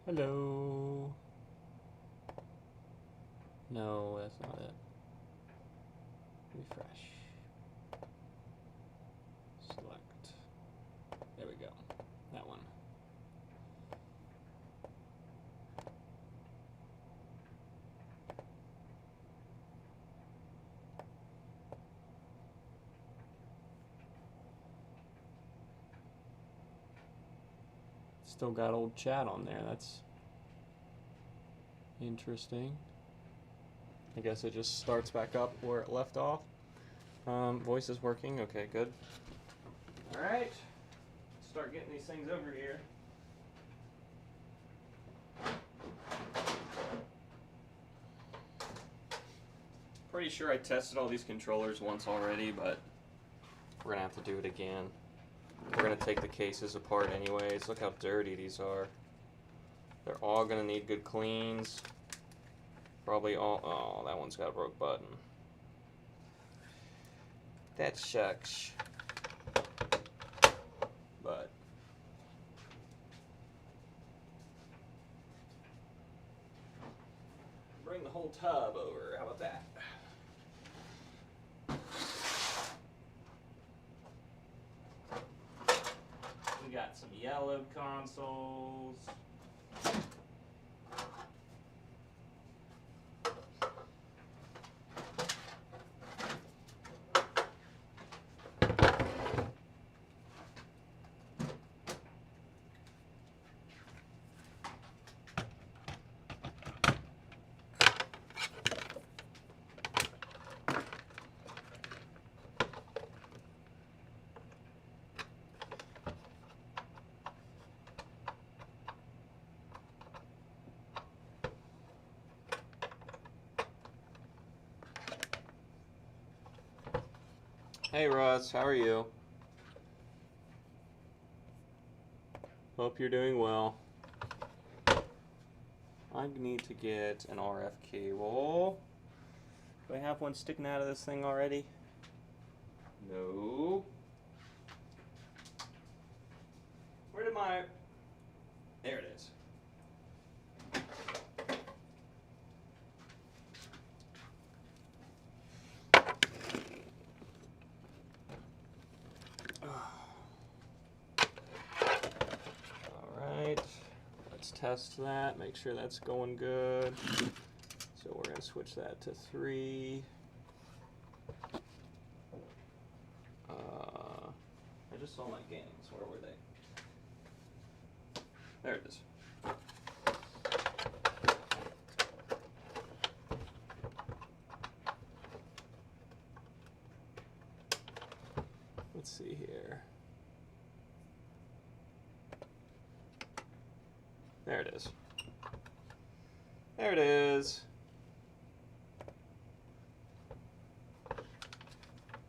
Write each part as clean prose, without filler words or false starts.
Hello. No, that's not it. Refresh. Select. There we go. That one. Still got old chat on there. That's interesting. I guess it just starts back up where it left off. Voice is working. Okay, good. All right. Start getting these things over here. Pretty sure I tested all these controllers once already, but we're gonna have to do it again. We're gonna take the cases apart anyways. Look how dirty these are. They're all gonna need good cleans. Probably all. Oh, that one's got a broke button. That sucks. But bring the whole tub over. How about that? We got some yellowed consoles. Hey Russ, how are you? Hope you're doing well. I need to get an RF cable. Do I have one sticking out of this thing already? No. Where did my... There it is. Test that, make sure that's going good. So we're going to switch that to 3. I just saw my games. Where were they? There it is. Let's see here. There it is. There it is.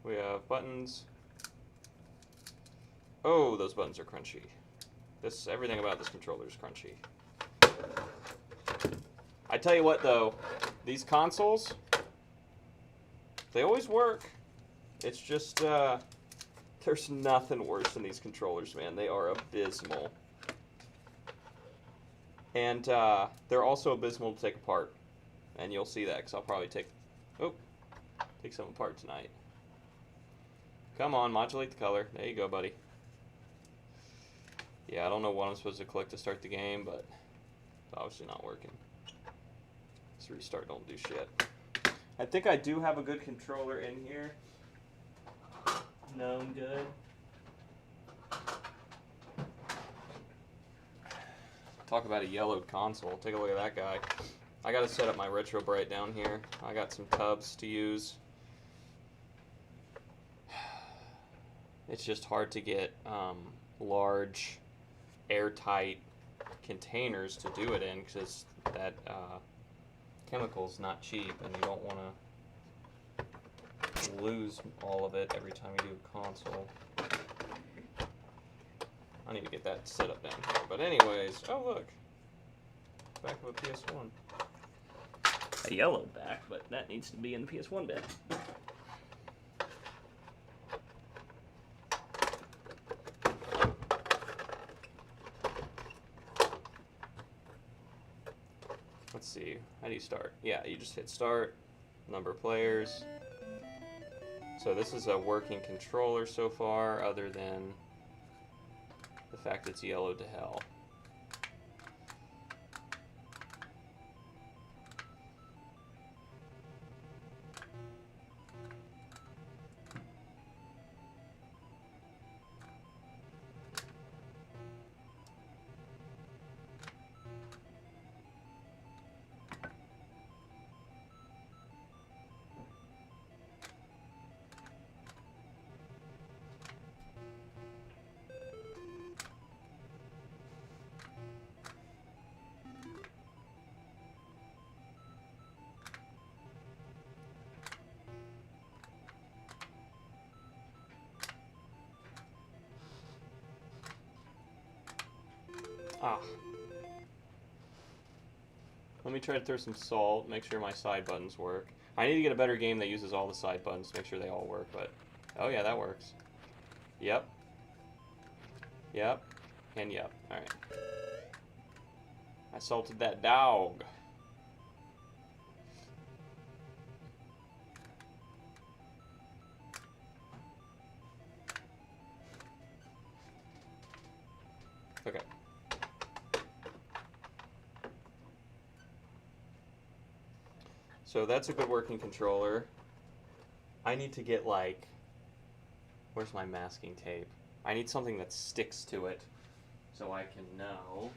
We have buttons. Oh, those buttons are crunchy. Everything about this controller is crunchy. I tell you what though, these consoles, they always work. It's just, there's nothing worse than these controllers, man. They are abysmal. And they're also abysmal to take apart. And you'll see that because I'll probably take some apart tonight. Come on, modulate the color. There you go, buddy. Yeah, I don't know what I'm supposed to click to start the game, but it's obviously not working. This restart don't do shit. I think I do have a good controller in here. No, I'm good. Talk about a yellowed console. Take a look at that guy. I gotta set up my retro bright down here. I got some tubs to use. It's just hard to get large, airtight containers to do it in because that chemical's not cheap, and you don't want to lose all of it every time you do a console. I need to get that set up down here. But anyways, oh look, back of a PS1. A yellow back, but that needs to be in the PS1 bin. let's see, how do you start? Yeah, you just hit start, number of players. So this is a working controller so far, other than the fact it's yellowed to hell. Ah. Let me try to throw some salt, make sure my side buttons work. I need to get a better game that uses all the side buttons to make sure they all work, but... Oh yeah, that works. Yep. Yep. And yep. Alright. I salted that dog. Okay. So that's a good working controller. I need to get, like, where's my masking tape? I need something that sticks to it so I can know.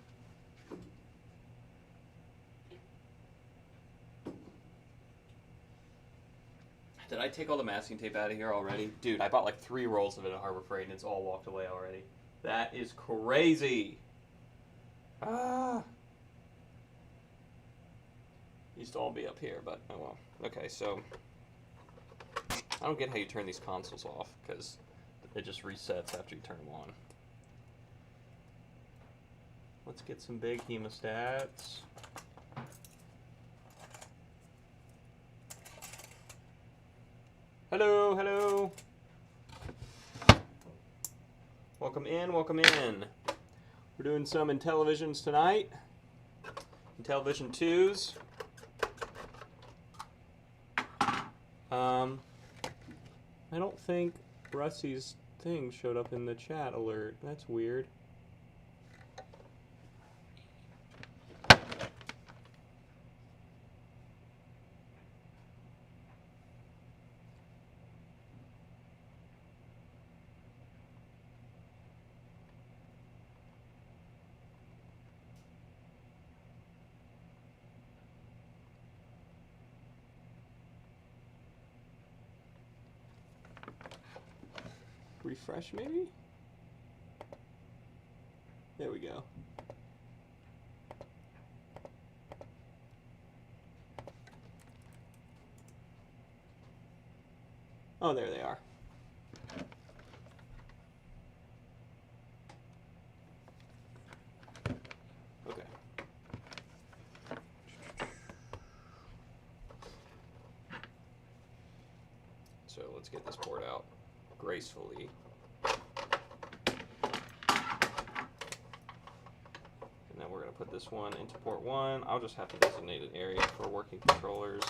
Did I take all the masking tape out of here already? Dude, I bought like 3 rolls of it at Harbor Freight and it's all walked away already. That is crazy. Ah. Used to all be up here, but oh well. Okay, so I don't get how you turn these consoles off, because it just resets after you turn them on. Let's get some big hemostats. Hello, hello. Welcome in, welcome in. We're doing some Intellivisions tonight. Intellivision 2s. I don't think Rusty's thing showed up in the chat alert. That's weird. Refresh, maybe? There we go. Oh, there they are. Okay. So let's get this board out gracefully. And then we're going to put this one into port 1. I'll just have to designate an area for working controllers.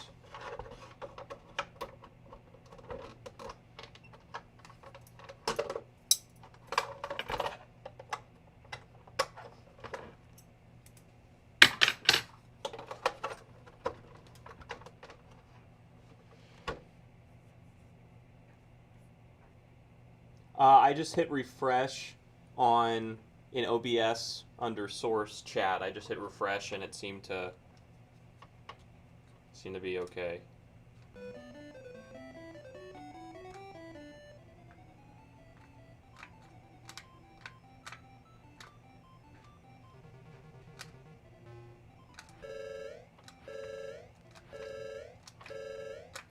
I just hit refresh in OBS under source chat. I just hit refresh and it seemed to be okay.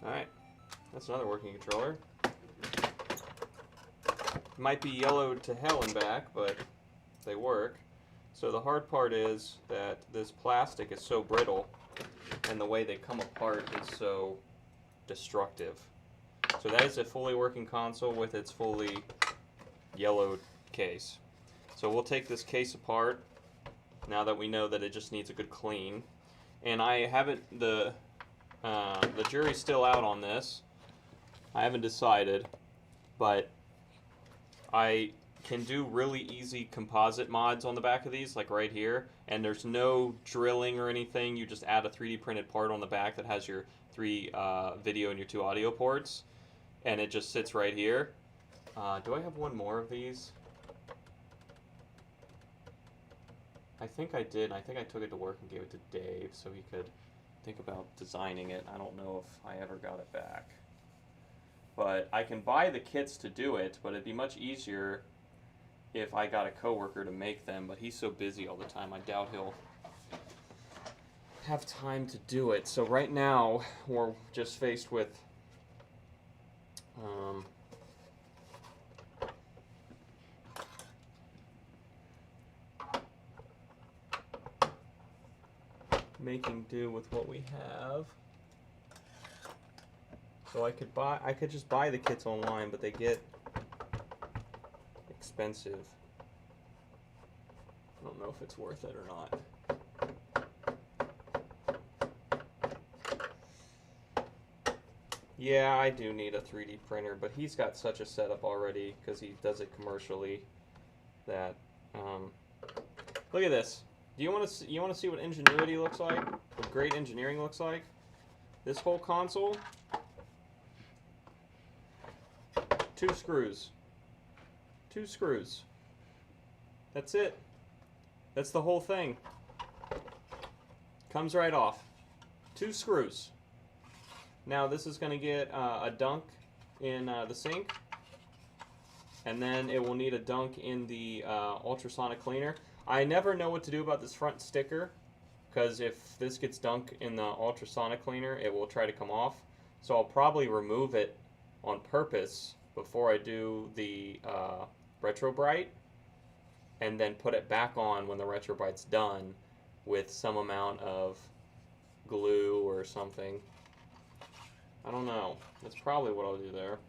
Alright, that's another working controller. Might be yellowed to hell and back, but they work. So the hard part is that this plastic is so brittle and the way they come apart is so destructive. So that is a fully working console with its fully yellowed case. So we'll take this case apart now that we know that it just needs a good clean. and I haven't the jury's still out on this. I haven't decided, but I can do really easy composite mods on the back of these, like right here, and there's no drilling or anything. You just add a 3D printed part on the back that has your 3 video and your 2 audio ports, and it just sits right here. Do I have one more of these? I think I did. I think I took it to work and gave it to Dave so he could think about designing it. I don't know if I ever got it back. But I can buy the kits to do it, but it'd be much easier if I got a coworker to make them, but he's so busy all the time, I doubt he'll have time to do it. So right now, we're just faced with making do with what we have. So I could just buy the kits online, but they get expensive. I don't know if it's worth it or not. Yeah, I do need a 3D printer, but he's got such a setup already because he does it commercially that look at this. Do you want to see what ingenuity looks like? What great engineering looks like? This whole console, 2 screws. 2 screws. That's it. That's the whole thing. Comes right off. 2 screws. Now this is going to get a dunk in the sink, and then it will need a dunk in the ultrasonic cleaner. I never know what to do about this front sticker, because if this gets dunked in the ultrasonic cleaner, it will try to come off. So I'll probably remove it on purpose before I do the Retro Bright, and then put it back on when the Retro Bright's done with some amount of glue or something. I don't know. That's probably what I'll do there.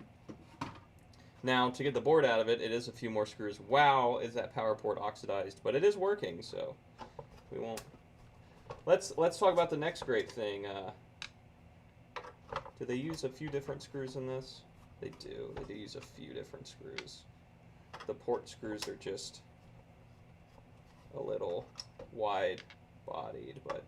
Now, to get the board out of it, it is a few more screws. Wow, is that power port oxidized? But it is working, so we won't. Let's talk about the next great thing. Do they use a few different screws in this? They do. They do use a few different screws. The port screws are just a little wide-bodied, but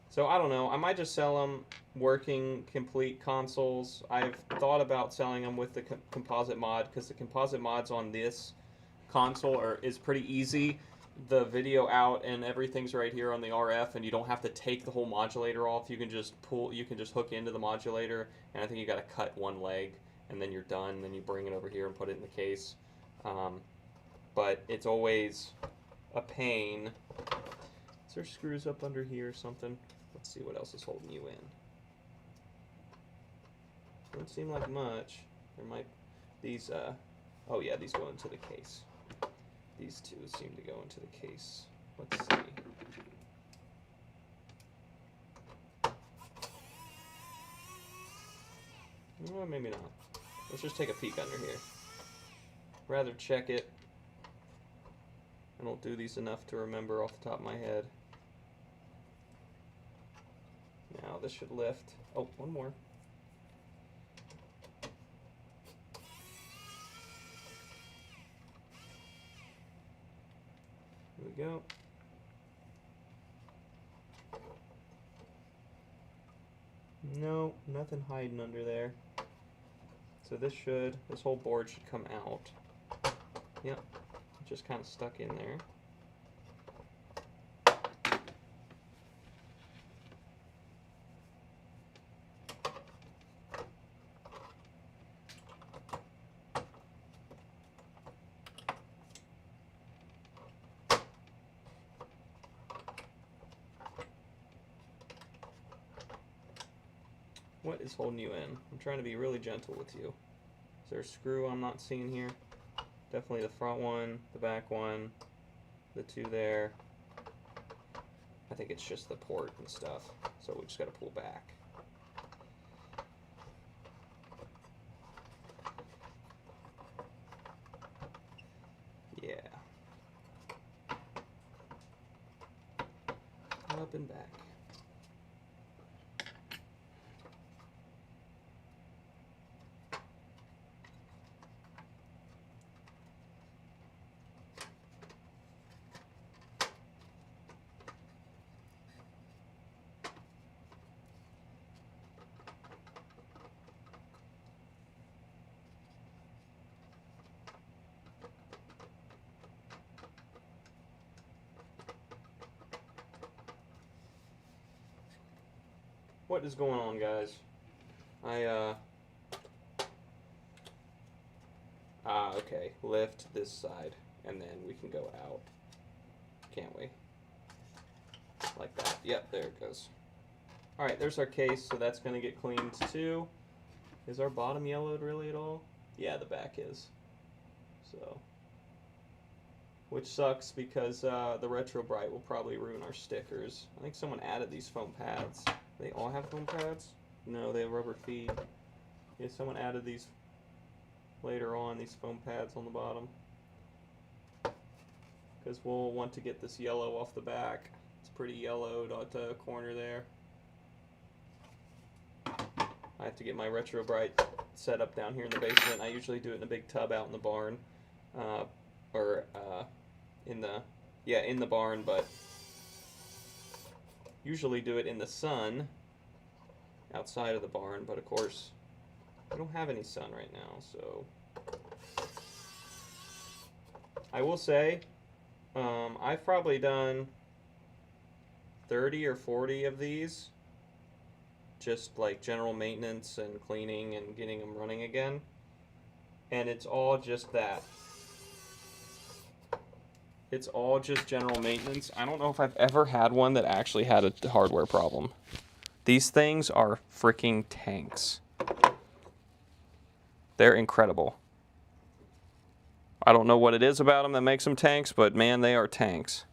so I don't know. I might just sell them working complete consoles. I've thought about selling them with the composite mod, because the composite mods on this console is pretty easy. The video out and everything's right here on the RF, and you don't have to take the whole modulator off. You can just hook into the modulator, and I think you got to cut one leg, and then you're done. Then you bring it over here and put it in the case. But it's always a pain. Is there screws up under here or something? Let's see what else is holding you in. Doesn't seem like much. There might these. Oh yeah, these go into the case. These 2 seem to go into the case. Let's see. Well, maybe not. Let's just take a peek under here. Rather check it. I don't do these enough to remember off the top of my head. Now this should lift. Oh, one more. Here we go. No, nothing hiding under there. So this whole board should come out. Yep, just kind of stuck in there. What is holding you in? I'm trying to be really gentle with you. Is there a screw I'm not seeing here? Definitely the front one, the back one, the 2 there. I think it's just the port and stuff, so we just got to pull back. Yeah. up and back. What is going on, guys? Okay, lift this side, and then we can go out. Can't we? Like that. Yep, there it goes. Alright, there's our case, so that's going to get cleaned too. Is our bottom yellowed really at all? Yeah, the back is. So, which sucks because the Retro Bright will probably ruin our stickers. I think someone added these foam pads. They all have foam pads? No, they have rubber feet. Yeah, someone added these later on, these foam pads on the bottom. Because we'll want to get this yellow off the back. It's pretty yellowed at the corner there. I have to get my Retro Bright set up down here in the basement. I usually do it in a big tub out in the barn. In the barn, but usually do it in the sun outside of the barn, but of course we don't have any sun right now, so I will say I've probably done 30 or 40 of these, just like general maintenance and cleaning and getting them running again, and it's all just that. It's all just general maintenance. I don't know if I've ever had one that actually had a hardware problem. These things are freaking tanks. They're incredible. I don't know what it is about them that makes them tanks, but man, they are tanks.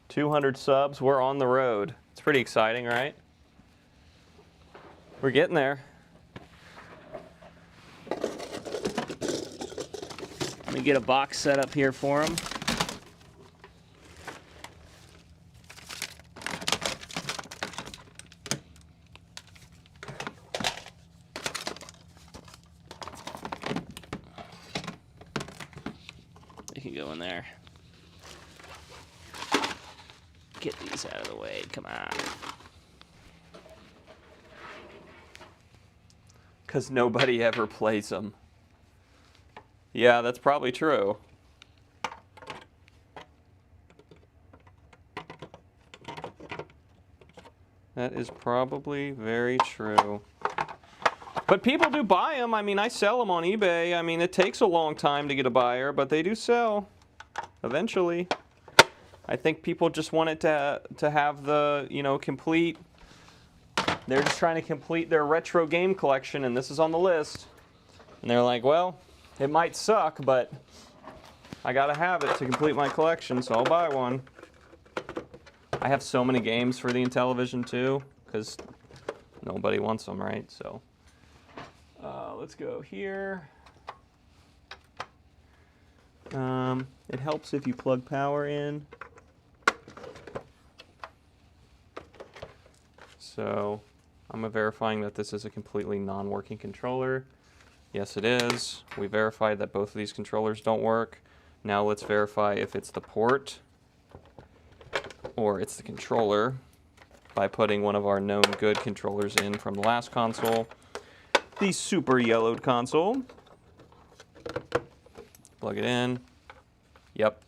$200 subs, we're on the road. It's pretty exciting, right? We're getting there. Let me get a box set up here for them. They can go in there. Get these out of the way, come on. Because nobody ever plays them. Yeah, that's probably true. That is probably very true. But people do buy them. I mean, I sell them on eBay. I mean, it takes a long time to get a buyer, but they do sell eventually. I think people just want it to have the, complete. They're just trying to complete their retro game collection, and this is on the list. And they're like, well, it might suck, but I gotta have it to complete my collection, so I'll buy one. I have so many games for the Intellivision too, because nobody wants them, right? So let's go here. It helps if you plug power in. So I'm verifying that this is a completely non-working controller. Yes, it is. We verified that both of these controllers don't work. Now let's verify if it's the port or it's the controller by putting one of our known good controllers in from the last console, the super yellowed console. Plug it in. Yep,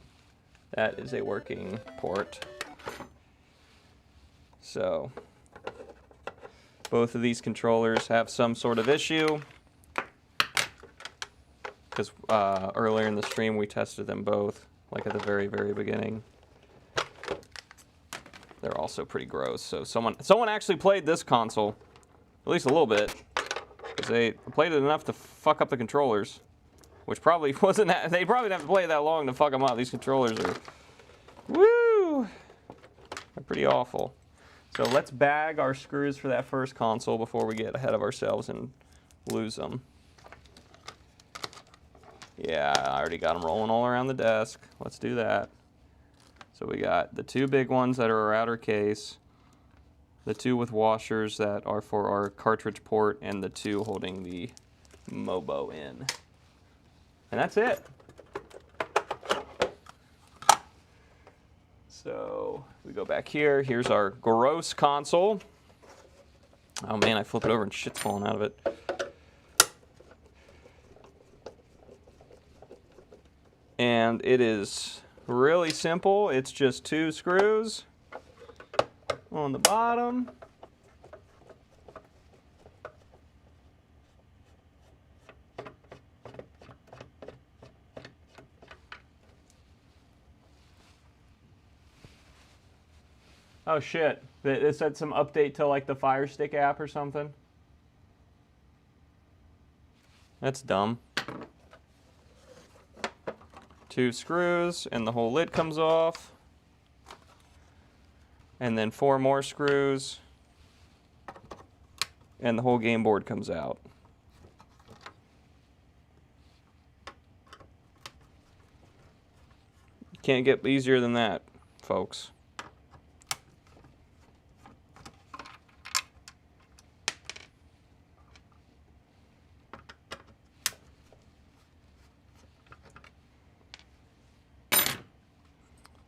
that is a working port. So both of these controllers have some sort of issue because earlier in the stream we tested them both, like at the very, very beginning. They're also pretty gross. So someone actually played this console, at least a little bit, because they played it enough to fuck up the controllers, which probably wasn't that. They probably didn't have to play it that long to fuck them up. These controllers are, woo, they're pretty awful. So let's bag our screws for that first console before we get ahead of ourselves and lose them. Yeah, I already got them rolling all around the desk. Let's do that. So we got the 2 big ones that are our outer case, the 2 with washers that are for our cartridge port, and the 2 holding the MOBO in. And that's it. So we go back here. Here's our gross console. Oh man, I flip it over and shit's falling out of it. And it is really simple. It's just 2 screws on the bottom. Oh shit, it said some update to like the Fire Stick app or something. That's dumb. 2 screws and the whole lid comes off. And then 4 more screws and the whole game board comes out. Can't get easier than that, folks.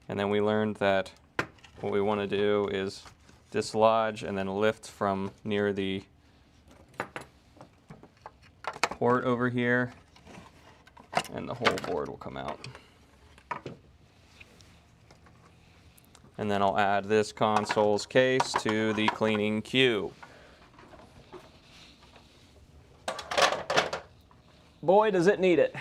And then we learned that what we want to do is dislodge and then lift from near the port over here, and the whole board will come out. And then I'll add this console's case to the cleaning queue. Boy, does it need it.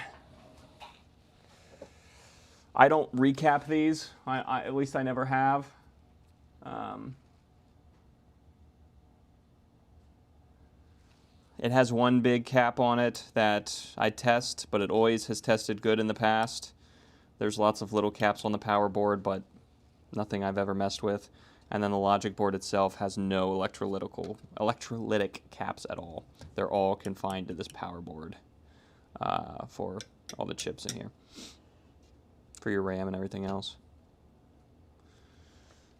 I don't recap these. At least I never have. It has one big cap on it that I test, but it always has tested good in the past. There's lots of little caps on the power board, but nothing I've ever messed with. And then the logic board itself has no electrolytic caps at all. They're all confined to this power board for all the chips in here, for your RAM and everything else.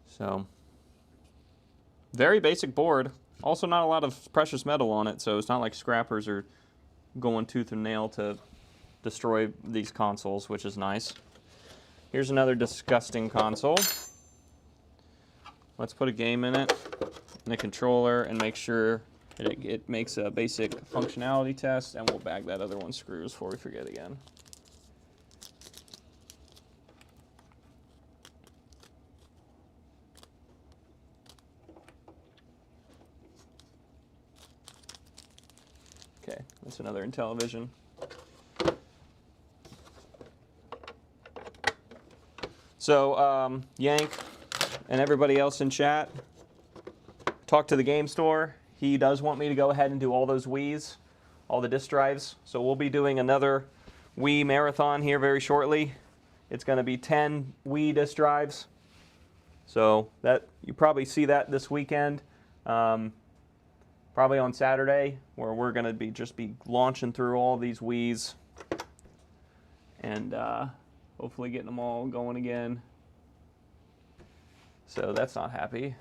So, very basic board. Also not a lot of precious metal on it, so it's not like scrappers are going tooth and nail to destroy these consoles, which is nice. Here's another disgusting console. Let's put a game in it, and a controller, and make sure it makes a basic functionality test, and we'll bag that other one screws before we forget again. Okay, that's another Intellivision. So, Yank and everybody else in chat, talk to the game store. He does want me to go ahead and do all those Wiis, all the disk drives. So we'll be doing another Wii marathon here very shortly. It's going to be 10 Wii disk drives. So that you probably see that this weekend. Probably on Saturday, where we're going to be launching through all these Wiis and hopefully getting them all going again. So that's not happy.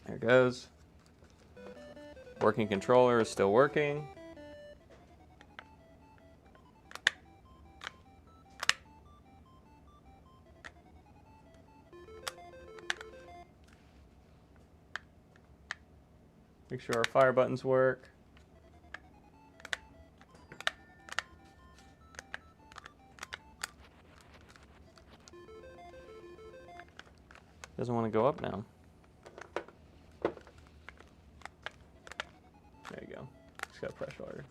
There it goes. Working controller is still working. Make sure our fire buttons work. Doesn't want to go up now. There you go. Just gotta press harder.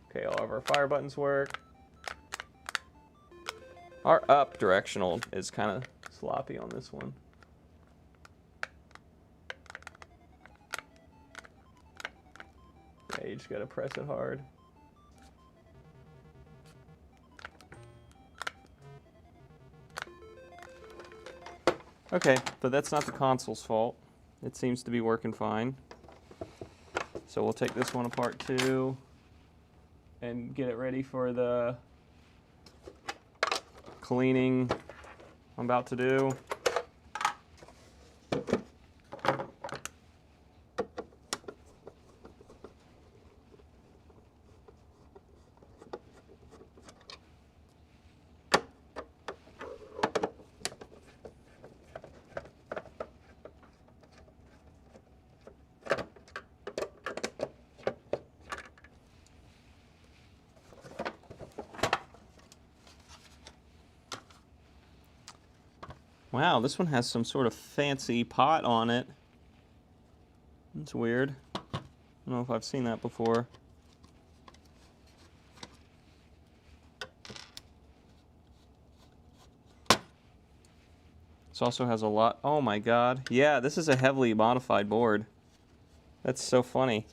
Okay, all of our fire buttons work. Our up directional is kind of sloppy on this one. Yeah, you just gotta press it hard. Okay, but that's not the console's fault. It seems to be working fine. So we'll take this one apart too and get it ready for the cleaning I'm about to do. Wow, this one has some sort of fancy pot on it. That's weird. I don't know if I've seen that before. This also has a lot. Oh my god. Yeah, this is a heavily modified board. That's so funny.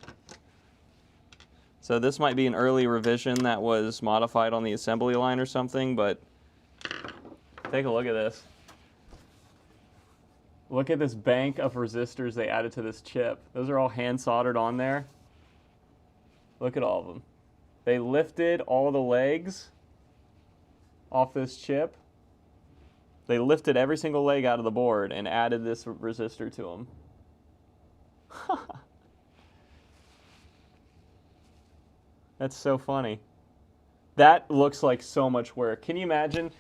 So this might be an early revision that was modified on the assembly line or something, but take a look at this. Look at this bank of resistors they added to this chip. Those are all hand soldered on there. Look at all of them. They lifted all the legs off this chip. They lifted every single leg out of the board and added this resistor to them. That's so funny. That looks like so much work. Can you imagine?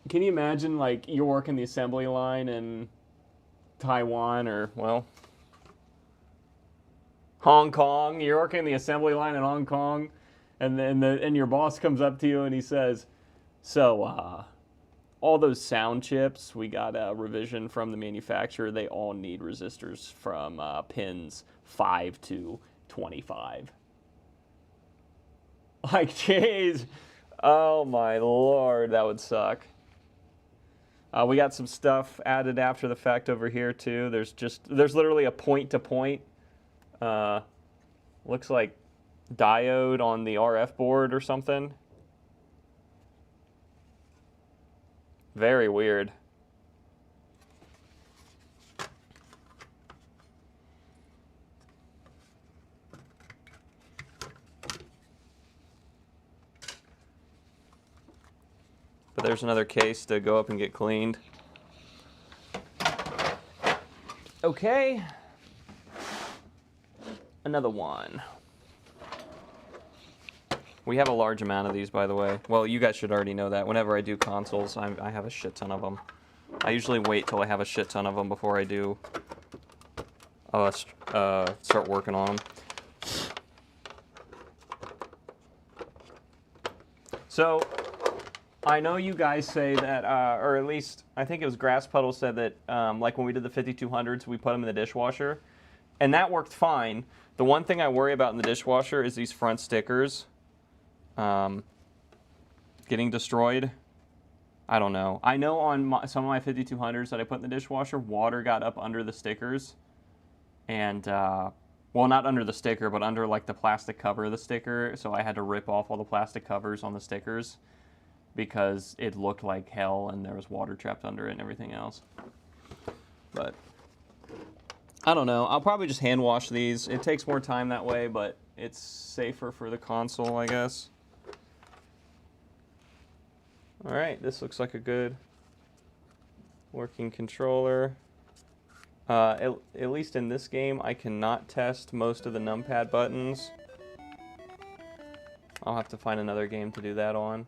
Can you imagine, like, you're working the assembly line in Taiwan or, well, Hong Kong. You're working the assembly line in Hong Kong, and then your boss comes up to you and he says, "So, all those sound chips, we got a revision from the manufacturer. They all need resistors from pins 5 to 25." Like, jeez. Oh, my Lord. That would suck. We got some stuff added after the fact over here, too. There's literally a point-to-point. Looks like diode on the RF board or something. Very weird. But there's another case to go up and get cleaned. Okay. Another one. We have a large amount of these, by the way. Well, you guys should already know that. Whenever I do consoles, I have a shit ton of them. I usually wait till I have a shit ton of them before I do start working on them. So, I know you guys say that, or at least I think it was Grass Puddle said that, like when we did the 5200s, we put them in the dishwasher, and that worked fine. The one thing I worry about in the dishwasher is these front stickers getting destroyed. I don't know. I know on some of my 5200s that I put in the dishwasher, water got up under the stickers, and well, not under the sticker, but under like the plastic cover of the sticker. So I had to rip off all the plastic covers on the stickers, because it looked like hell and there was water trapped under it and everything else. But I don't know. I'll probably just hand wash these. It takes more time that way, but it's safer for the console, I guess. All right, this looks like a good working controller. At least in this game, I cannot test most of the numpad buttons. I'll have to find another game to do that on.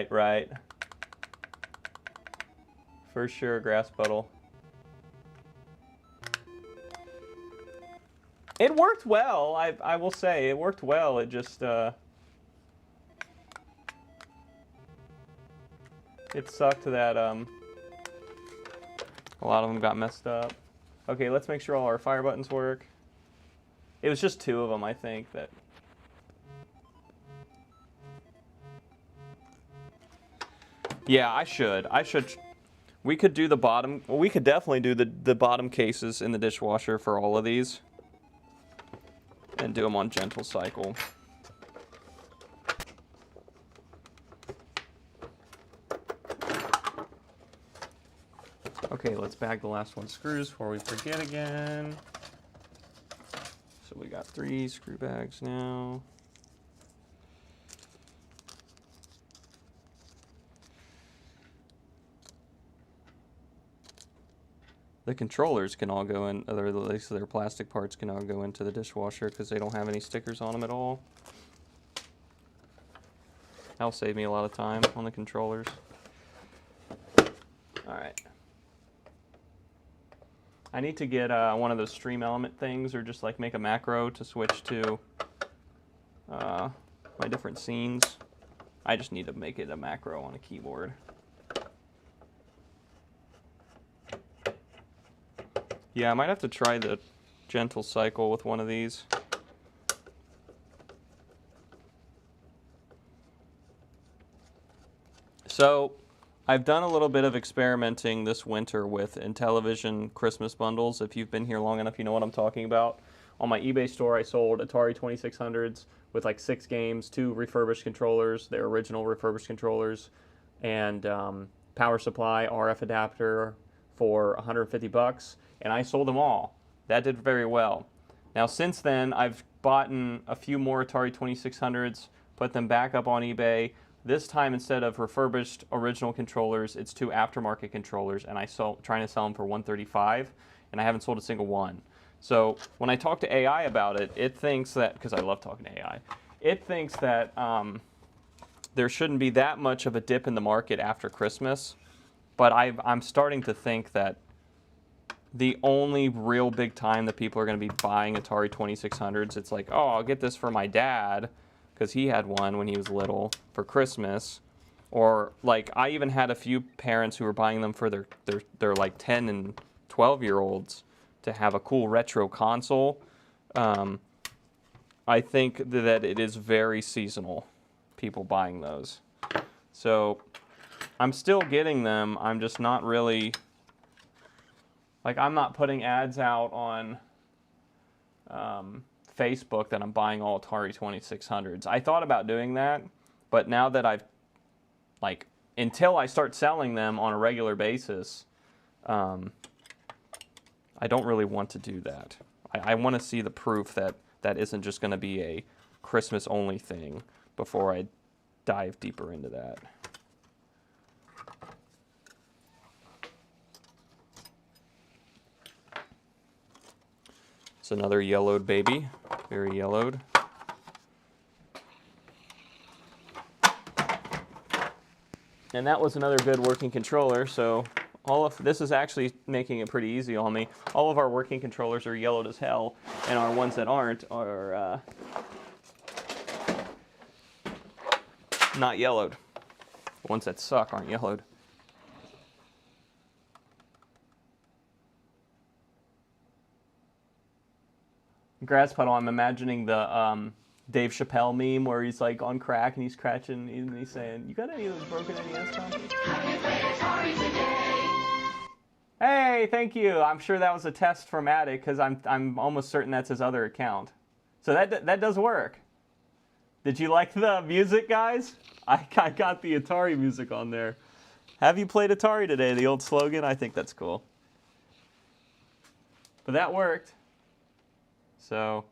Right. For sure, Grass Puddle. It worked well, I will say. It worked well. It just, it sucked that, a lot of them got messed up. Okay, let's make sure all our fire buttons work. It was just 2 of them, I think, that Yeah, I should. We could do the bottom. Well, we could definitely do the bottom cases in the dishwasher for all of these. And do them on gentle cycle. Okay, let's bag the last one screws before we forget again. So we got 3 screw bags now. The controllers can all go in, or at least their plastic parts can all go into the dishwasher because they don't have any stickers on them at all. That'll save me a lot of time on the controllers. Alright. I need to get one of those stream element things, or just like make a macro to switch to my different scenes. I just need to make it a macro on a keyboard. Yeah, I might have to try the gentle cycle with one of these. So, I've done a little bit of experimenting this winter with Intellivision Christmas bundles. If you've been here long enough, you know what I'm talking about. On my eBay store, I sold Atari 2600s with like 6 games, 2 refurbished controllers, their original refurbished controllers, and power supply, RF adapter for 150 bucks. And I sold them all. That did very well. Now since then, I've bought a few more Atari 2600s, put them back up on eBay. This time, instead of refurbished original controllers, it's 2 aftermarket controllers, and trying to sell them for $135, and I haven't sold a single one. So when I talk to AI about it, it thinks that, because I love talking to AI, it thinks that there shouldn't be that much of a dip in the market after Christmas, but I'm starting to think that the only real big time that people are going to be buying Atari 2600s, it's like, oh, I'll get this for my dad because he had one when he was little for Christmas. Or like I even had a few parents who were buying them for their like 10 and 12-year-olds to have a cool retro console. I think that it is very seasonal, people buying those. So I'm still getting them. I'm just not really... Like, I'm not putting ads out on Facebook that I'm buying all Atari 2600s. I thought about doing that, but now that I've, like, until I start selling them on a regular basis, I don't really want to do that. I want to see the proof that that isn't just going to be a Christmas-only thing before I dive deeper into that. It's another yellowed baby, very yellowed. And that was another good working controller, so all of this is actually making it pretty easy on me. All of our working controllers are yellowed as hell, and our ones that aren't are not yellowed. The ones that suck aren't yellowed. Grass puddle, I'm imagining the Dave Chappelle meme where he's like on crack and he's scratching and he's saying, "You got any of those broken NES copies?" Hey, thank you. I'm sure that was a test from Attic because I'm almost certain that's his other account. So that does work. Did you like the music, guys? I got the Atari music on there. Have you played Atari today? The old slogan. I think that's cool. But that worked. So,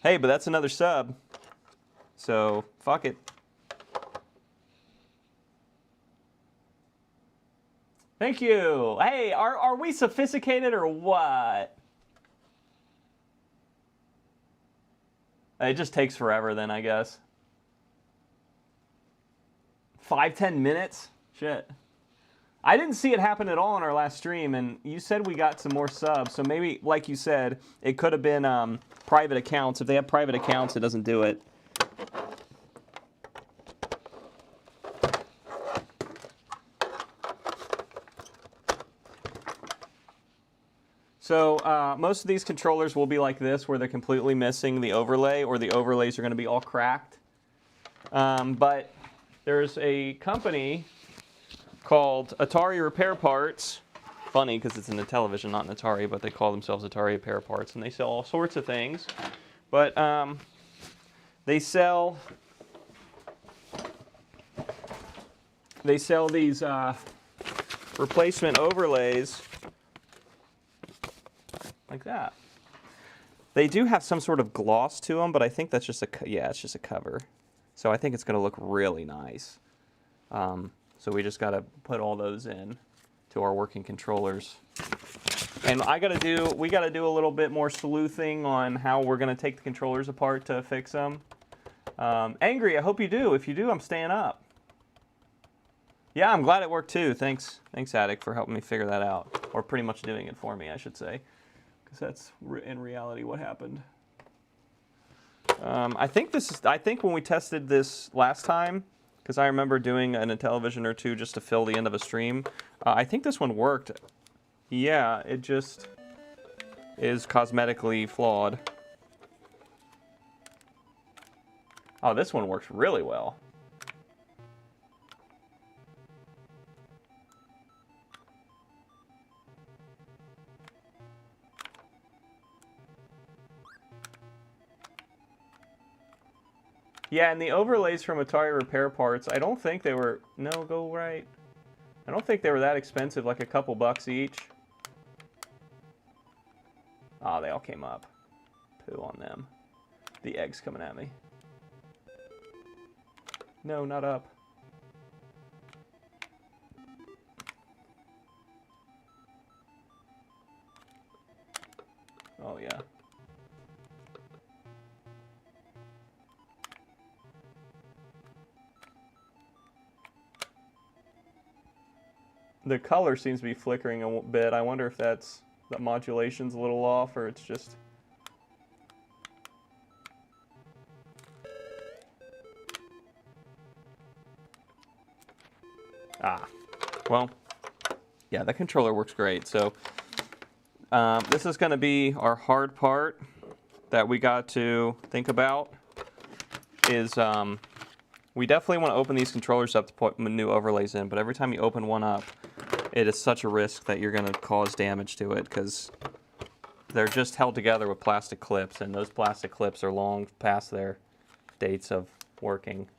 hey, but that's another sub. So, fuck it. Thank you. Hey, are we sophisticated or what? It just takes forever then, I guess. 5-10 minutes? Shit. I didn't see it happen at all in our last stream, and you said we got some more subs, so maybe, like you said, it could have been private accounts. If they have private accounts, it doesn't do it. So most of these controllers will be like this, where they're completely missing the overlay, or the overlays are going to be all cracked. But there's a company called Atari Repair Parts. Funny, because it's an Intellivision, not an Atari, but they call themselves Atari Repair Parts, and they sell all sorts of things. But they sell these replacement overlays like that. They do have some sort of gloss to them, but I think that's just it's just a cover. So I think it's going to look really nice. So we just got to put all those in to our working controllers. And we got to do a little bit more sleuthing on how we're going to take the controllers apart to fix them. Angry, I hope you do. If you do, I'm staying up. Yeah, I'm glad it worked too. Thanks, Attic, for helping me figure that out. Or pretty much doing it for me, I should say. Because that's in reality what happened. I think when we tested this last time, because I remember doing an Intellivision or two just to fill the end of a stream, I think this one worked. Yeah, it just is cosmetically flawed. Oh, this one works really well. Yeah, and the overlays from Atari Repair Parts, I don't think they were... No, go right. I don't think they were that expensive, like a couple bucks each. Ah, they all came up. Poo on them. The egg's coming at me. No, not up. Oh, yeah. The color seems to be flickering a bit. I wonder if that's... the modulation's a little off, or it's just... Ah. Well, yeah, the controller works great. So, this is going to be our hard part that we got to think about. Is, we definitely want to open these controllers up to put new overlays in, but every time you open one up, it is such a risk that you're going to cause damage to it, because they're just held together with plastic clips, and those plastic clips are long past their dates of working.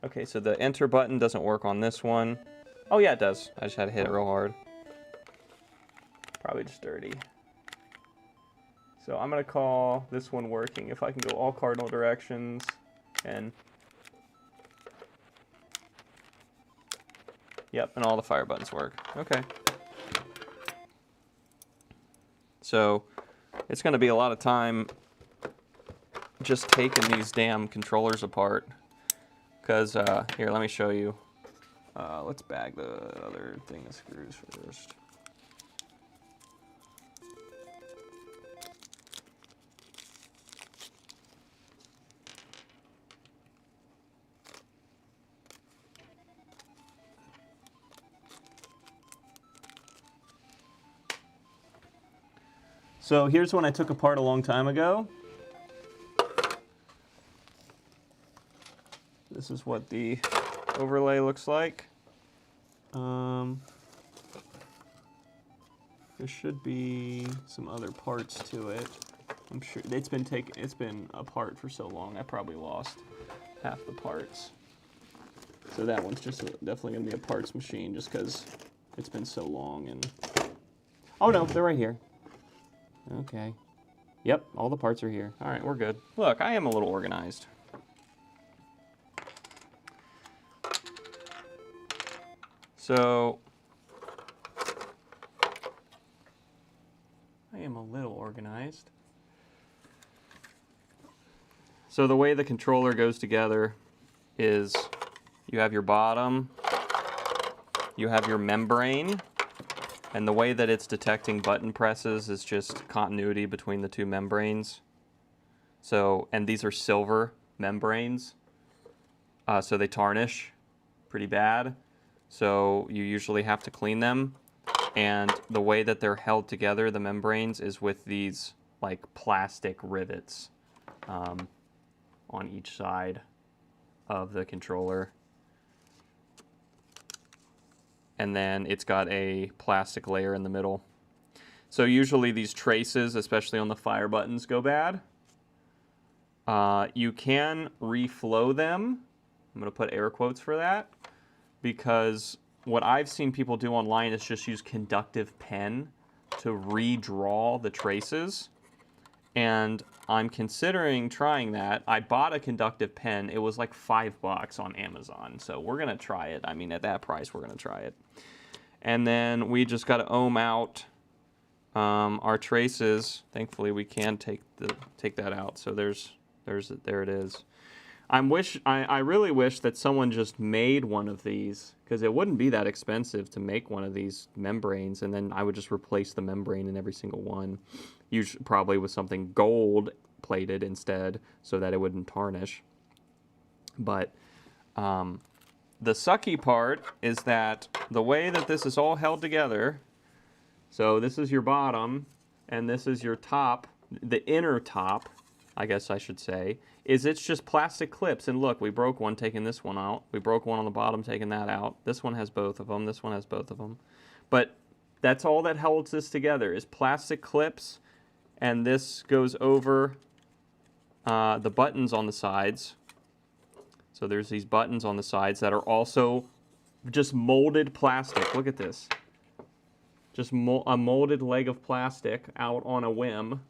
Okay, so the enter button doesn't work on this one. Oh yeah, it does. I just had to hit it real hard. Probably just dirty. So I'm going to call this one working. If I can go all cardinal directions and... Yep, and all the fire buttons work. Okay. So it's going to be a lot of time just taking these damn controllers apart. Because, here, let me show you. Let's bag the other thing of screws first. So here's one I took apart a long time ago. This is what the overlay looks like. There should be some other parts to it. I'm sure it's been apart for so long. I probably lost half the parts. So that one's just definitely gonna be a parts machine, just because it's been so long. And oh no, they're right here. Okay. Yep, all the parts are here. All right, we're good. Look, I am a little organized. So, I am a little organized. So the way the controller goes together is you have your bottom, you have your membrane, and the way that it's detecting button presses is just continuity between the two membranes. So, and these are silver membranes, so they tarnish pretty bad. So you usually have to clean them. And the way that they're held together, the membranes, is with these like plastic rivets on each side of the controller. And then it's got a plastic layer in the middle. So usually these traces, especially on the fire buttons, go bad. You can reflow them. I'm going to put air quotes for that, because what I've seen people do online is just use conductive pen to redraw the traces. And I'm considering trying that. I bought a conductive pen. It was like $5 on Amazon. So we're going to try it. I mean, at that price, we're going to try it. And then we just got to ohm out our traces. Thankfully, we can take that out. So there it is. I really wish that someone just made one of these, because it wouldn't be that expensive to make one of these membranes, and then I would just replace the membrane in every single one, usually probably with something gold plated instead, so that it wouldn't tarnish. But the sucky part is that the way that this is all held together, so this is your bottom, and this is your top, the inner top, I guess I should say, is it's just plastic clips. And look, we broke one taking this one out. We broke one on the bottom taking that out. This one has both of them. This one has both of them. But that's all that holds this together is plastic clips, and this goes over the buttons on the sides. So there's these buttons on the sides that are also just molded plastic. Look at this. Just a molded leg of plastic out on a whim.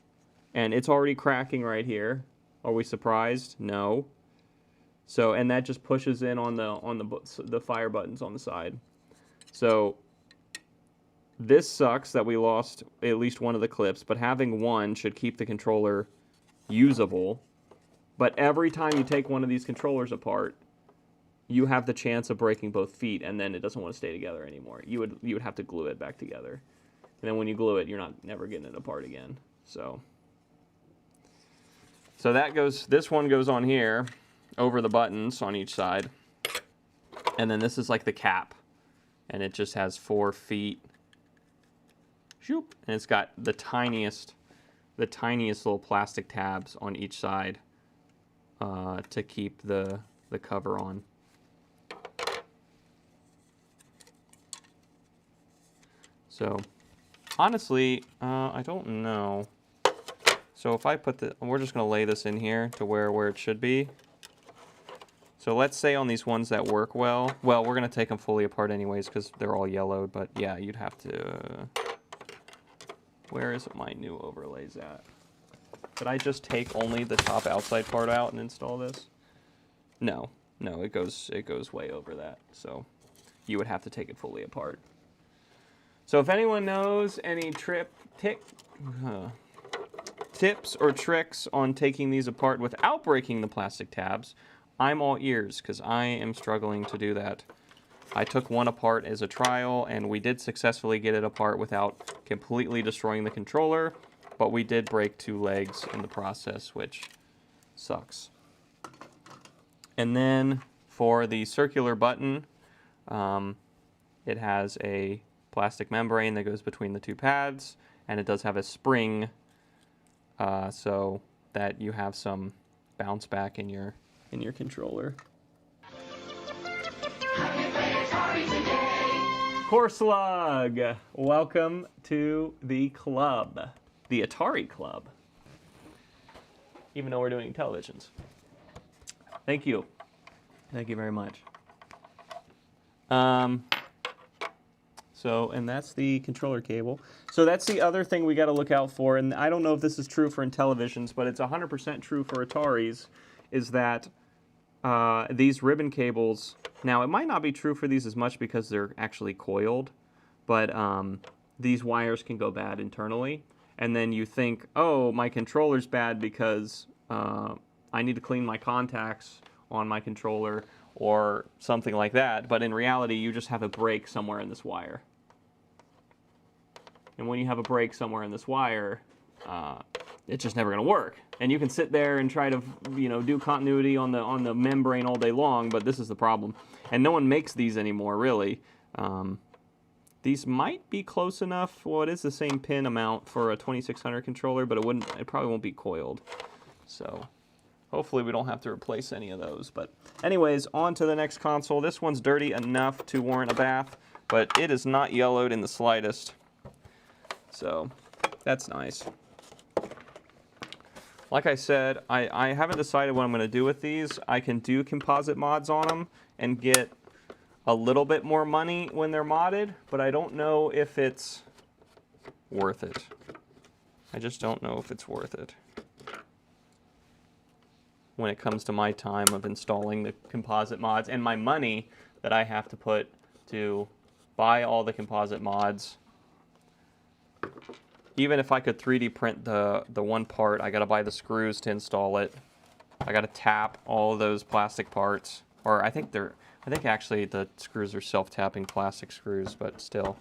And it's already cracking right here. Are we surprised? No. So, and that just pushes in on the fire buttons on the side. So this sucks that we lost at least one of the clips, but having one should keep the controller usable. But every time you take one of these controllers apart, you have the chance of breaking both feet, and then it doesn't want to stay together anymore. You would have to glue it back together. And then when you glue it, you're never getting it apart again. So that goes, this one goes on here over the buttons on each side. And then this is like the cap. And it just has 4 feet. Shoop. And it's got the tiniest little plastic tabs on each side to keep the cover on. So honestly, I don't know. So if I put we're just going to lay this in here to where it should be. So let's say on these ones that work well, we're going to take them fully apart anyways because they're all yellowed, but yeah, you'd have to, where is my new overlays at? Could I just take only the top outside part out and install this? No, it goes way over that, so you would have to take it fully apart. So if anyone knows any tips or tricks on taking these apart without breaking the plastic tabs, I'm all ears, because I am struggling to do that. I took one apart as a trial, and we did successfully get it apart without completely destroying the controller, but we did break 2 legs in the process, which sucks. And then for the circular button, it has a plastic membrane that goes between the 2 pads, and it does have a spring so that you have some bounce back in your controller. Core Slug, welcome to the club, the Atari Club. Even though we're doing televisions. Thank you very much. So, and that's the controller cable. So that's the other thing we got to look out for, and I don't know if this is true for Intellivisions, but it's 100% true for Ataris, is that these ribbon cables, now it might not be true for these as much because they're actually coiled, but these wires can go bad internally, and then you think, oh, my controller's bad because I need to clean my contacts on my controller, or something like that, but in reality, you just have a break somewhere in this wire. And when you have a break somewhere in this wire, it's just never going to work. And you can sit there and try to, do continuity on the membrane all day long, but this is the problem. And no one makes these anymore, really. These might be close enough. Well, it is the same pin amount for a 2600 controller, but it probably won't be coiled. So hopefully we don't have to replace any of those. But anyways, on to the next console. This one's dirty enough to warrant a bath, but it is not yellowed in the slightest. So that's nice. Like I said, I haven't decided what I'm going to do with these. I can do composite mods on them and get a little bit more money when they're modded, but I don't know if it's worth it. I just don't know if it's worth it when it comes to my time of installing the composite mods and my money that I have to put to buy all the composite mods. Even if I could 3D print the one part, I gotta buy the screws to install it. I gotta tap all of those plastic parts, or I think actually the screws are self-tapping plastic screws, but still.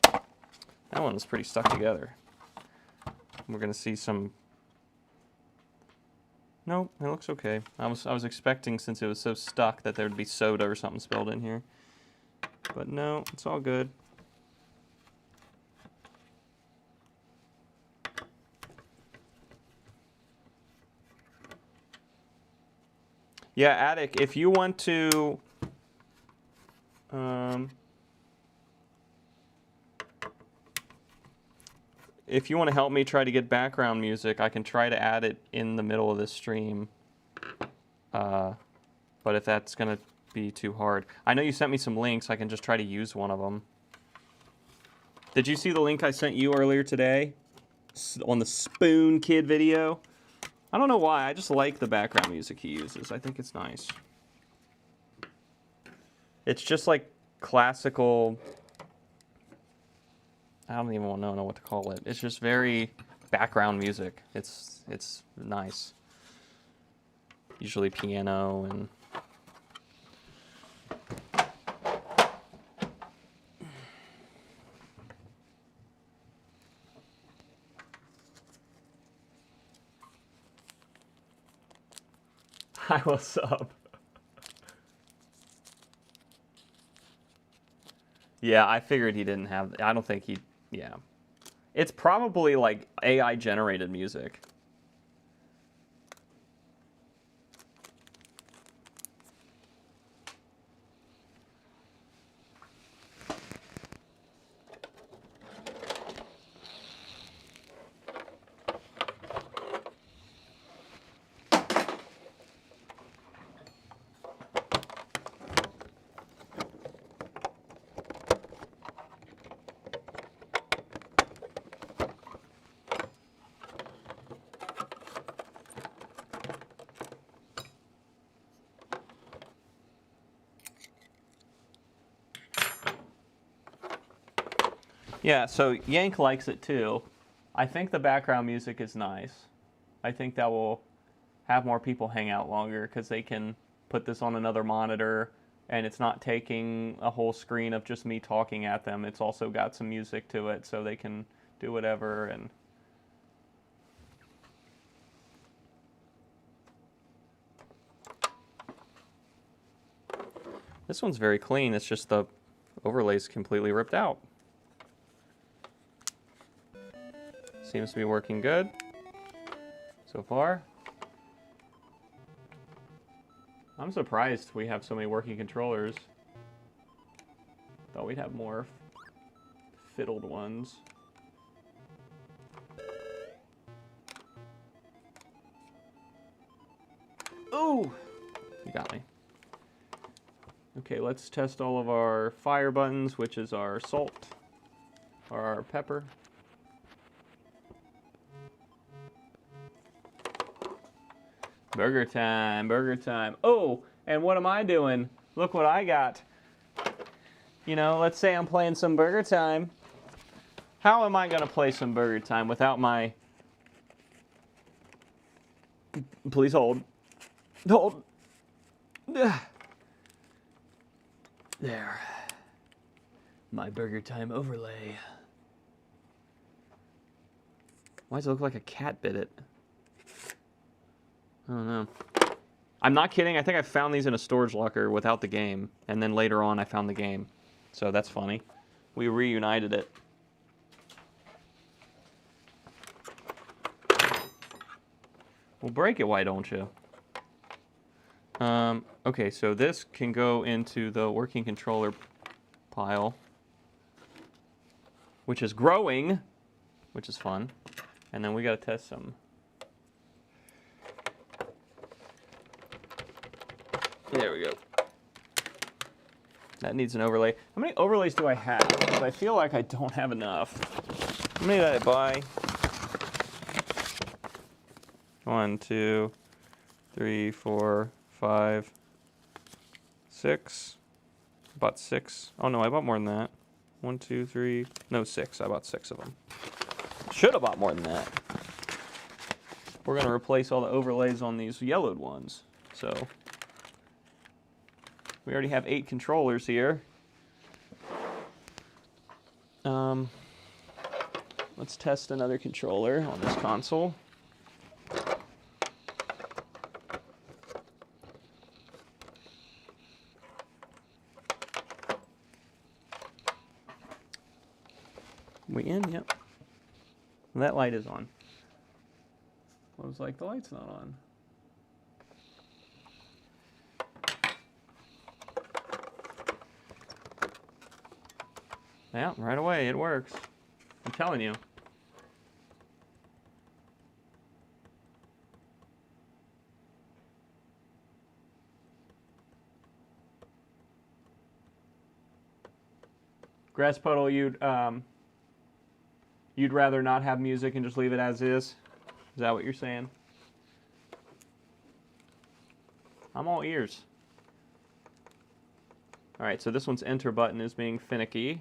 That one was pretty stuck together. We're gonna see some. Nope, it looks okay. I was expecting, since it was so stuck, that there'd be soda or something spilled in here, but no, it's all good. Yeah, Attic, if you want to, if you want to help me try to get background music, I can try to add it in the middle of this stream. But if that's going to be too hard. I know you sent me some links. I can just try to use one of them. Did you see the link I sent you earlier today on the Spoon Kid video? I don't know why, I just like the background music he uses. I think it's nice. It's just like classical, I don't even know what to call it. It's just very background music. It's nice. Usually piano and... I will sub. Yeah, I figured he didn't have... I don't think he... Yeah. It's probably like AI generated music. Yeah, so Yank likes it too. I think the background music is nice. I think that will have more people hang out longer because they can put this on another monitor and it's not taking a whole screen of just me talking at them. It's also got some music to it so they can do whatever. And this one's very clean. It's just the overlay's completely ripped out. Seems to be working good so far. I'm surprised we have so many working controllers. Thought we'd have more fiddled ones. Ooh! You got me. Okay, let's test all of our fire buttons, which is our salt, or our pepper. Burger time, burger time. Oh, and what am I doing? Look what I got. You know, let's say I'm playing some burger time. How am I going to play some burger time without my... Please hold. Hold. There. My burger time overlay. Why does it look like a cat bit it? I don't know. I'm not kidding. I think I found these in a storage locker without the game. And then later on I found the game. So that's funny. We reunited it. Well, break it, why don't you? Okay, so this can go into the working controller pile, which is growing, which is fun. And then we got to test some. There we go. That needs an overlay. How many overlays do I have? Because I feel like I don't have enough. How many did I buy? 1, 2, 3, 4, 5, 6. I bought 6. Oh no, I bought more than that. 1, 2, 3. No, 6. I bought 6 of them. Should have bought more than that. We're going to replace all the overlays on these yellowed ones. So we already have 8 controllers here. Let's test another controller on this console. We in? Yep. That light is on. Well, it was like the light's not on. Yeah, right away, it works. I'm telling you. Grass Puddle, you'd rather not have music and just leave it as is? Is that what you're saying? I'm all ears. All right, so this one's enter button is being finicky.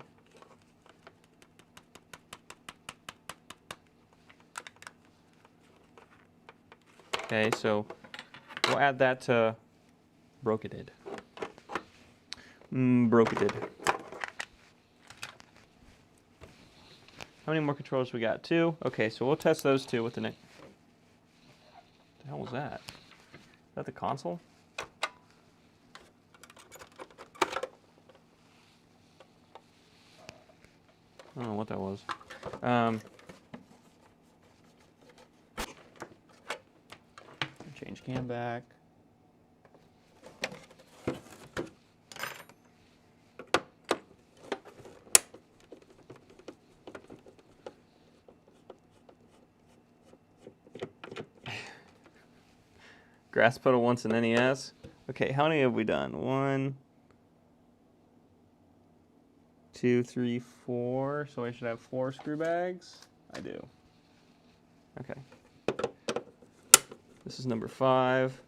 Okay, so we'll add that to Broketed. Broketed. How many more controllers we got? 2. Okay, so we'll test those 2 with the next. What the hell was that? Is that the console? I don't know what that was. Change cam back. Grass Puddle wants an NES. Okay, how many have we done? 1, 2, 3, 4. So I should have 4 screw bags. I do. Okay. This is number 5.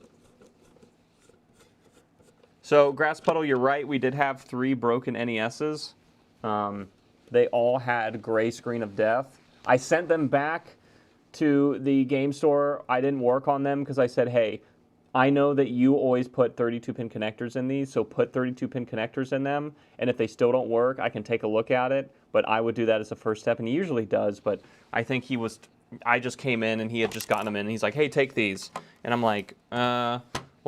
So Grass Puddle, you're right. We did have 3 broken NESs. They all had gray screen of death. I sent them back to the game store. I didn't work on them because I said, hey, I know that you always put 32-pin connectors in these, so put 32-pin connectors in them, and if they still don't work, I can take a look at it, but I would do that as a first step, and he usually does, but I think I just came in, and he had just gotten them in, and he's like, hey, take these, and I'm like, well,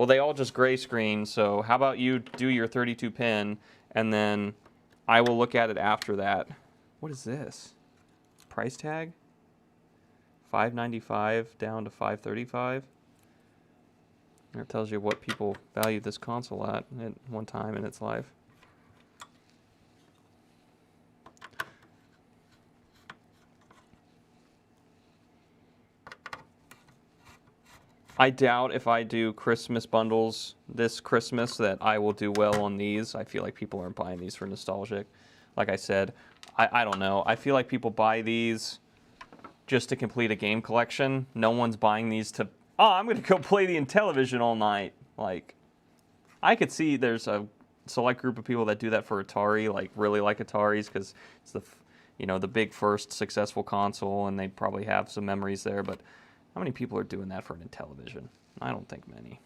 they all just gray screen, so how about you do your 32-pin, and then I will look at it after that. What is this? Price tag? $595 down to $535. It tells you what people value this console at one time in its life. I doubt if I do Christmas bundles this Christmas that I will do well on these. I feel like people aren't buying these for nostalgic. Like I said, I don't know. I feel like people buy these just to complete a game collection. No one's buying these to, oh, I'm going to go play the Intellivision all night. Like, I could see there's a select group of people that do that for Atari, like really like Ataris, because it's the big first successful console, and they probably have some memories there. But how many people are doing that for an Intellivision? I don't think many.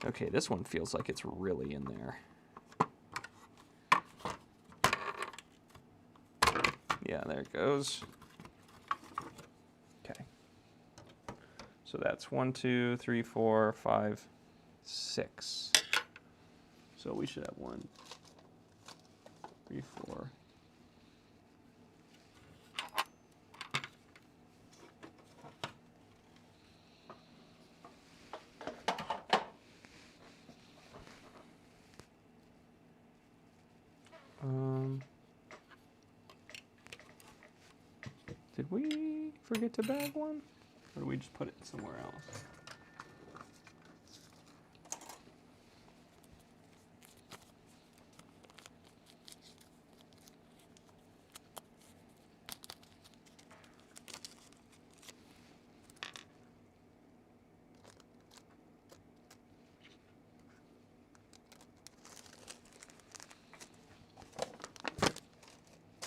Okay, this one feels like it's really in there. Yeah, there it goes. Okay. So that's 1, 2, 3, 4, 5, 6. So we should have 1, 3, 4. Did we forget to bag one? Or did we just put it somewhere else?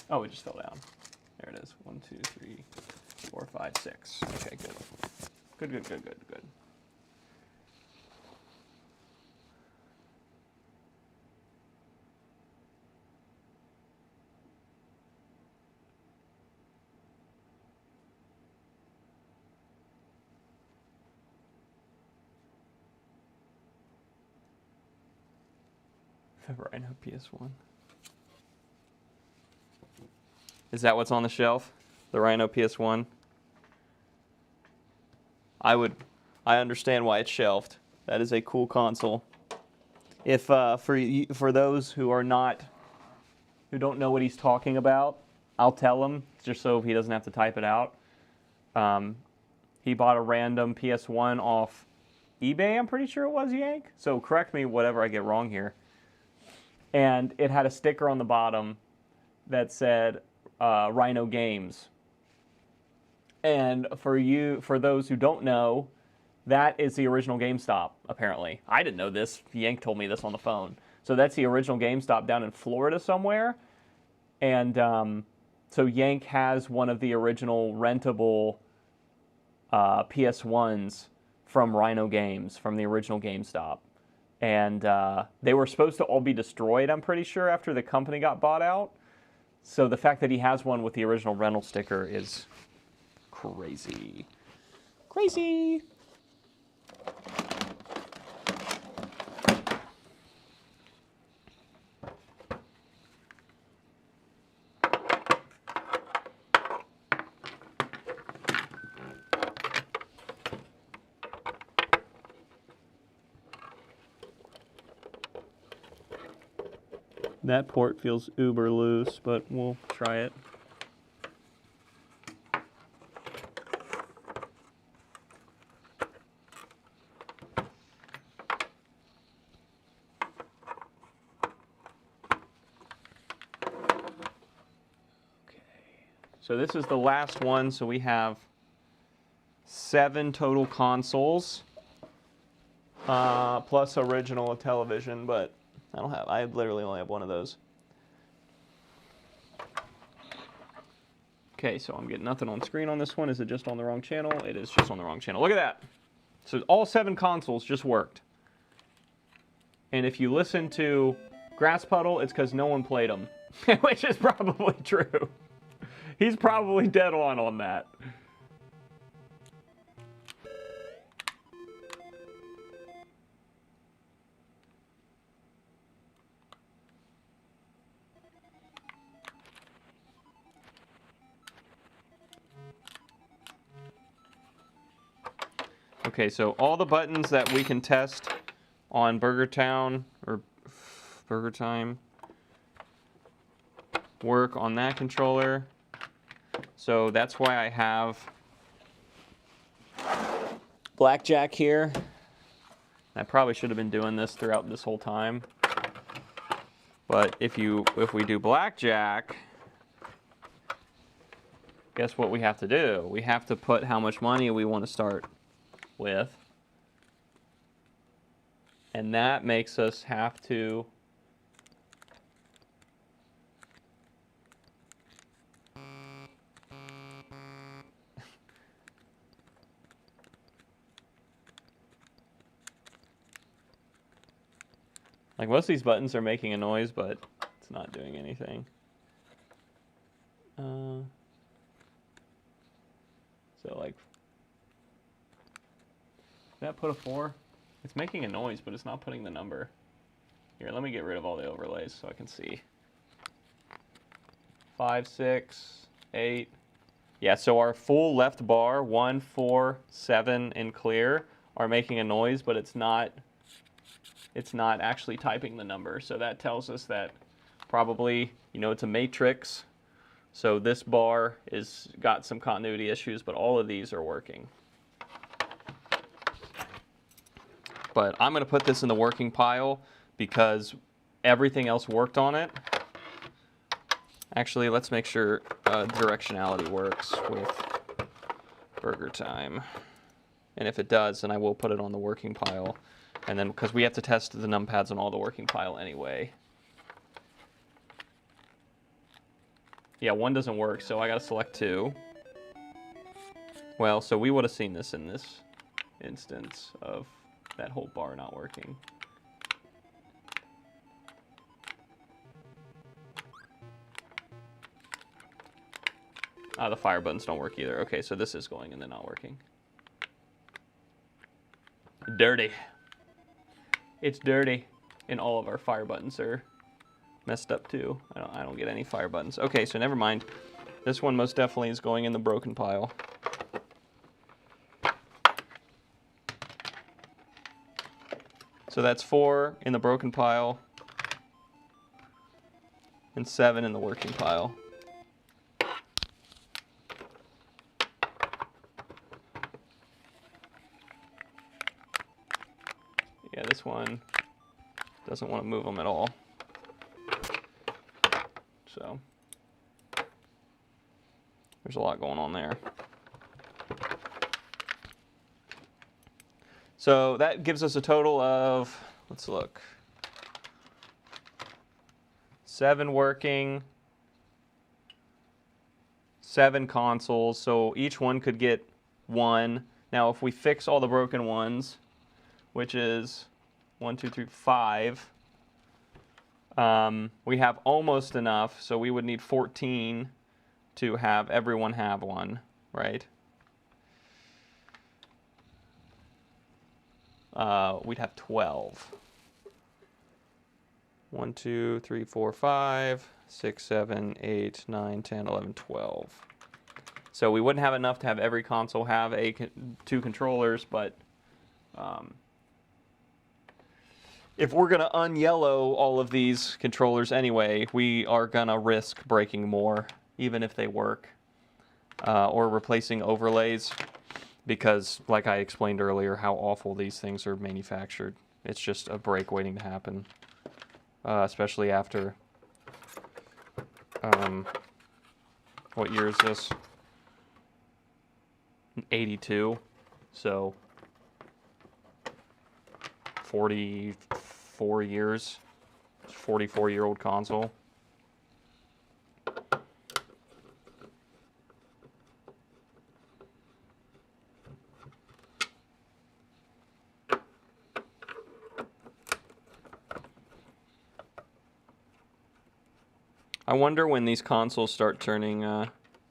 Oh, it just fell down. There it is. 1, 2, 3, 4, 5, 6. Okay, good. Good, good, good, good, good. The Rhino PS1. Is that what's on the shelf? The Rhino PS1? I understand why it's shelved. That is a cool console. If for those who don't know what he's talking about, I'll tell him just so he doesn't have to type it out. He bought a random PS1 off eBay, I'm pretty sure it was, Yank. So correct me whatever I get wrong here. And it had a sticker on the bottom that said Rhino Games. And for those who don't know, that is the original GameStop, apparently. I didn't know this. Yank told me this on the phone. So that's the original GameStop down in Florida somewhere. And so Yank has one of the original rentable PS1s from Rhino Games, from the original GameStop. And they were supposed to all be destroyed, I'm pretty sure, after the company got bought out. So the fact that he has one with the original rental sticker is crazy. Crazy! That port feels uber loose, but we'll try it. So this is the last one, so we have 7 total consoles, plus original Intellivision, but I literally only have one of those. Okay, so I'm getting nothing on screen on this one. Is it just on the wrong channel? It is just on the wrong channel. Look at that. So all 7 consoles just worked. And if you listen to Grass Puddle, it's because no one played them, which is probably true. He's probably dead on that. Okay, so all the buttons that we can test on Burger Town or Burger Time work on that controller. So that's why I have Blackjack here. I probably should have been doing this throughout this whole time. But if we do Blackjack, guess what we have to do? We have to put how much money we want to start with. And that makes us have to like most of these buttons are making a noise, but it's not doing anything. So like, did that put a 4? It's making a noise, but it's not putting the number. Here, let me get rid of all the overlays so I can see. 5, 6, 8. Yeah, so our full left bar, 1, 4, 7, and clear, are making a noise, but it's not actually typing the number. So that tells us that probably, it's a matrix. So this bar is got some continuity issues, but all of these are working. But I'm going to put this in the working pile because everything else worked on it. Actually, let's make sure directionality works with burger time. And if it does, then I will put it on the working pile. And then, because we have to test the numpads on all the working pile anyway. Yeah, 1 doesn't work, so I got to select 2. Well, so we would have seen this in this instance of that whole bar not working. The fire buttons don't work either. Okay, so this is going and then not working. Dirty. It's dirty. And all of our fire buttons are messed up too. I don't get any fire buttons. Okay, so never mind. This one most definitely is going in the broken pile. So that's 4 in the broken pile and 7 in the working pile. Yeah, this one doesn't want to move them at all. So there's a lot going on there. So that gives us a total of, let's look, 7 working, 7 consoles. So each one could get 1. Now if we fix all the broken ones, which is 1, 2, 3, 5, we have almost enough. So we would need 14 to have everyone have 1, right? We'd have 12. 1, 2, 3, 4, 5, 6, 7, 8, 9, 10, 11, 12. So we wouldn't have enough to have every console have 2 controllers, but if we're going to unyellow all of these controllers anyway, we are going to risk breaking more, even if they work, or replacing overlays. Because, like I explained earlier, how awful these things are manufactured. It's just a break waiting to happen. Especially after, what year is this? 82. So, 44 years. 44-year-old console. I wonder when these consoles start turning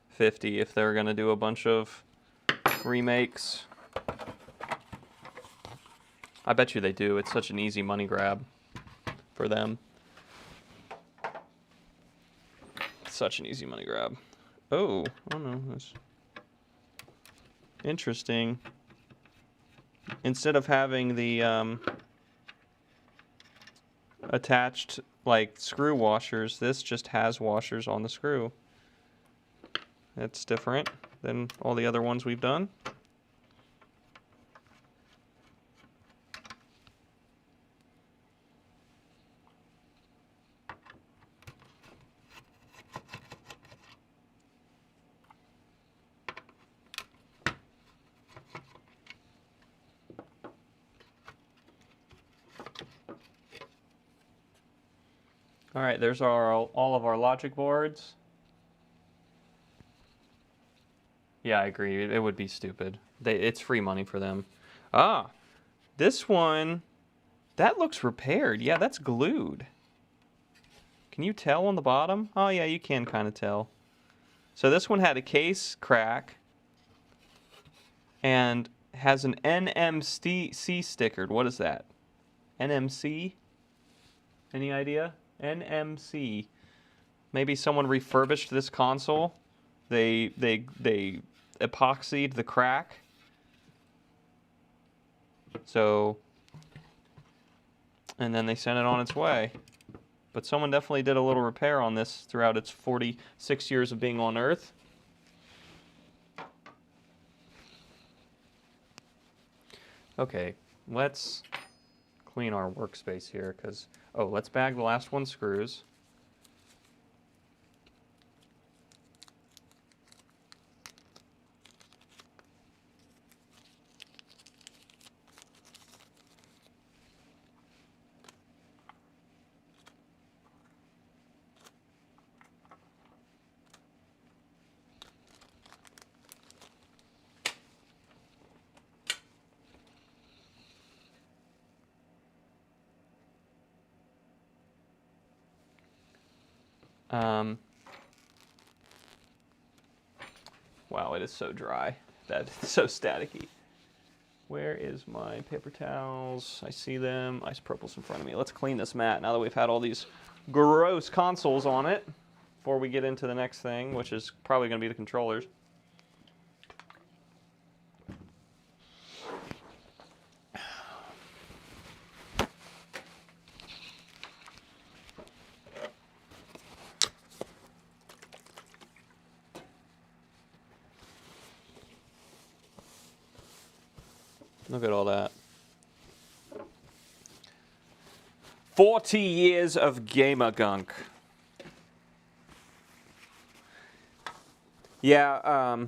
50 if they're going to do a bunch of remakes. I bet you they do. It's such an easy money grab for them. Such an easy money grab. Oh no, that's interesting. Instead of having the attached like screw washers, this just has washers on the screw. That's different than all the other ones we've done. All right, there's all of our logic boards. Yeah, I agree. It would be stupid. It's free money for them. Ah, this one, that looks repaired. Yeah, that's glued. Can you tell on the bottom? Oh, yeah, you can kind of tell. So this one had a case crack and has an NMC stickered. What is that? NMC? Any idea? NMC. maybe someone refurbished this console. They epoxied the crack. So, and then they sent it on its way. But someone definitely did a little repair on this throughout its 46 years of being on Earth. Okay, let's clean our workspace here, because, oh, let's bag the last one screws. Wow, it is so dry. That's so staticky. Where is my paper towels? I see them. Isopropyl's in front of me. Let's clean this mat now that we've had all these gross consoles on it before we get into the next thing, which is probably going to be the controllers. Look at all that. 40 years of gamer gunk. Yeah,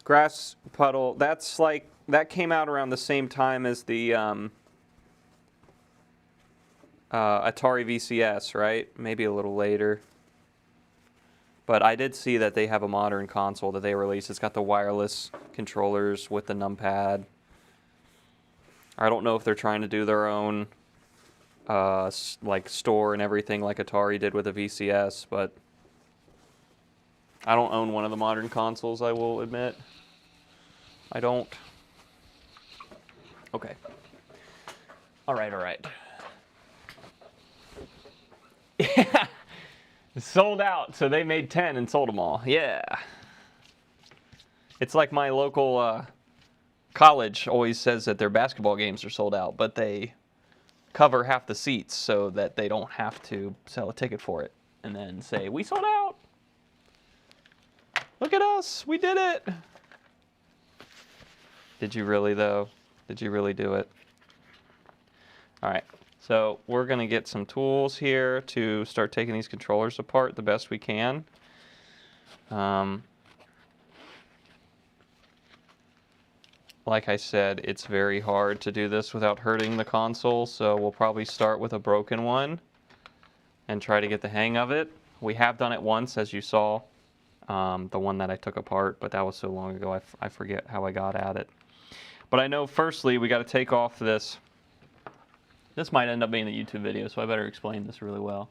Grass Puddle, that's like, that came out around the same time as the Atari VCS, right? Maybe a little later. But I did see that they have a modern console that they released. It's got the wireless controllers with the numpad. I don't know if they're trying to do their own like store and everything like Atari did with the VCS, but I don't own one of the modern consoles, I will admit. I don't. Okay. All right. Yeah. Sold out, so they made 10 and sold them all. Yeah. It's like my local college always says that their basketball games are sold out, but they cover half the seats so that they don't have to sell a ticket for it and then say, we sold out. Look at us, we did it. Did you really though? Did you really do it? All right, so we're gonna get some tools here to start taking these controllers apart the best we can. Like I said, it's very hard to do this without hurting the console, so we'll probably start with a broken one and try to get the hang of it. We have done it once, as you saw, the one that I took apart, but that was so long ago I forget how I got at it. But I know firstly we got to take off this. This might end up being a YouTube video, so I better explain this really well.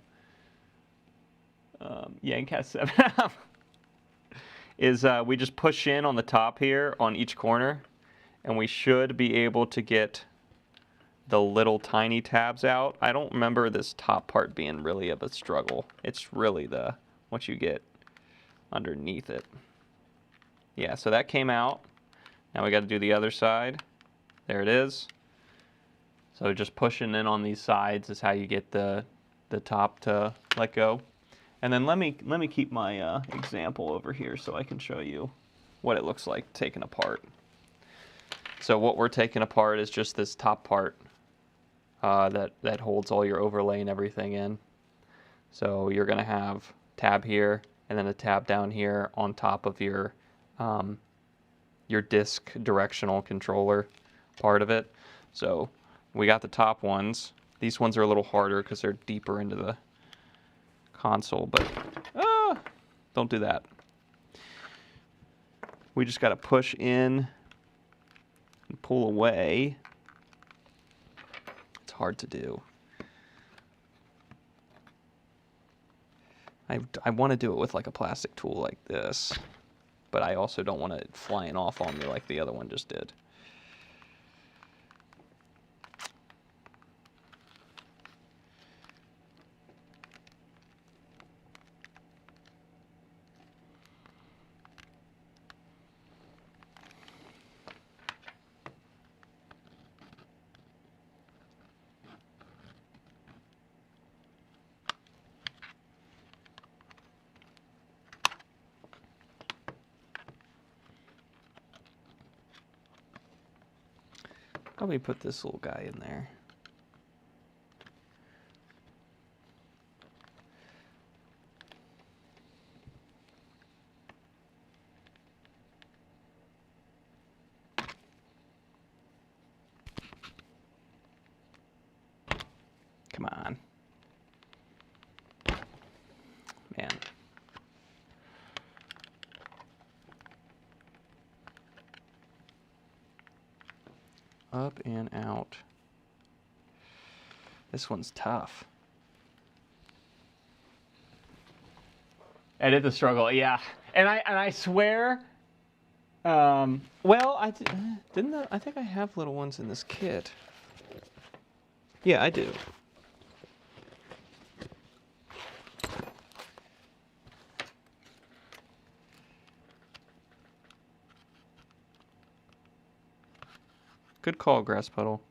Yankcast 7 is we just push in on the top here on each corner, and we should be able to get the little tiny tabs out. I don't remember this top part being really of a struggle. It's really the what you get underneath it. Yeah, so that came out. Now we got to do the other side. There it is. So just pushing in on these sides is how you get the top to let go. And then let me keep my example over here so I can show you what it looks like taken apart. So what we're taking apart is just this top part that holds all your overlay and everything in. So you're going to have tab here and then a tab down here on top of your disk directional controller part of it. So we got the top ones. These ones are a little harder because they're deeper into the console, but don't do that. We just got to push in and pull away. It's hard to do. I want to do it with like a plastic tool like this, but I also don't want it flying off on me like the other one just did. Let me put this little guy in there. Come on. Man. Up and out. This one's tough. I did the struggle, yeah. And I swear, well, I think I have little ones in this kit. Yeah, I do. Good call, Grass Puddle.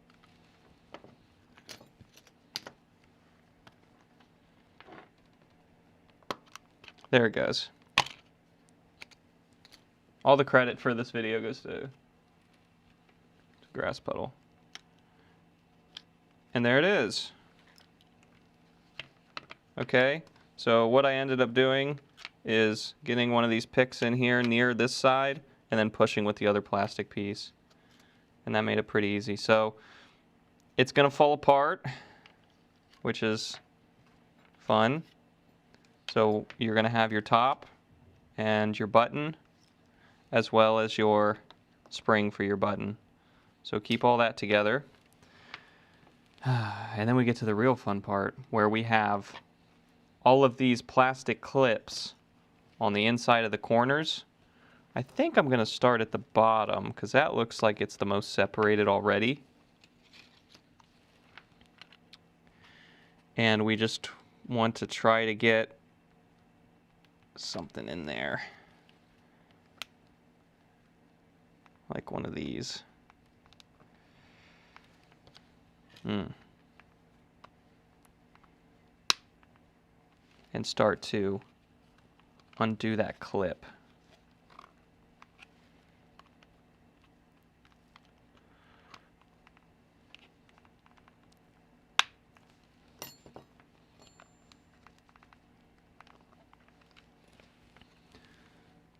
There it goes. All the credit for this video goes to Grass Puddle. And there it is. Okay, so what I ended up doing is getting one of these picks in here near this side and then pushing with the other plastic piece. And that made it pretty easy. So it's gonna fall apart, which is fun. So you're gonna have your top and your button as well as your spring for your button. So keep all that together. And then we get to the real fun part where we have all of these plastic clips on the inside of the corners. I think I'm going to start at the bottom because that looks like it's the most separated already. And we just want to try to get something in there. Like one of these. And start to undo that clip.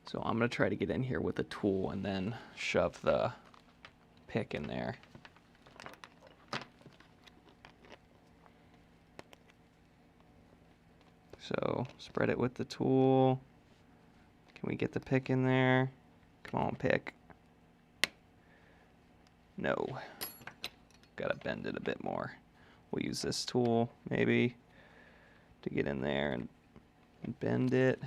So I'm going to try to get in here with a tool and then shove the pick in there. So spread it with the tool. Can we get the pick in there? Come on, pick. No. Gotta bend it a bit more. We'll use this tool maybe to get in there and bend it.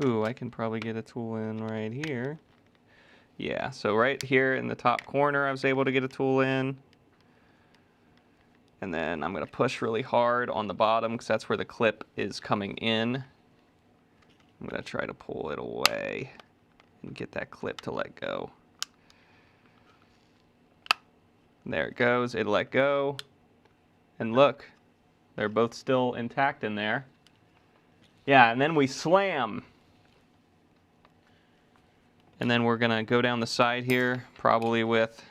Ooh, I can probably get a tool in right here. Yeah, so right here in the top corner I was able to get a tool in. And then I'm going to push really hard on the bottom because that's where the clip is coming in. I'm going to try to pull it away and get that clip to let go. There it goes, it let go. And look, they're both still intact in there. Yeah, and then we slam. And then we're going to go down the side here, probably with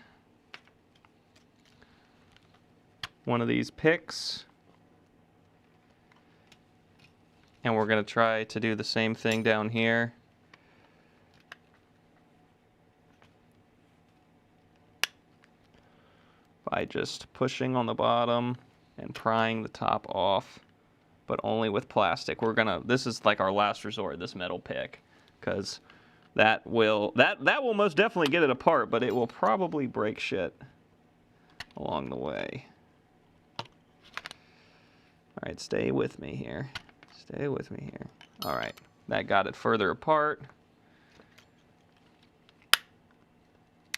one of these picks. And we're going to try to do the same thing down here. By just pushing on the bottom and prying the top off, but only with plastic. This is like our last resort, this metal pick, because that will most definitely get it apart, but it will probably break shit along the way. All right, stay with me here. Stay with me here. All right, that got it further apart.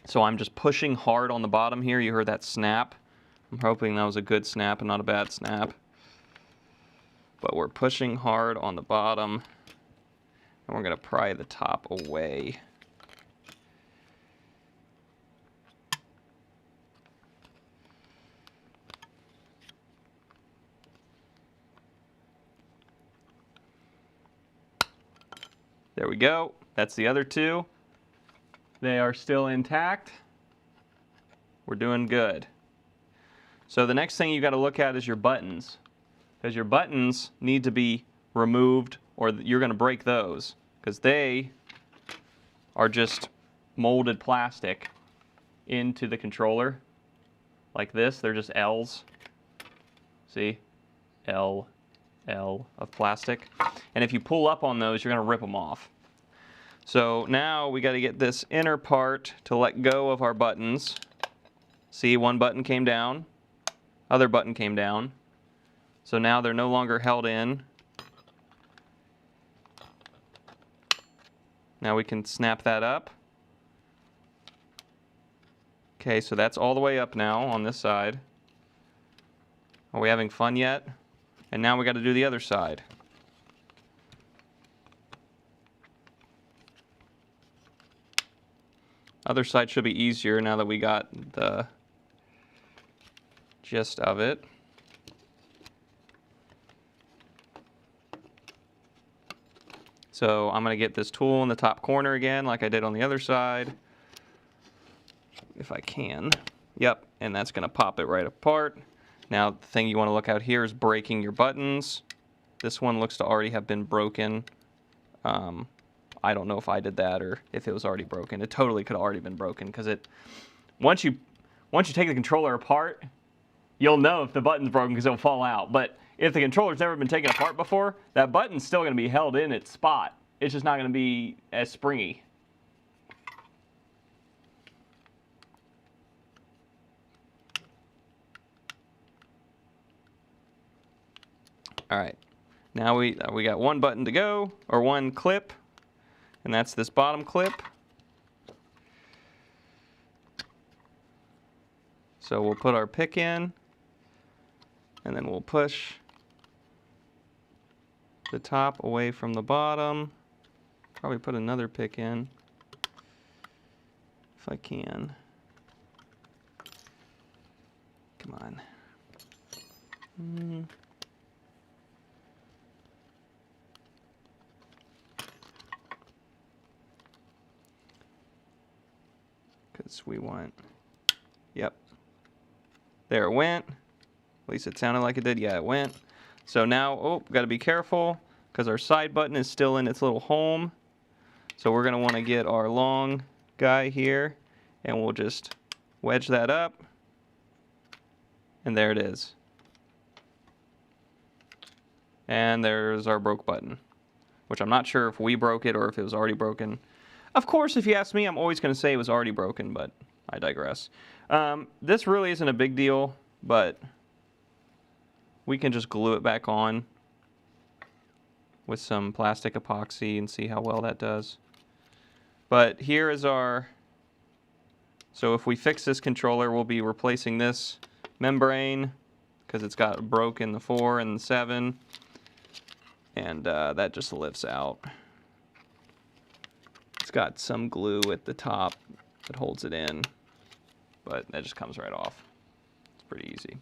So I'm just pushing hard on the bottom here. You heard that snap. I'm hoping that was a good snap and not a bad snap. But we're pushing hard on the bottom And we're going to pry the top away. There we go. That's the other two. They are still intact. We're doing good. So the next thing you got to look at is your buttons, because your buttons need to be removed or you're going to break those, because they are just molded plastic into the controller like this. They're just L's. See? L, L of plastic. And if you pull up on those, you're going to rip them off. So now we got to get this inner part to let go of our buttons. See, one button came down, other button came down. So now they're no longer held in. Now we can snap that up. Okay, so that's all the way up now on this side. Are we having fun yet? And now we got to do the other side. Other side should be easier now that we got the gist of it. So I'm going to get this tool in the top corner again like I did on the other side. If I can. Yep, and that's going to pop it right apart. Now the thing you want to look out here is breaking your buttons. This one looks to already have been broken. I don't know if I did that or if it was already broken. It totally could have already been broken, because once you take the controller apart, you'll know if the button's broken because it'll fall out. But if the controller's never been taken apart before, that button's still going to be held in its spot. It's just not going to be as springy. All right, now we got one button to go, or one clip, and that's this bottom clip. So we'll put our pick in, and then we'll push the top away from the bottom. Probably put another pick in, if I can. Come on. Because we want, yep. There it went. At least it sounded like it did. Yeah, it went. So now, oh, got to be careful because our side button is still in its little home. So we're going to want to get our long guy here, and we'll just wedge that up. And there it is. And there's our broke button, which I'm not sure if we broke it or if it was already broken. Of course, if you ask me, I'm always going to say it was already broken, but I digress. This really isn't a big deal, but we can just glue it back on with some plastic epoxy and see how well that does. But here is our, so if we fix this controller, we'll be replacing this membrane because it's got broke in the 4 and the 7, and that just lifts out. It's got some glue at the top that holds it in, but that just comes right off. It's pretty easy.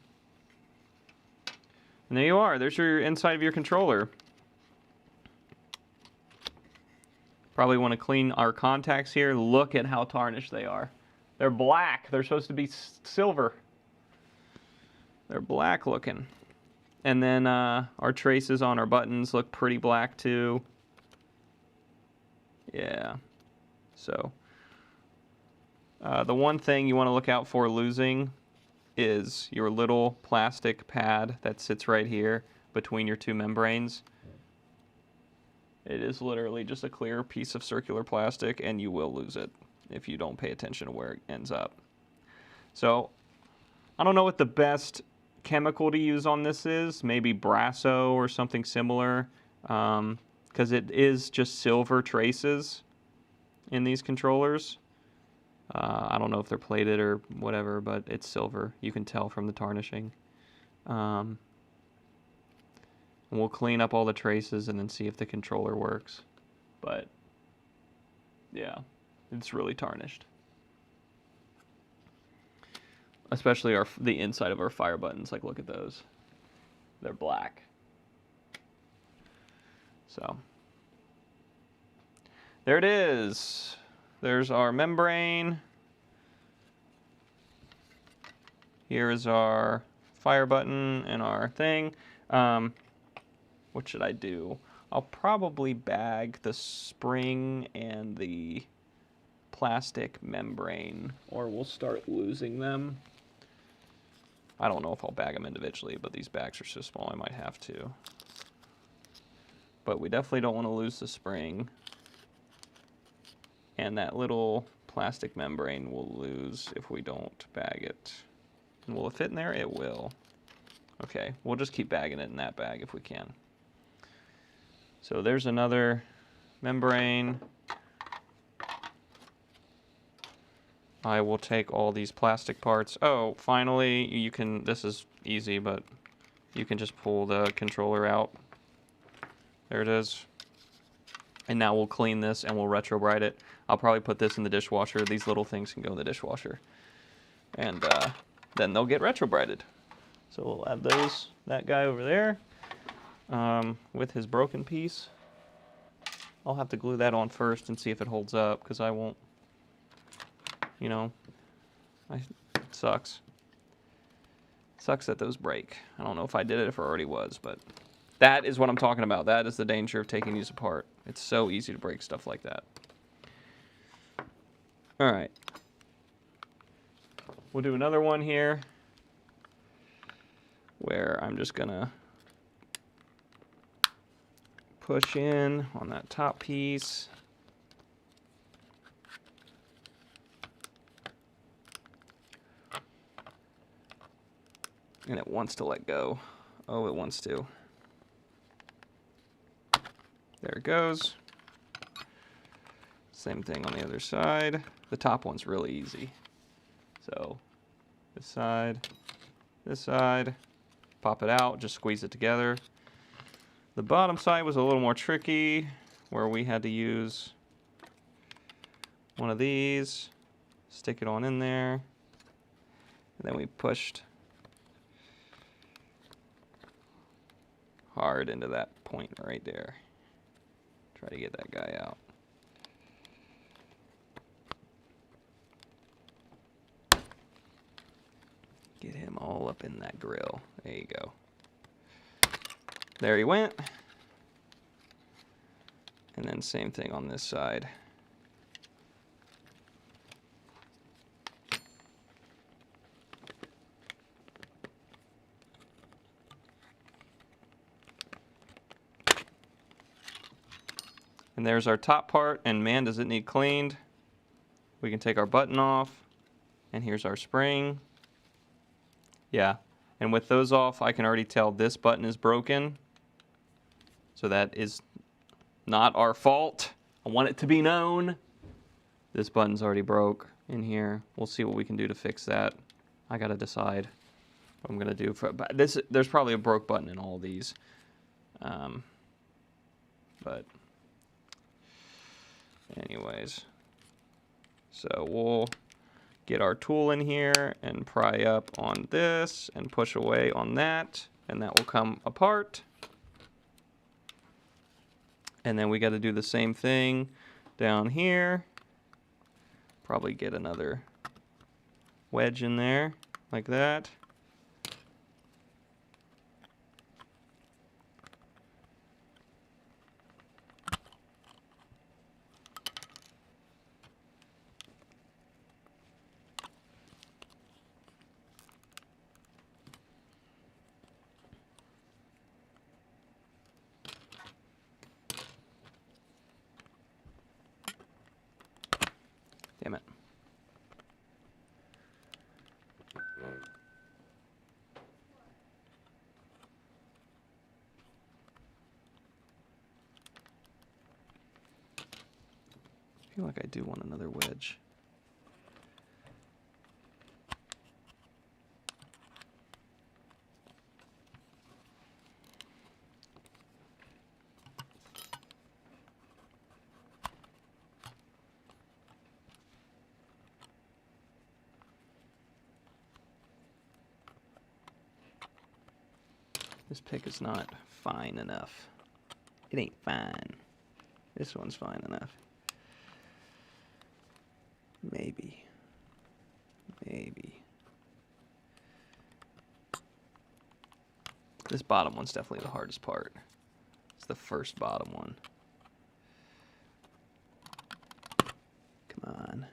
And there you are. There's your inside of your controller. Probably want to clean our contacts here. Look at how tarnished they are. They're black. They're supposed to be silver. They're black looking. And then our traces on our buttons look pretty black too. Yeah. So the one thing you want to look out for losing is your little plastic pad that sits right here between your two membranes. It is literally just a clear piece of circular plastic, and you will lose it if you don't pay attention to where it ends up. So I don't know what the best chemical to use on this is. Maybe Brasso or something similar, because it is just silver traces in these controllers. I don't know if they're plated or whatever, but it's silver. You can tell from the tarnishing. And we'll clean up all the traces and then see if the controller works. But yeah, it's really tarnished. Especially the inside of our fire buttons. Like, look at those. They're black. So there it is. There's our membrane. Here is our fire button and our thing. What should I do? I'll probably bag the spring and the plastic membrane, or we'll start losing them. I don't know if I'll bag them individually, but these bags are so small I might have to. But we definitely don't want to lose the spring. And that little plastic membrane we'll lose if we don't bag it. And will it fit in there? It will. Okay, we'll just keep bagging it in that bag if we can. So there's another membrane. I will take all these plastic parts. Oh, finally, you can, this is easy, but you can just pull the controller out. There it is. And now we'll clean this and we'll retrobrite it. I'll probably put this in the dishwasher. These little things can go in the dishwasher. And then they'll get retrobrited. So we'll add that guy over there with his broken piece. I'll have to glue that on first and see if it holds up, because I won't, you know, it sucks. Sucks that those break. I don't know if I did it, if it already was, but that is what I'm talking about. That is the danger of taking these apart. It's so easy to break stuff like that. All right. We'll do another one here where I'm just gonna push in on that top piece. And it wants to let go. Oh, it wants to. There it goes. Same thing on the other side. The top one's really easy. So this side, pop it out, just squeeze it together. The bottom side was a little more tricky, where we had to use one of these, stick it on in there, and then we pushed hard into that point right there. Try to get that guy out. Get him all up in that grill. There you go. There he went. And then same thing on this side. And there's our top part, and man, does it need cleaned. We can take our button off, and here's our spring. Yeah, and with those off, I can already tell this button is broken. So that is not our fault. I want it to be known. This button's already broke in here. We'll see what we can do to fix that. I gotta decide what I'm gonna do for this. There's probably a broke button in all of these, but anyways, so we'll get our tool in here and pry up on this and push away on that, and that will come apart. And then we got to do the same thing down here. Probably get another wedge in there like that. Damn it. I feel like I do want another wedge. This pick is not fine enough. It ain't fine. This one's fine enough. Maybe. Maybe. This bottom one's definitely the hardest part. It's the first bottom one. Come on.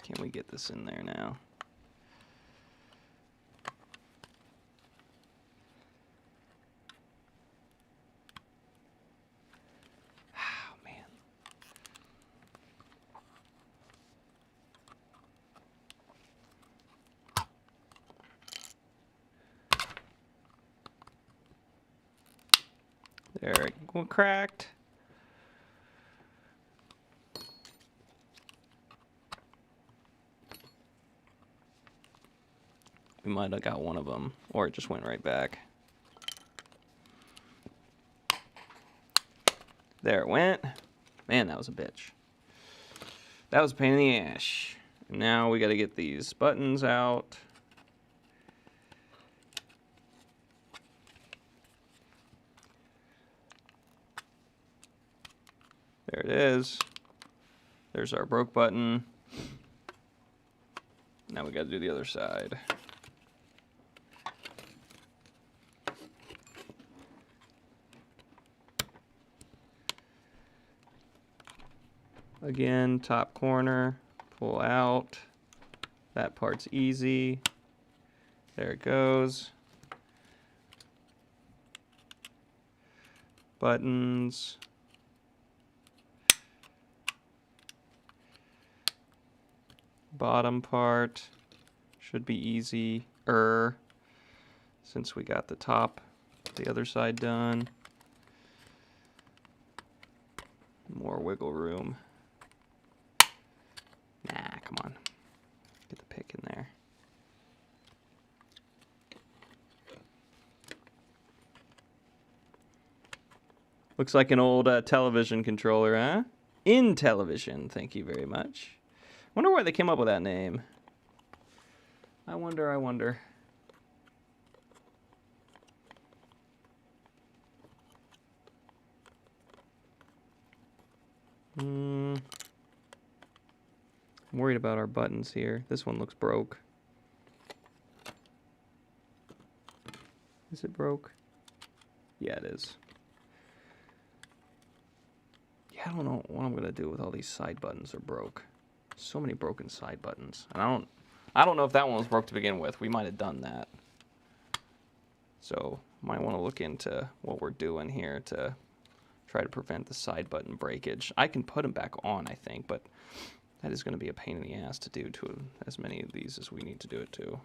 Can we get this in there now? Oh, man. There it go, cracked. We might have got one of them, or it just went right back. There it went. Man, that was a bitch. That was a pain in the ass. Now we got to get these buttons out. There it is. There's our broke button. Now we got to do the other side. Again, top corner, pull out. That part's easy. There it goes. Buttons. Bottom part should be easier since we got the top, the other side done. More wiggle room. Nah, come on. Get the pick in there. Looks like an old television controller, huh? Intellivision, thank you very much. Wonder why they came up with that name. I wonder. I'm worried about our buttons here. This one looks broke. Is it broke? Yeah, it is. Yeah, I don't know what I'm gonna do with all these side buttons. They're broke. So many broken side buttons. And I don't know if that one was broke to begin with. We might have done that. So might want to look into what we're doing here to try to prevent the side button breakage. I can put them back on, I think, but that is going to be a pain in the ass to do to as many of these as we need to do it to.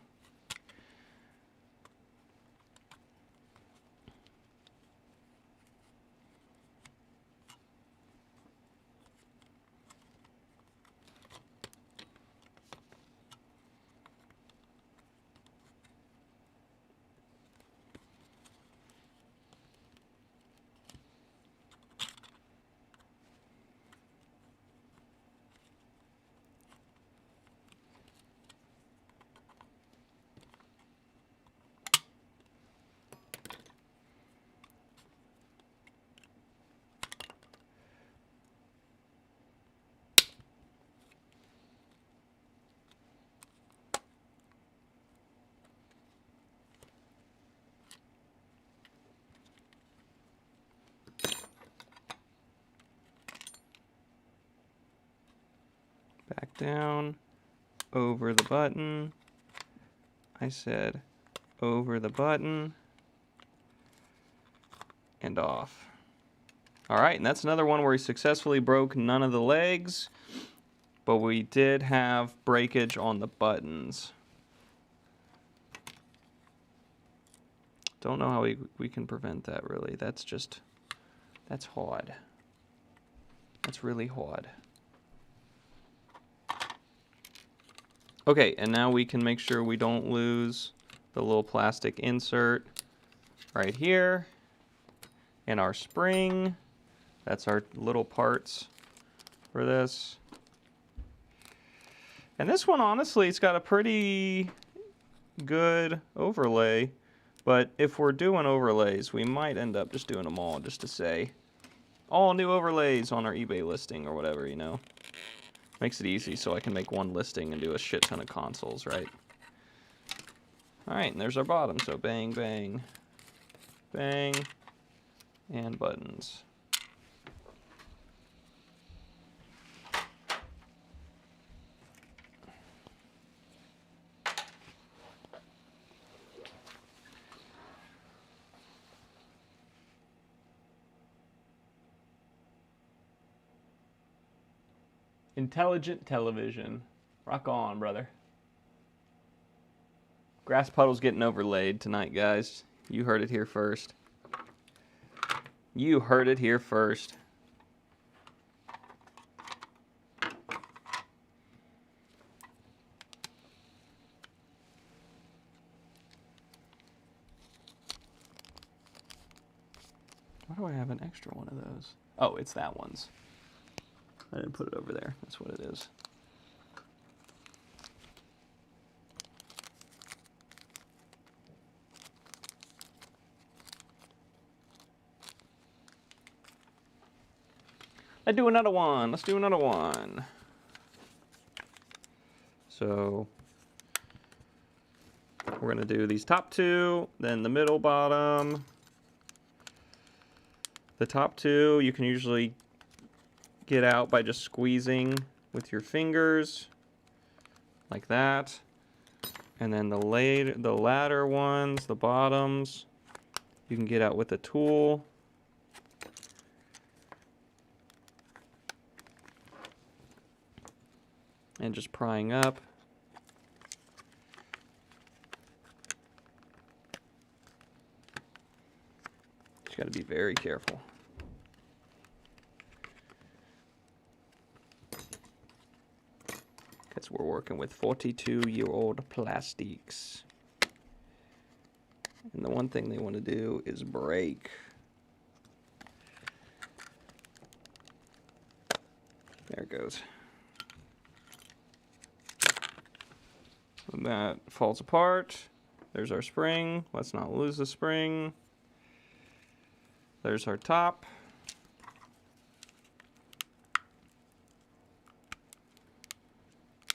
Back down, over the button. I said over the button and off. All right, and that's another one where we successfully broke none of the legs, but we did have breakage on the buttons. Don't know how we can prevent that, really. That's hard. That's really hard. Okay, and now we can make sure we don't lose the little plastic insert right here. And our spring, that's our little parts for this. And this one, honestly, it's got a pretty good overlay. But if we're doing overlays, we might end up just doing them all just to say, all new overlays on our eBay listing or whatever, you know. Makes it easy so I can make one listing and do a shit ton of consoles, right? Alright, and there's our bottom. So bang, bang, bang, and buttons. Intelligent television. Rock on, brother. Grass puddle's getting overlaid tonight, guys. You heard it here first. You heard it here first. Why do I have an extra one of those? Oh, it's that one's. I didn't put it over there. That's what it is. Let's do another one. Let's do another one. So we're going to do these top two, then the middle, bottom. The top two you can usually get out by just squeezing with your fingers like that. And then the latter ones, the bottoms, you can get out with a tool. And just prying up. Just got to be very careful. Because we're working with 42-year-old plastics. And the one thing they want to do is break. There it goes. When that falls apart, there's our spring. Let's not lose the spring. There's our top.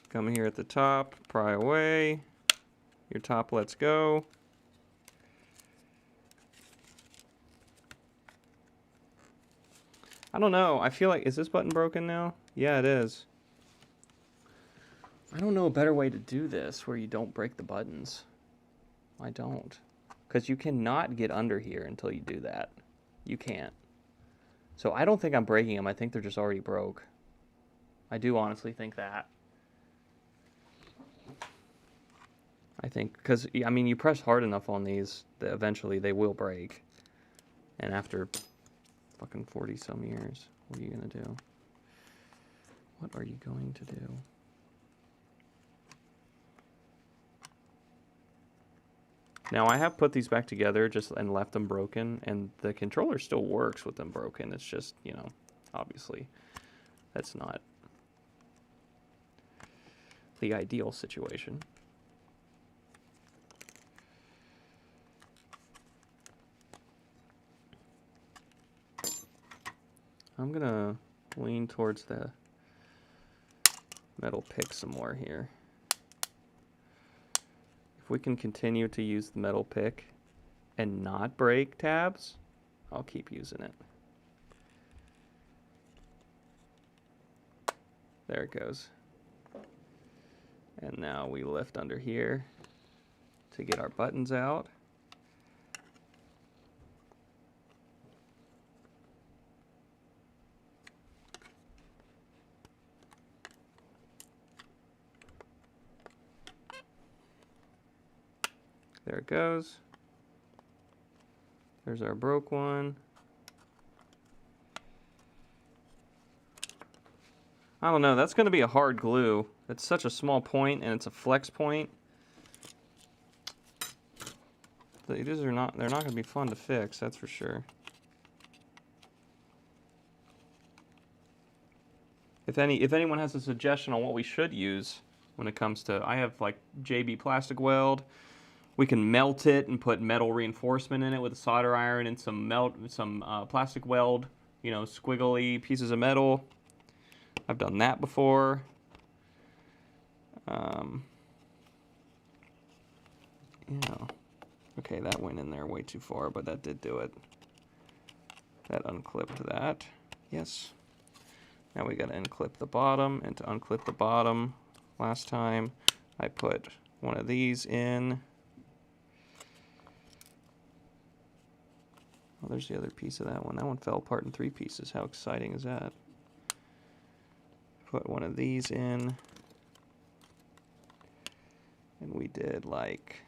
Come here at the top, pry away. Your top lets go. I don't know. I feel like, is this button broken now? Yeah, it is. I don't know a better way to do this where you don't break the buttons. I don't. Because you cannot get under here until you do that. You can't. So I don't think I'm breaking them. I think they're just already broke. I do honestly think that. I think, because, I mean, you press hard enough on these that eventually they will break. And after fucking 40-some years, what are you going to do? What are you going to do? Now, I have put these back together and left them broken, and the controller still works with them broken. It's just, you know, obviously, that's not the ideal situation. I'm gonna lean towards the metal pick some more here. If we can continue to use the metal pick and not break tabs, I'll keep using it. There it goes. And now we lift under here to get our buttons out. There it goes. There's our broke one. I don't know. That's going to be a hard glue. It's such a small point, and it's a flex point. These are not. They're not going to be fun to fix. That's for sure. If anyone has a suggestion on what we should use when it comes to, I have like JB plastic weld. We can melt it and put metal reinforcement in it with a solder iron and some plastic weld, you know, squiggly pieces of metal. I've done that before. Yeah. Okay, that went in there way too far, but that did do it. That unclipped that. Yes. Now we gotta unclip the bottom, and to unclip the bottom, last time I put one of these in. Oh, there's the other piece of that one. That one fell apart in 3 pieces. How exciting is that? Put one of these in. And we did like,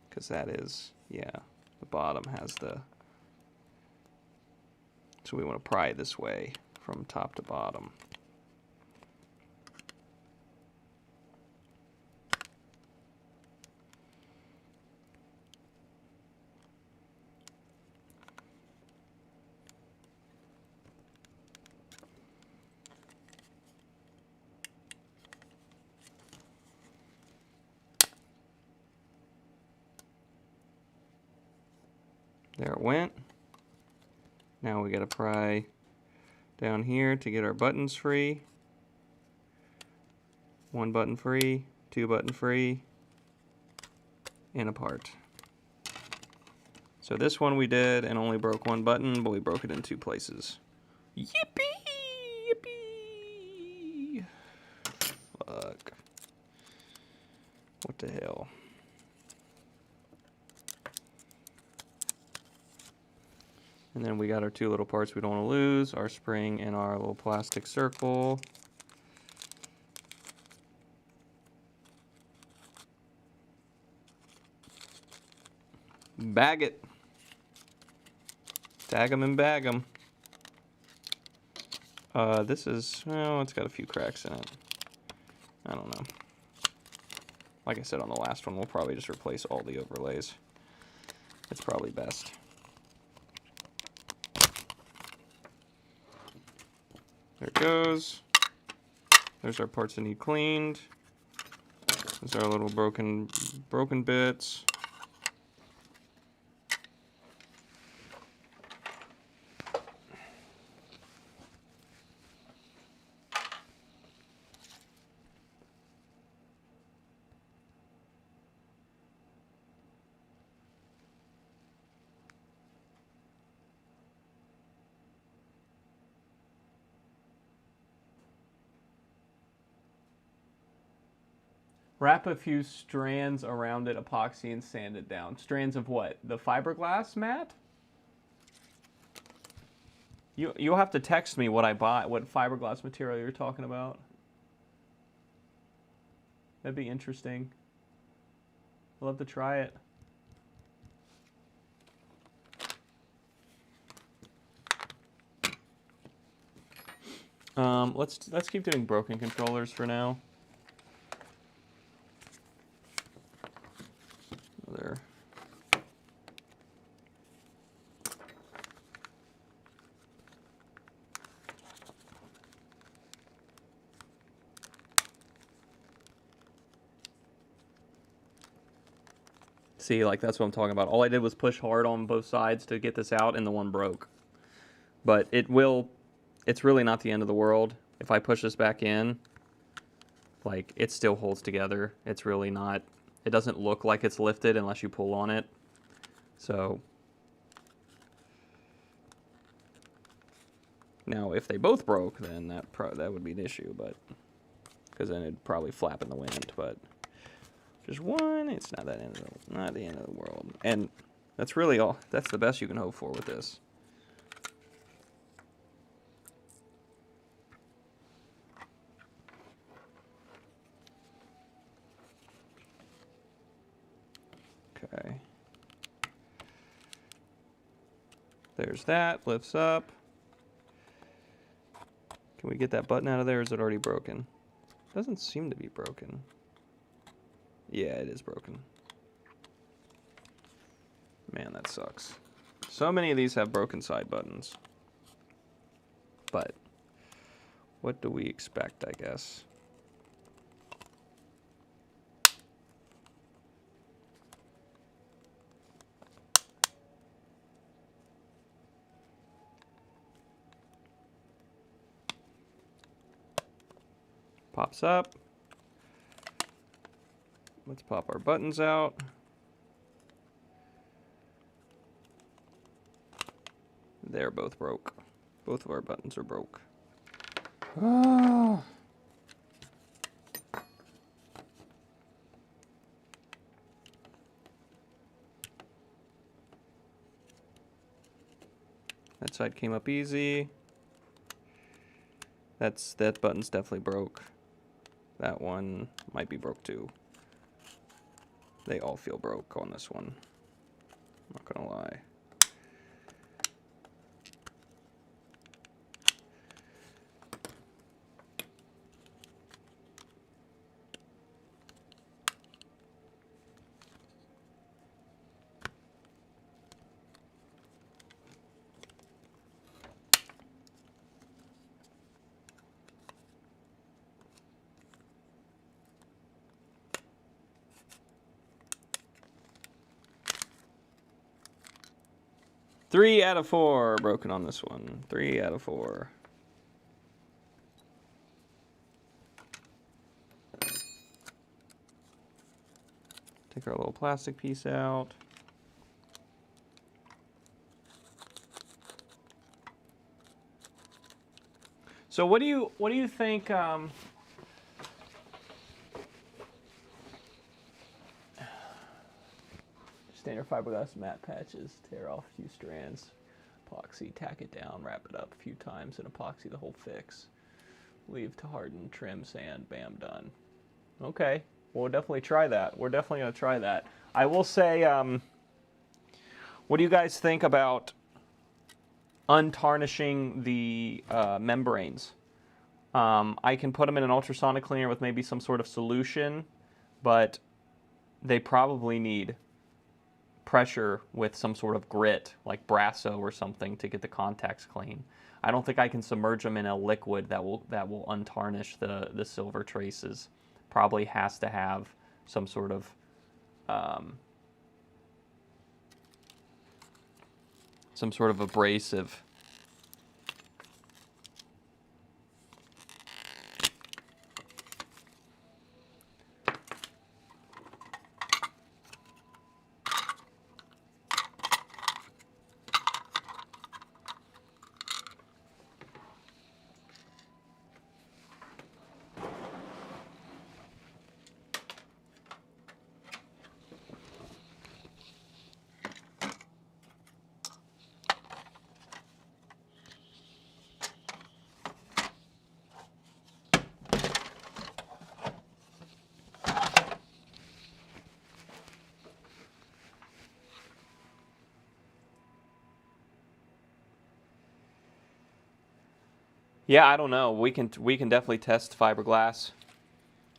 because that is, yeah, the bottom has the, so we want to pry it this way from top to bottom. There it went. Now we gotta pry down here to get our buttons free. 1 button free, 2 button free, and apart. So this one we did and only broke 1 button, but we broke it in 2 places. Yippee! Yippee! Fuck. What the hell? And then we got our 2 little parts we don't want to lose, our spring and our little plastic circle. Bag it. Tag 'em and bag 'em. This is, well, it's got a few cracks in it. I don't know. Like I said on the last one, we'll probably just replace all the overlays. It's probably best. There it goes. There's our parts that need cleaned. There's our little broken bits. Wrap a few strands around it, epoxy, and sand it down. Strands of what? The fiberglass mat? You'll have to text me what I bought, what fiberglass material you're talking about. That'd be interesting. I'd love to try it. Let's keep doing broken controllers for now. There. See, like that's what I'm talking about. All I did was push hard on both sides to get this out, and the one broke. But it's really not the end of the world. If I push this back in, like, it still holds together. It's really not, it doesn't look like it's lifted unless you pull on it. So, now if they both broke, then that would be an issue, but, because then it'd probably flap in the wind, but just one, it's not the end of the world. And that's really all, that's the best you can hope for with this. Okay. There's that, lifts up. Can we get that button out of there, or is it already broken? Doesn't seem to be broken. Yeah, it is broken. Man, that sucks. So many of these have broken side buttons. But what do we expect, I guess? Pops up. Let's pop our buttons out. They're both broke. Both of our buttons are broke. Oh. That side came up easy. That button's definitely broke. That one might be broke too. They all feel broke on this one. I'm not gonna lie. Three out of 4 broken on this one. 3 out of 4. Take our little plastic piece out. So what do you think? Standard fiberglass matte patches. Tear off a few strands. Epoxy, tack it down, wrap it up a few times, and epoxy the whole fix. Leave to harden, trim, sand, bam, done. Okay, we'll definitely try that. We're definitely gonna try that. I will say, what do you guys think about untarnishing the membranes? I can put them in an ultrasonic cleaner with maybe some sort of solution, but they probably need pressure with some sort of grit, like Brasso or something, to get the contacts clean. I don't think I can submerge them in a liquid that will untarnish the silver traces. Probably has to have some sort of abrasive. Yeah, I don't know. We can definitely test fiberglass.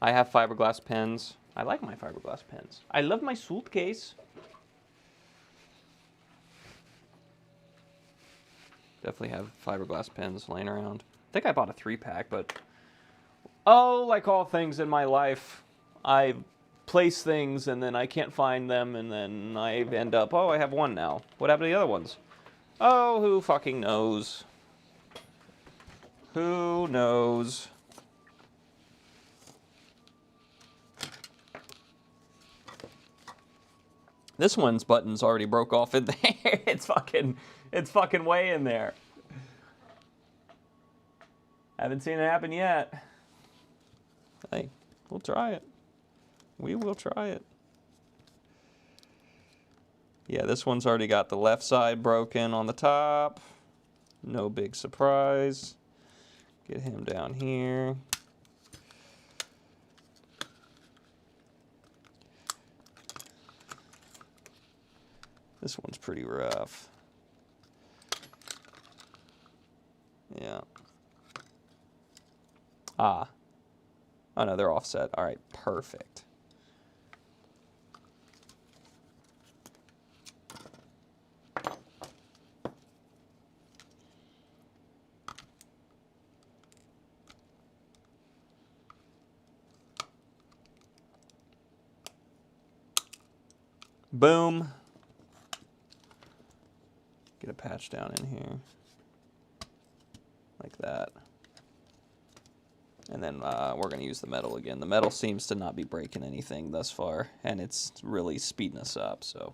I have fiberglass pens. I like my fiberglass pens. I love my suitcase. Definitely have fiberglass pens laying around. I think I bought a 3-pack, but oh, like all things in my life, I place things and then I can't find them, and then I end up, oh, I have one now. What happened to the other ones? Oh, who fucking knows? Who knows? This one's button's already broke off in there. It's fucking way in there. Haven't seen it happen yet. Hey, we'll try it. We will try it. Yeah, this one's already got the left side broken on the top. No big surprise. Get him down here. This one's pretty rough. Yeah. Ah. Oh, no, they're offset. All right, perfect. Boom. Get a patch down in here. Like that. And then we're going to use the metal again. The metal seems to not be breaking anything thus far, and it's really speeding us up, so.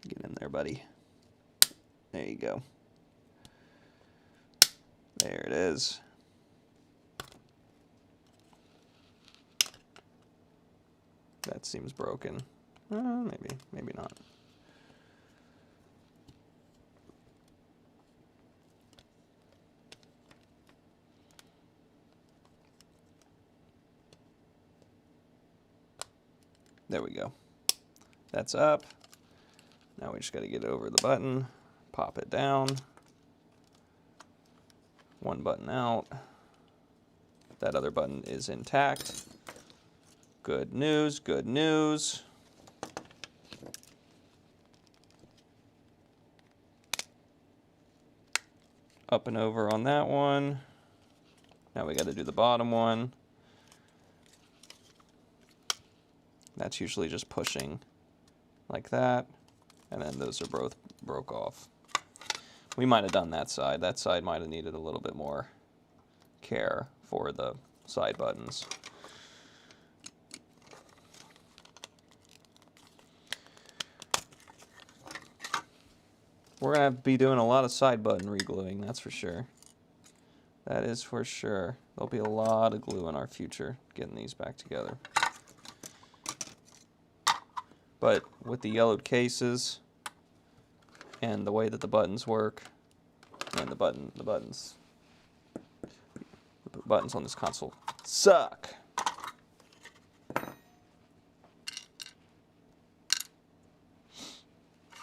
Get in there, buddy. There you go. There it is. That seems broken. Maybe not. There we go. That's up. Now we just got to get it over the button, pop it down. One button out. That other button is intact. Good news, good news. Up and over on that one. Now we got to do the bottom one. That's usually just pushing like that. And then those are both broke off. We might have done that side. That side might have needed a little bit more care for the side buttons. We're going to be doing a lot of side button re-gluing, that's for sure. That is for sure. There'll be a lot of glue in our future getting these back together. But with the yellowed cases and the way that the buttons work, and the buttons on this console suck.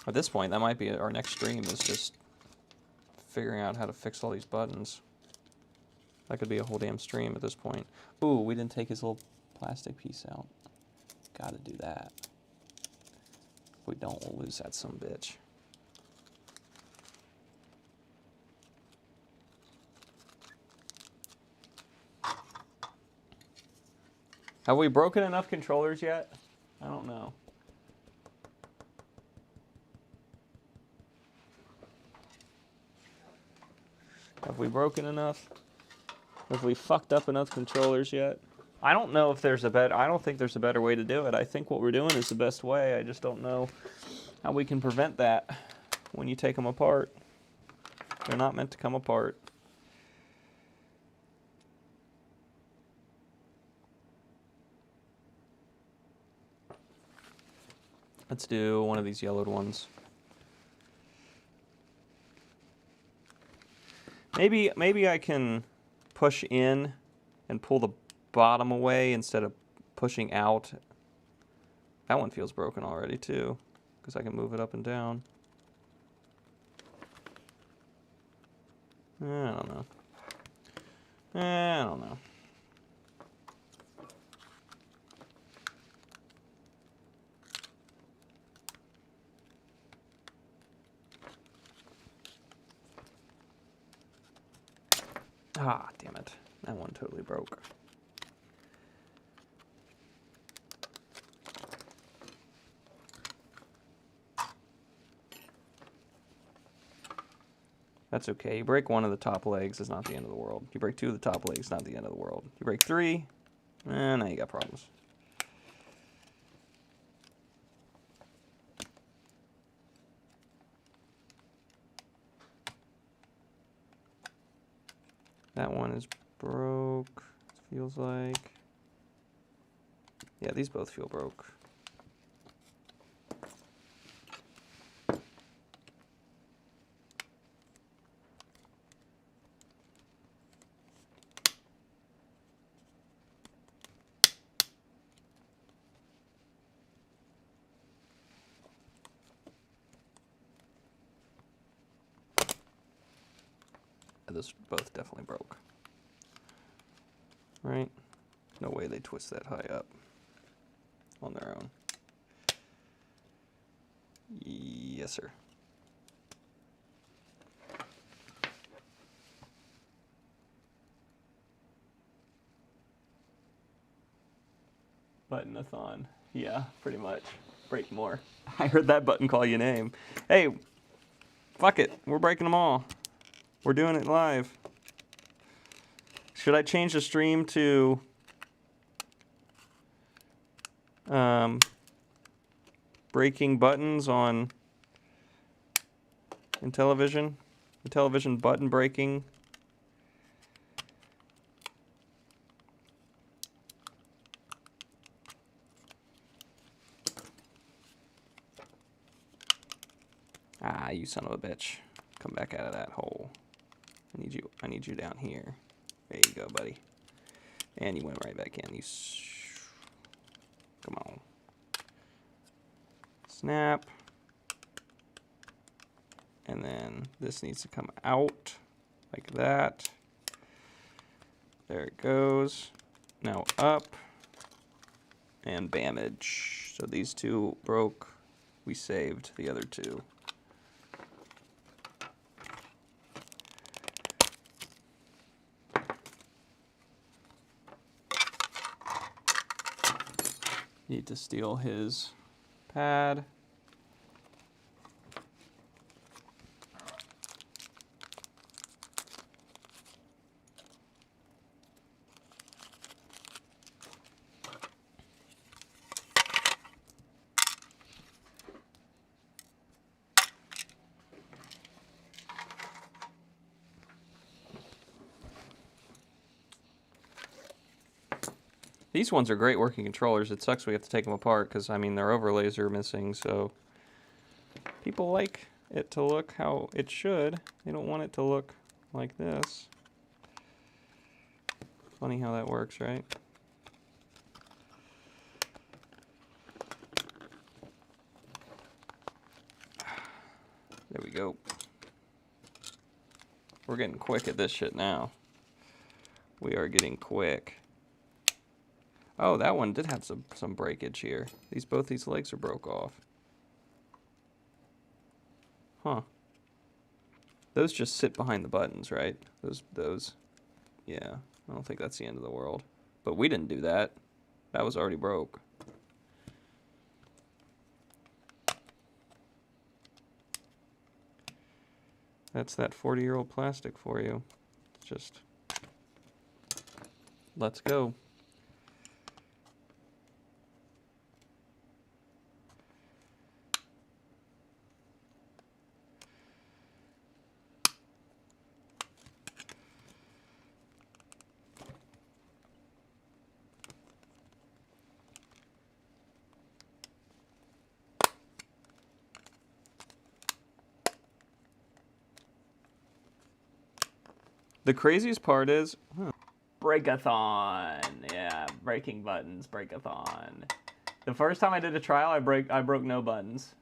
At this point, that might be our next stream, is just figuring out how to fix all these buttons. That could be a whole damn stream at this point. Ooh, we didn't take his little plastic piece out. Gotta do that. If we don't, we'll lose that some bitch. Have we broken enough controllers yet? I don't know. Have we broken enough? Have we fucked up enough controllers yet? I don't know if there's a better, I don't think there's a better way to do it. I think what we're doing is the best way. I just don't know how we can prevent that when you take them apart. They're not meant to come apart. Let's do one of these yellowed ones. Maybe I can push in and pull the bottom away instead of pushing out. That one feels broken already too, because I can move it up and down. I don't know. I don't know. Ah, damn it. That one totally broke. That's okay. You break one of the top legs, it's not the end of the world. You break two of the top legs, not the end of the world. You break three, now you got problems. That one is broke, it feels like. Yeah, these both feel broke. those both definitely broke. Right? No way they twist that high up on their own. Yes, sir. Button-a-thon. Yeah, pretty much. Break more. I heard that button call your name. Hey, fuck it. We're breaking them all. We're doing it live. Should I change the stream to breaking buttons on Intellivision? Intellivision button breaking. Ah, you son of a bitch. Come back out of that hole. I need you down here. There you go, buddy. And you went right back in. Come on. Snap. And then this needs to come out like that. There it goes. Now up. And damage. So these two broke. We saved the other two. Need to steal his pad. These ones are great working controllers. It sucks we have to take them apart because, I mean, their overlays are missing, so people like it to look how it should. They don't want it to look like this. Funny how that works, right? There we go. We're getting quick at this shit now. We are getting quick. Oh, that one did have some breakage here. Both these legs are broke off. Huh. Those just sit behind the buttons, right? Those. Yeah, I don't think that's the end of the world. But we didn't do that. That was already broke. That's that 40-year-old plastic for you. It's just, let's go. The craziest part is, breakathon. Yeah, breaking buttons, breakathon. The first time I did a trial, I broke no buttons.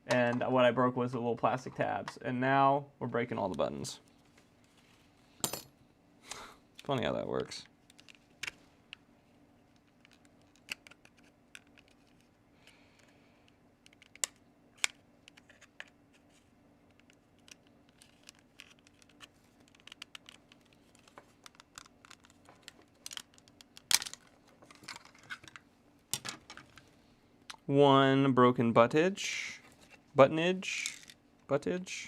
And what I broke was the little plastic tabs. And now we're breaking all the buttons. Funny how that works. One broken buttage. Buttonage. Buttage.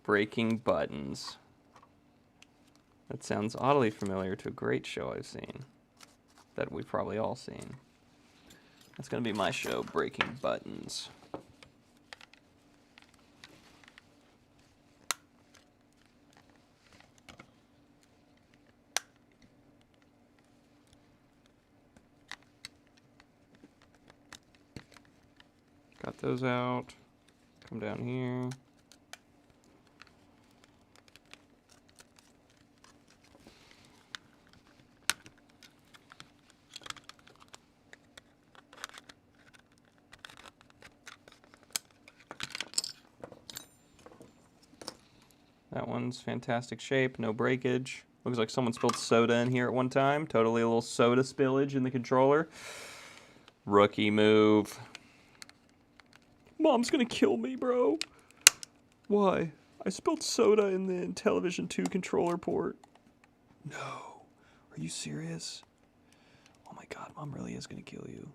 Breaking Buttons. That sounds oddly familiar to a great show I've seen. That we've probably all seen. That's going to be my show, Breaking Buttons. Got those out. Come down here. That one's fantastic shape, no breakage. Looks like someone spilled soda in here at one time. Totally a little soda spillage in the controller. Rookie move. Mom's gonna kill me, bro. Why? I spilled soda in the Intellivision 2 controller port. No. Are you serious? Oh my god, Mom really is gonna kill you.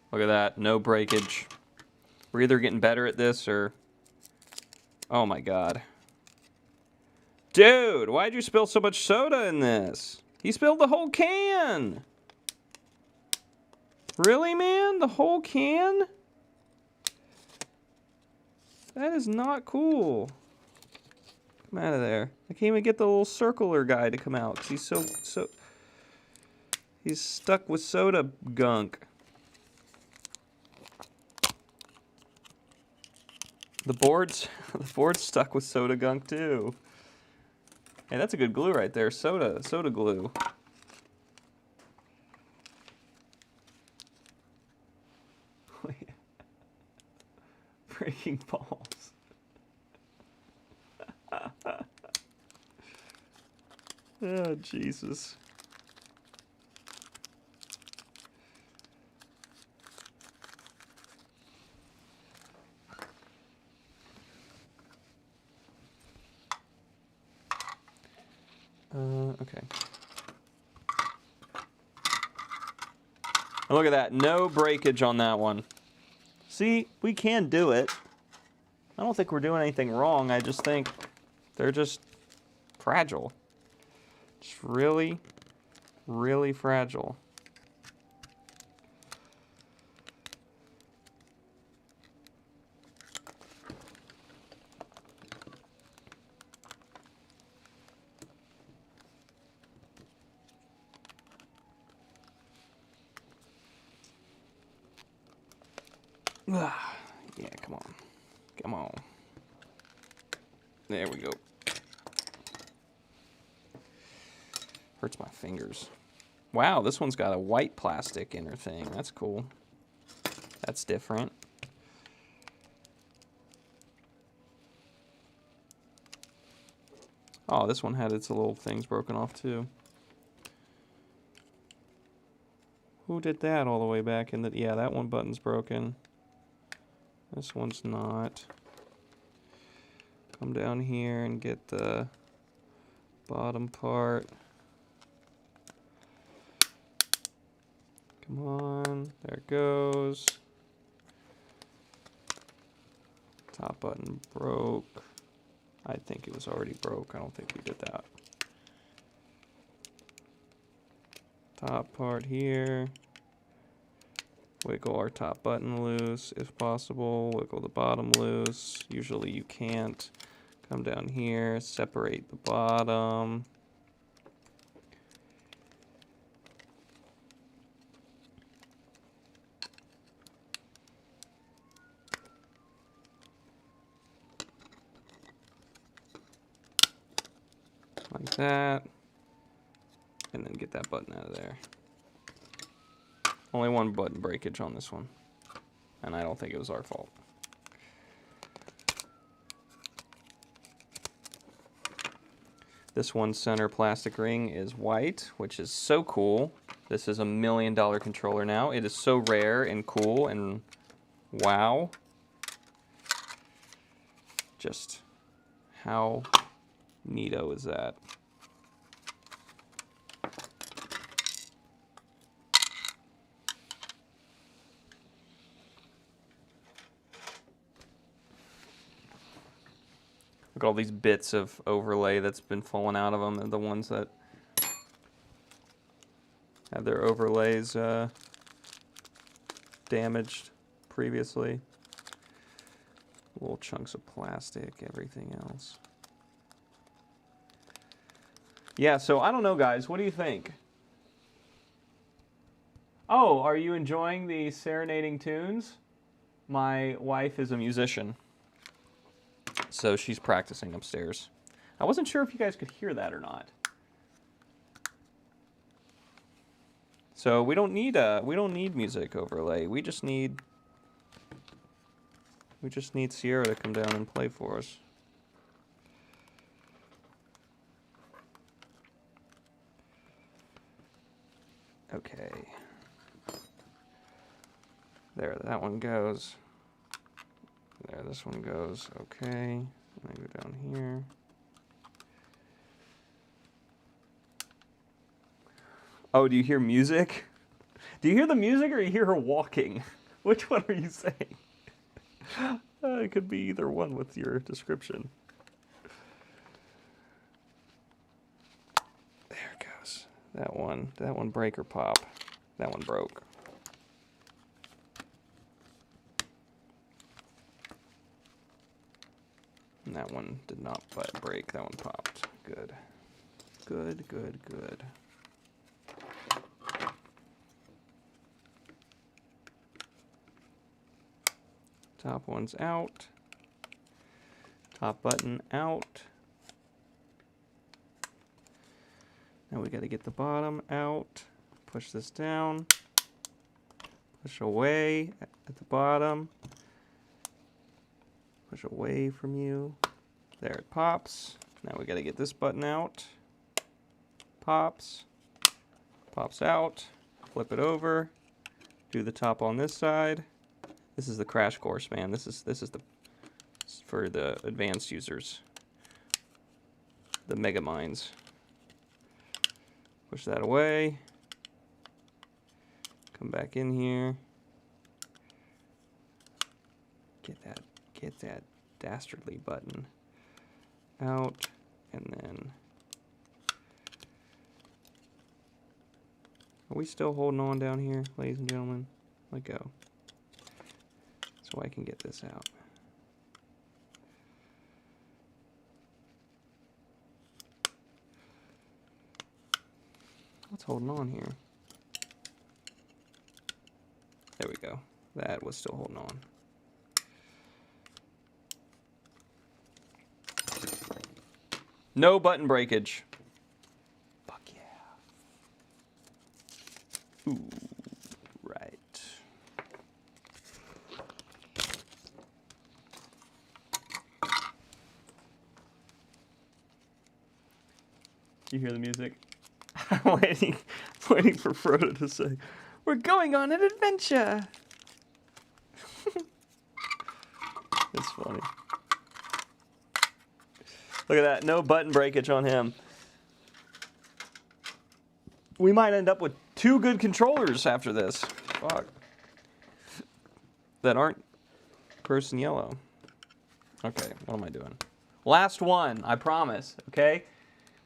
Look at that, no breakage. We're either getting better at this or... Oh my god. Dude, why'd you spill so much soda in this? He spilled the whole can! Really, man? The whole can? That is not cool. Come out of there. I can't even get the little circular guy to come out because he's so... He's stuck with soda gunk. The board's stuck with soda gunk too. Hey, that's a good glue right there. Soda glue. Breaking balls. Oh, Jesus. Okay. And look at that. No breakage on that one. See, we can do it. I don't think we're doing anything wrong. I just think they're just fragile. Just really, really fragile. Yeah, come on. Come on. There we go. Hurts my fingers. Wow, this one's got a white plastic inner thing. That's cool. That's different. Oh, this one had its little things broken off too. Who did that all the way back in the... Yeah, that one button's broken. This one's not. Come down here and get the bottom part. Come on, there it goes. Top button broke. I think it was already broke. I don't think we did that. Top part here. Wiggle our top button loose if possible. Wiggle the bottom loose. Usually you can't. Come down here, separate the bottom. like that, and then get that button out of there. Only one button breakage on this one, and I don't think it was our fault. This one center plastic ring is white, which is so cool. This is $1 million controller now. It is so rare and cool and wow. Just how neato is that? Look at all these bits of overlay that's been falling out of them. They're the ones that have their overlays damaged previously. Little chunks of plastic, everything else. Yeah, so I don't know, guys. What do you think? Oh, are you enjoying the serenading tunes? My wife is a musician, so she's practicing upstairs. I wasn't sure if you guys could hear that or not. So we don't need music overlay. We just need Sierra to come down and play for us. Okay. There, that one goes. There, this one goes. Okay. I go down here. Oh, do you hear music? Do you hear the music or you hear her walking? Which one are you saying? It could be either one with your description. There it goes. That one break or pop. That one broke. And that one did not break. That one popped. Good. Good, good, good. Top one's out. Top button out. Now we got to get the bottom out. Push this down. Push away at the bottom. Push away from you. There it pops. Now we got to get this button out. Pops. Pops out. Flip it over. Do the top on this side. This is the crash course, man. This is for the advanced users. The mega minds. Push that away. Come back in here. Get that dastardly button out, and then are we still holding on down here, ladies and gentlemen? Let go. So I can get this out. What's holding on here? There we go. That was still holding on. No button breakage. Fuck yeah. Ooh, right. You hear the music? I'm waiting for Frodo to say, "We're going on an adventure." It's funny. Look at that, no button breakage on him. We might end up with 2 good controllers after this. Fuck. That aren't gross and yellow. Okay, what am I doing? Last one, I promise, okay?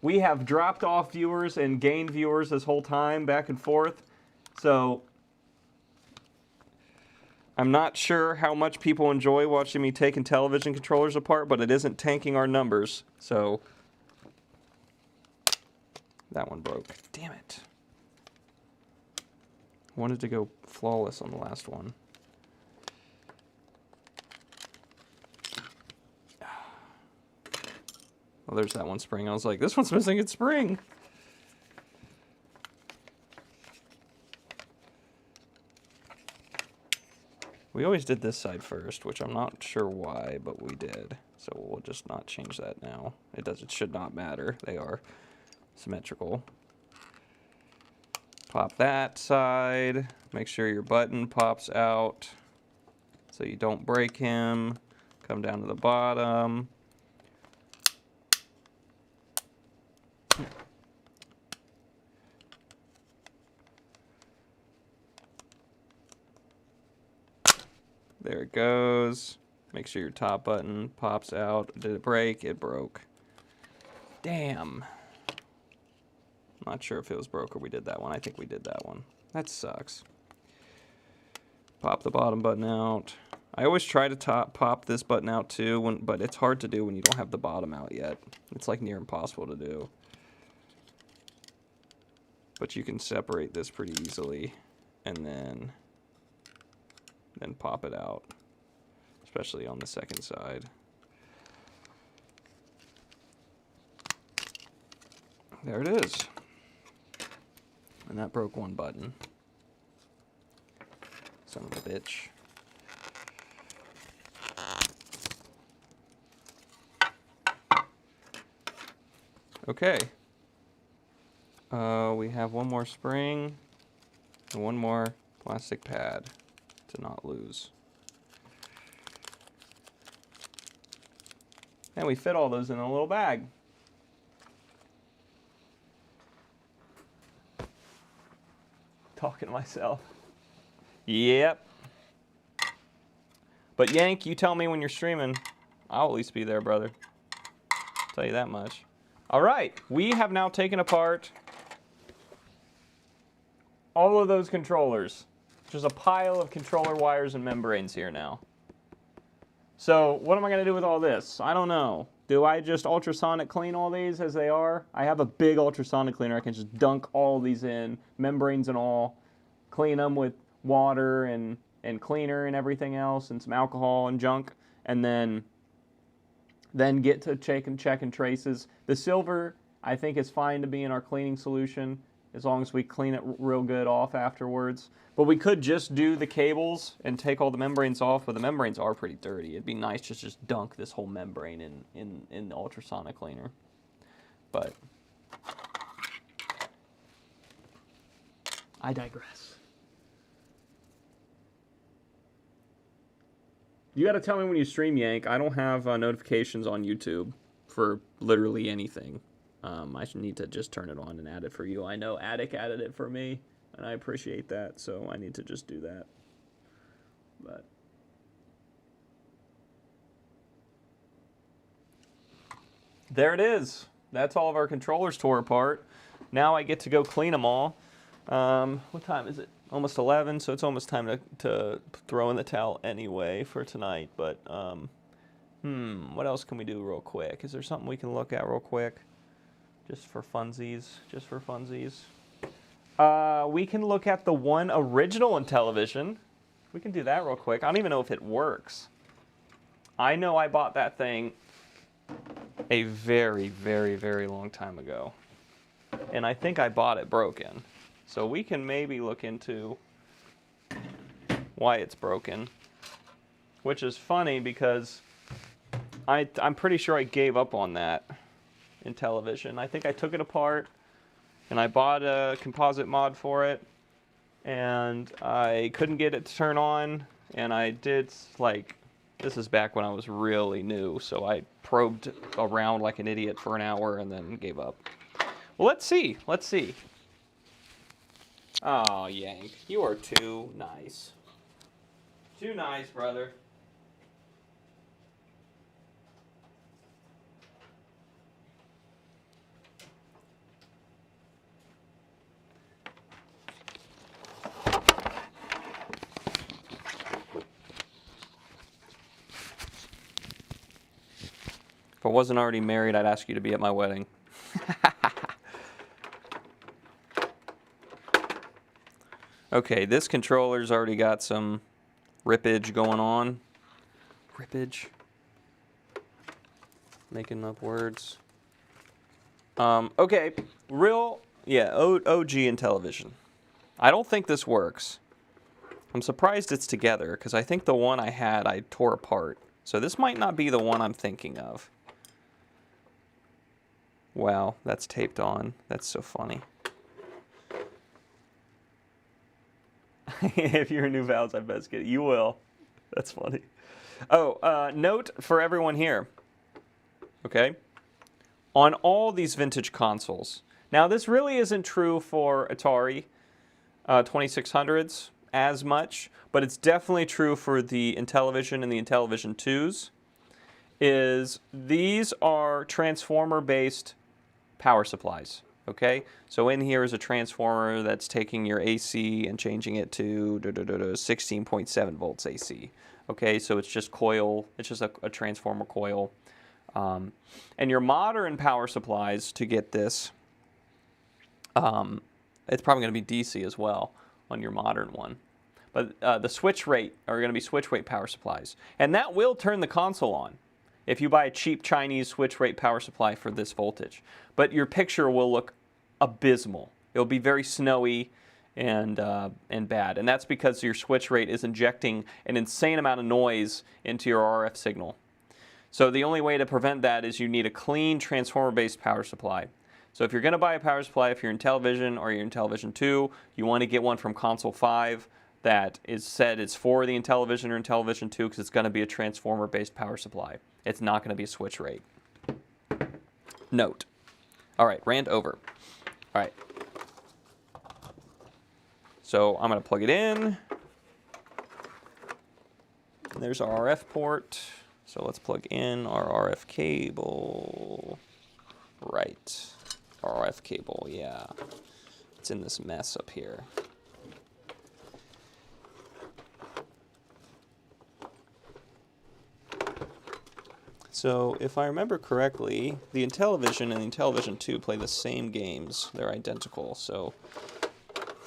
We have dropped off viewers and gained viewers this whole time, back and forth. So I'm not sure how much people enjoy watching me taking television controllers apart, but it isn't tanking our numbers. So that one broke. Damn it. I wanted to go flawless on the last one. Oh, there's that one spring. I was like, this one's missing its spring. We always did this side first, which I'm not sure why, but we did. So we'll just not change that now. It should not matter. They are symmetrical. Pop that side. Make sure your button pops out so you don't break him. Come down to the bottom. There it goes. Make sure your top button pops out. Did it break? It broke. Damn. Not sure if it was broke or we did that one. I think we did that one. That sucks. Pop the bottom button out. I always try to pop this button out too, but it's hard to do when you don't have the bottom out yet. It's like near impossible to do. But you can separate this pretty easily and then pop it out, especially on the second side. There it is. And that broke one button. Son of a bitch. Okay. We have one more spring and one more plastic pad to not lose. And we fit all those in a little bag. Talking to myself. Yep. But Yank, you tell me when you're streaming. I'll at least be there, brother. Tell you that much. All right, we have now taken apart all of those controllers. There's a pile of controller wires and membranes here now. So what am I going to do with all this? I don't know. Do I just ultrasonic clean all these as they are? I have a big ultrasonic cleaner. I can just dunk all these in, membranes and all, clean them with water and cleaner and everything else and some alcohol and junk, and then get to check and traces. The silver, I think, is fine to be in our cleaning solution as long as we clean it real good off afterwards. But we could just do the cables and take all the membranes off, but the membranes are pretty dirty. It'd be nice to just dunk this whole membrane in the ultrasonic cleaner. But I digress. You got to tell me when you stream, Yank. I don't have notifications on YouTube for literally anything. I need to just turn it on and add it for you. I know Attic added it for me, and I appreciate that, so I need to just do that. But there it is. That's all of our controllers tore apart. Now I get to go clean them all. What time is it? Almost 11, so it's almost time to throw in the towel anyway for tonight. But, what else can we do real quick? Is there something we can look at real quick? Just for funsies. Just for funsies. We can look at the one original Intellivision. We can do that real quick. I don't even know if it works. I know I bought that thing a very, very, very long time ago. And I think I bought it broken. So we can maybe look into why it's broken. Which is funny because I'm pretty sure I gave up on that Intellivision. I think I took it apart and I bought a composite mod for it. And I couldn't get it to turn on. And I did, like, this is back when I was really new. So I probed around like an idiot for an hour and then gave up. Well, let's see. Let's see. Oh, Yank, you are too nice. Too nice, brother. If I wasn't already married, I'd ask you to be at my wedding. Okay, this controller's already got some rippage going on. Rippage. Making up words. Okay, OG Intellivision. I don't think this works. I'm surprised it's together, because I think the one I had I tore apart. So this might not be the one I'm thinking of. Wow, that's taped on. That's so funny. If you're a new Valves, I best get it. You will. That's funny. Oh, note for everyone here. Okay? On all these vintage consoles. Now, this really isn't true for Atari 2600s as much, but it's definitely true for the Intellivision and the Intellivision 2s, is these are transformer-based power supplies, okay? So in here is a transformer that's taking your AC and changing it to 16.7 volts AC, okay? So it's just coil, it's just a transformer coil. And your modern power supplies to get this, it's probably going to be DC as well on your modern one. But the switch rate are going to be switch rate power supplies. And that will turn the console on if you buy a cheap Chinese switch rate power supply for this voltage. But your picture will look abysmal. It'll be very snowy and bad. And that's because your switch rate is injecting an insane amount of noise into your RF signal. So the only way to prevent that is you need a clean transformer-based power supply. So if you're going to buy a power supply, if you're in Intellivision or you're in Intellivision 2, you want to get one from Console 5 that is said it's for the Intellivision or Intellivision 2 because it's going to be a transformer-based power supply. It's not going to be a switch rate. Note. All right, rant over. All right. So I'm going to plug it in. There's our RF port. So let's plug in our RF cable. Right. RF cable, yeah. It's in this mess up here. So if I remember correctly, the Intellivision and the Intellivision 2 play the same games. They're identical, so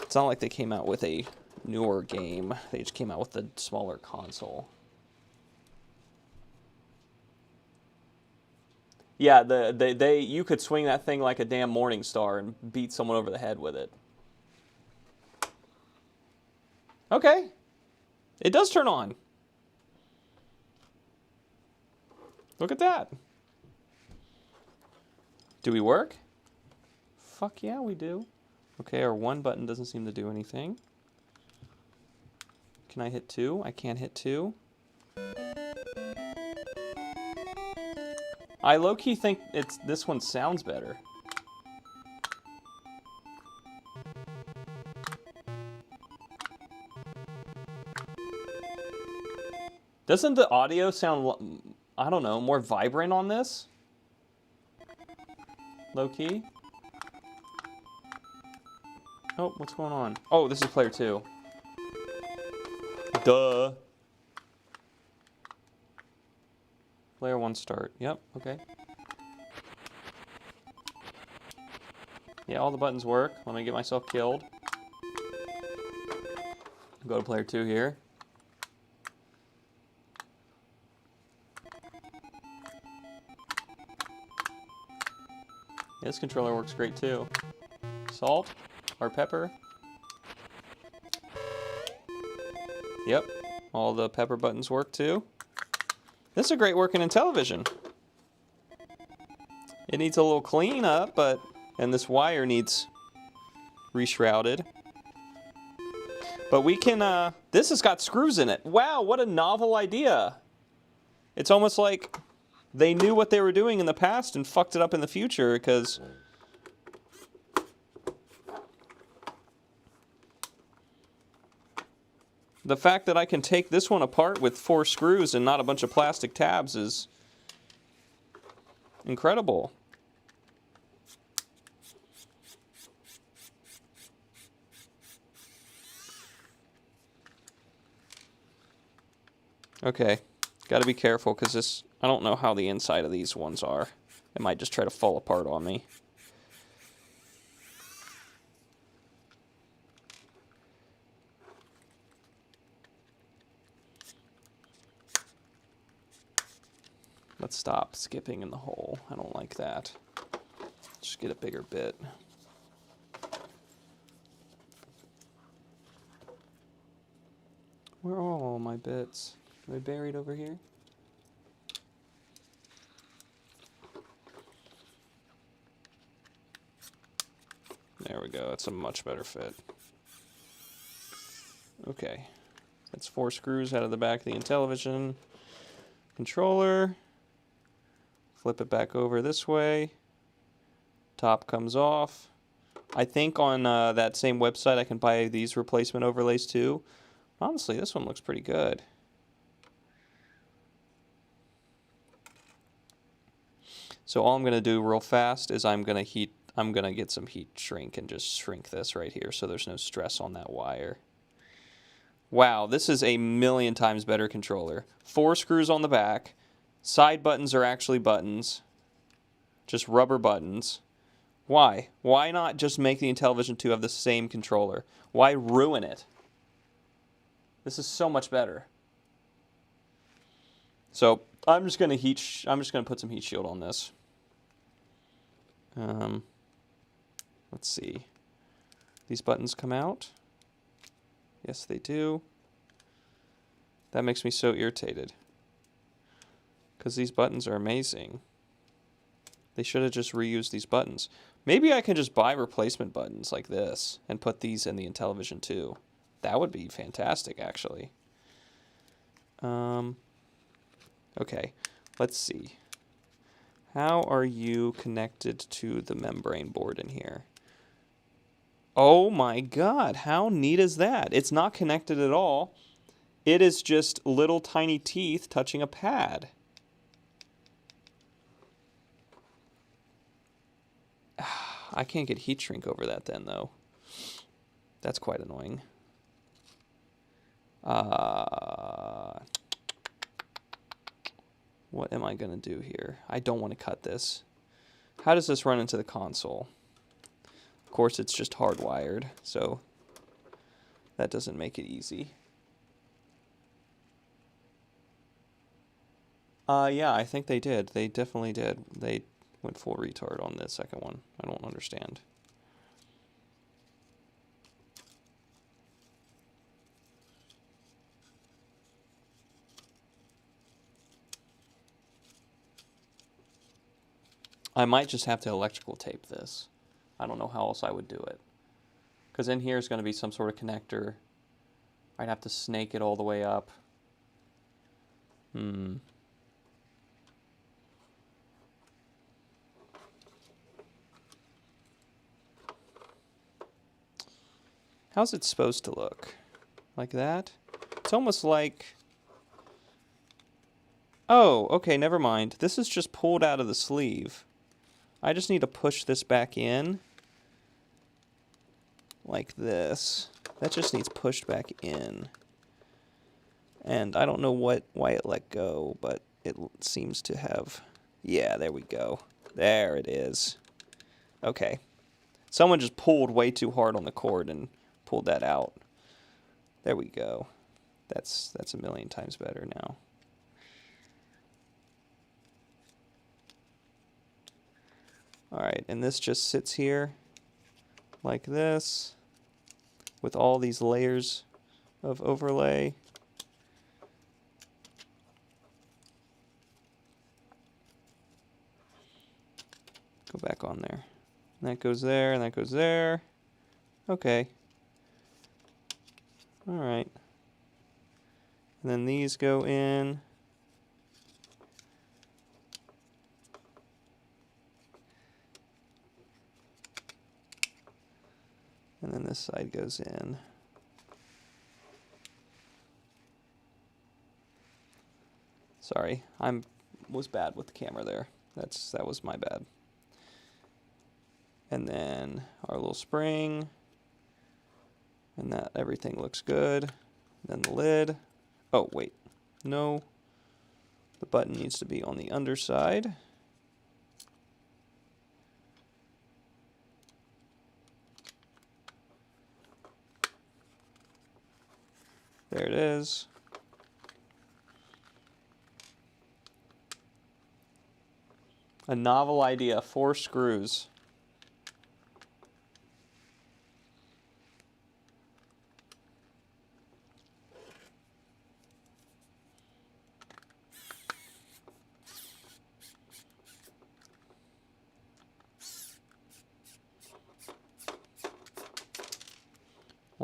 it's not like they came out with a newer game. They just came out with a smaller console. Yeah, you could swing that thing like a damn Morning Star and beat someone over the head with it. Okay. It does turn on. Look at that. Do we work? Fuck yeah, we do. Okay, our one button doesn't seem to do anything. Can I hit 2? I can't hit 2. I low-key think this one sounds better. Doesn't the audio sound, I don't know, more vibrant on this? Low-key? Oh, what's going on? Oh, this is player 2. Duh. Player 1 start. Yep, okay. Yeah, all the buttons work. Let me get myself killed. Go to player 2 here. Yeah, this controller works great too. Salt or pepper. Yep, all the pepper buttons work too. This is a great working Intellivision. It needs a little clean up, and this wire needs reshrouded. But we can, this has got screws in it. Wow, what a novel idea. It's almost like they knew what they were doing in the past and fucked it up in the future, because the fact that I can take this one apart with 4 screws and not a bunch of plastic tabs is incredible. Okay, got to be careful because this, I don't know how the inside of these ones are. It might just try to fall apart on me. Let's stop skipping in the hole. I don't like that. Just get a bigger bit. Where are all my bits? Are they buried over here? There we go. That's a much better fit. Okay. That's 4 screws out of the back of the Intellivision controller. Flip it back over this way. Top comes off. I think on that same website I can buy these replacement overlays too. Honestly, this one looks pretty good. So all I'm going to do real fast is I'm going to get some heat shrink and just shrink this right here so there's no stress on that wire. Wow, this is a million times better controller. 4 screws on the back. Side buttons are actually buttons. Just rubber buttons. Why? Why not just make the Intellivision 2 have the same controller? Why ruin it? This is so much better. So I'm just gonna put some heat shield on this. Let's see. These buttons come out. Yes, they do. That makes me so irritated. Because these buttons are amazing. They should have just reused these buttons. Maybe I can just buy replacement buttons like this and put these in the Intellivision 2. That would be fantastic, actually. Okay, let's see. How are you connected to the membrane board in here? Oh my god, how neat is that? It's not connected at all. It is just little tiny teeth touching a pad. I can't get heat shrink over that then, though. That's quite annoying. What am I going to do here? I don't want to cut this. How does this run into the console? Of course, it's just hardwired, so that doesn't make it easy. Yeah, I think they did. They definitely did. They went full retard on the second one. I don't understand. I might just have to electrical tape this. I don't know how else I would do it. Because in here is going to be some sort of connector. I'd have to snake it all the way up. How's it supposed to look? Like that? It's almost like... Oh, okay, never mind. This is just pulled out of the sleeve. I just need to push this back in. Like this. That just needs pushed back in. And I don't know why it let go, but it seems to have... Yeah, there we go. There it is. Okay. Someone just pulled way too hard on the cord and pulled that out. There we go. That's a million times better now. Alright, and this just sits here like this with all these layers of overlay. Go back on there. And that goes there, and that goes there. Okay. Alright. And then these go in. And then this side goes in. Sorry, was bad with the camera there. That was my bad. And then our little spring. And that everything looks good. Then the lid. Oh, wait. No. The button needs to be on the underside. There it is. A novel idea, 4 screws.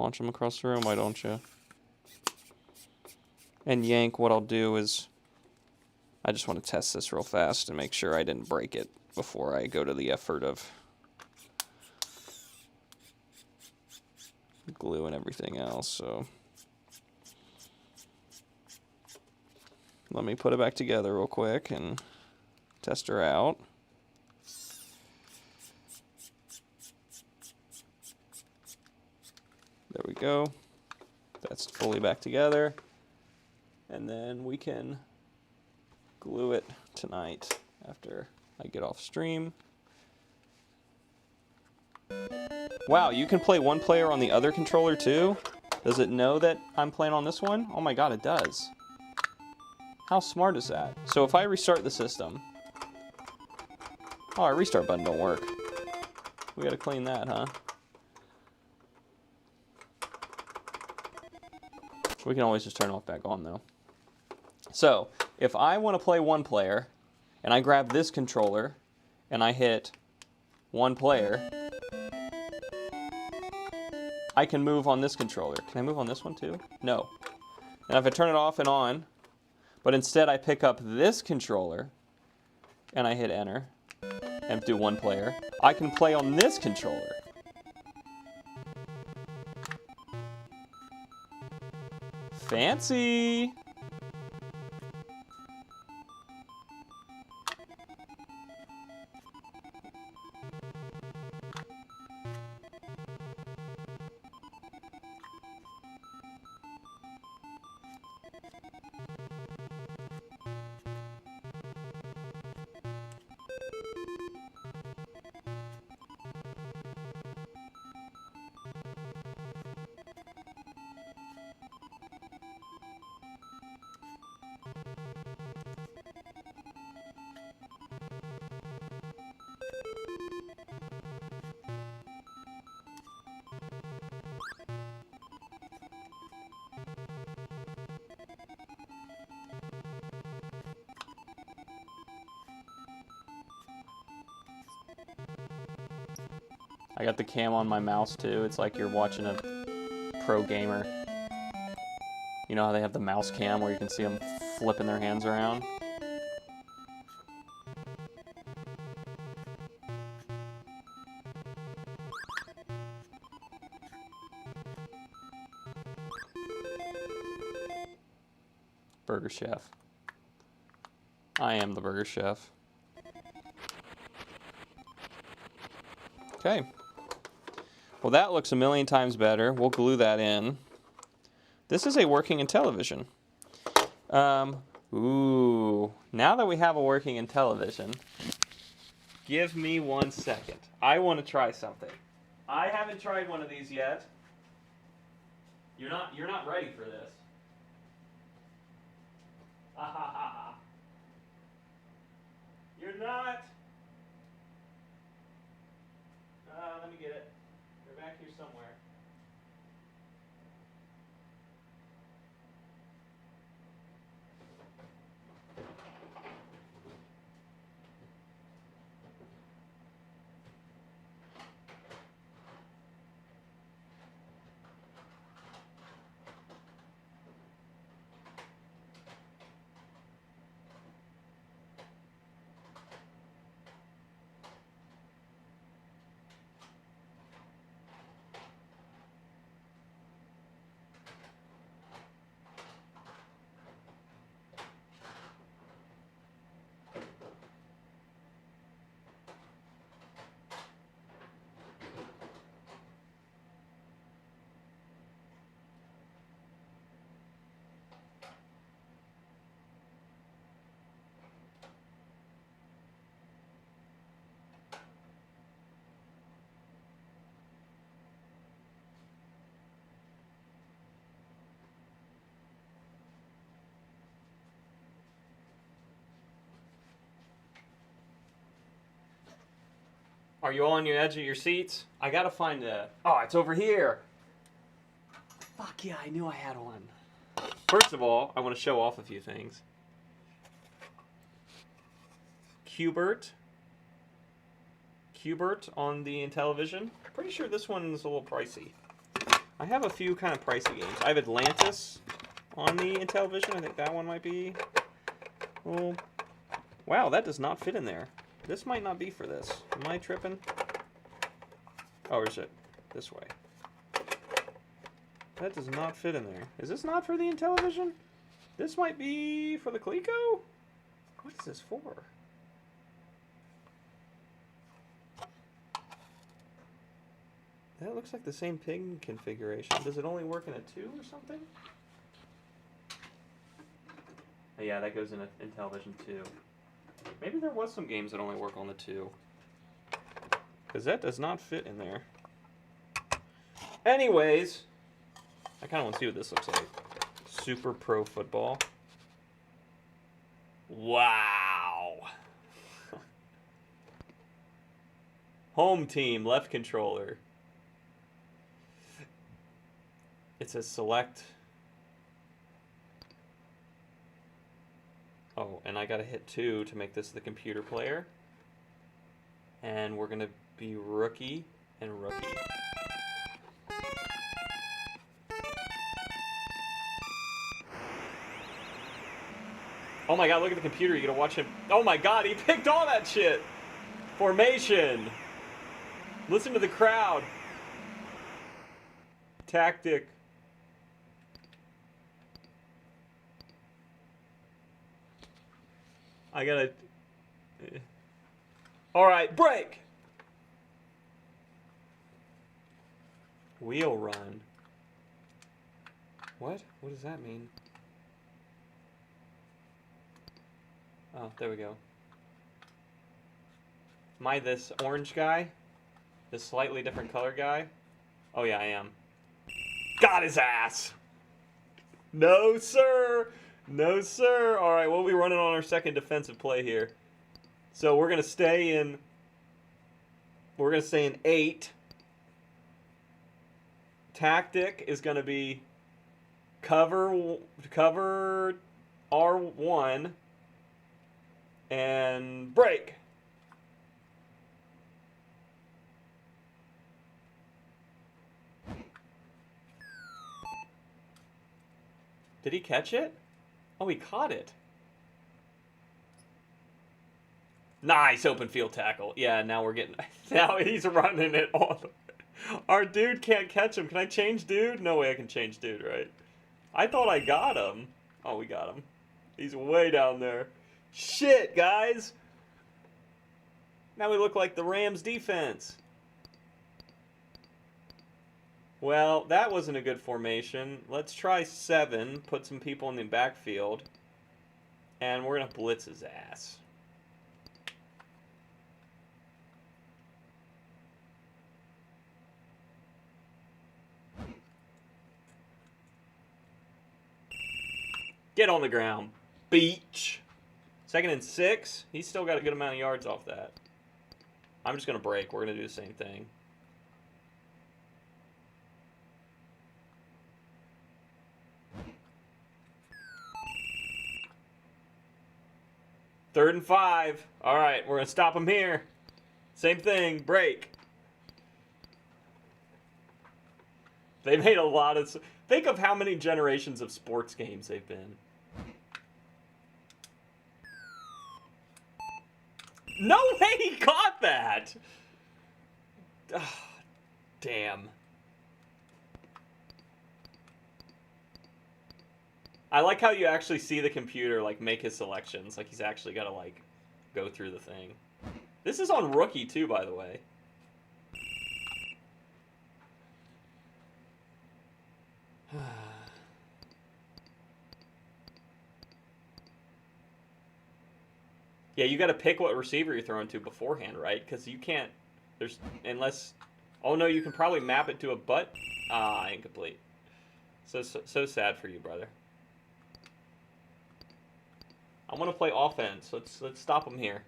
Launch them across the room, why don't you? And yank, what I'll do is, I just want to test this real fast and make sure I didn't break it before I go to the effort of glue and everything else, so let me put it back together real quick and test her out. There we go. That's fully back together. And then we can glue it tonight after I get off stream. Wow, you can play one player on the other controller too? Does it know that I'm playing on this one? Oh my god, it does. How smart is that? So if I restart the system... Oh, our restart button don't work. We gotta clean that, huh? We can always just turn it off back on though. So, if I want to play one player, and I grab this controller, and I hit one player, I can move on this controller. Can I move on this one too? No. And if I turn it off and on, but instead I pick up this controller, and I hit enter, and do one player, I can play on this controller. Fancy! I got the cam on my mouse too. It's like you're watching a pro gamer. You know how they have the mouse cam where you can see them flipping their hands around? Burger Chef. I am the Burger Chef. Okay. Well, that looks a million times better. We'll glue that in. This is a working Intellivision. Ooh. Now that we have a working Intellivision, give me 1 second. I want to try something. I haven't tried one of these yet. You're not ready for this. You're not. Let me get it. They're back here somewhere. Are you all on the edge of your seats? I gotta find a... Oh, it's over here! Fuck yeah, I knew I had one. First of all, I want to show off a few things. Qbert on the Intellivision. Pretty sure this one's a little pricey. I have a few kind of pricey games. I have Atlantis on the Intellivision. I think that one might be... Well, wow, that does not fit in there. This might not be for this. Am I tripping? Oh, or is it this way? That does not fit in there. Is this not for the Intellivision? This might be for the Coleco? What is this for? That looks like the same pin configuration. Does it only work in a 2 or something? Oh, yeah, that goes in Intellivision 2. Maybe there was some games that only work on the 2. Because that does not fit in there. Anyways, I kind of want to see what this looks like. Super Pro Football. Wow. Home team, left controller. It says select. Oh, and I gotta hit 2 to make this the computer player. And we're gonna be rookie and rookie. Oh my god, look at the computer. You gotta watch him. Oh my god, he picked all that shit. Formation. Listen to the crowd. Tactic. I gotta... Alright, break! Wheel run. What? What does that mean? Oh, there we go. Am I this orange guy? This slightly different color guy? Oh yeah, I am. Got his ass! No, sir! No, sir! Alright, we'll be running on our second defensive play here. So we're gonna stay in... We're gonna stay in 8. Tactic is gonna be cover R1 and break. Did he catch it? Oh, he caught it. Nice open field tackle. Yeah, now we're getting... Now he's running it all. Our dude can't catch him. Can I change dude? No way I can change dude, right? I thought I got him. Oh, we got him. He's way down there. Shit, guys. Now we look like the Rams defense. Well, that wasn't a good formation. Let's try 7. Put some people in the backfield. And we're going to blitz his ass. Get on the ground, beach. 2nd and 6. He's still got a good amount of yards off that. I'm just going to break. We're going to do the same thing. Third and 5. All right, we're going to stop him here. Same thing, break. They made a lot of... Think of how many generations of sports games they've been. No way he caught that! Oh, damn. I like how you actually see the computer, like, make his selections. Like, he's actually got to, like, go through the thing. This is on rookie, too, by the way. Yeah, you got to pick what receiver you're throwing to beforehand, right? Because you can't... There's... Unless... Oh, no, you can probably map it to a butt. Ah, incomplete. So sad for you, brother. I want to play offense. Let's stop them here.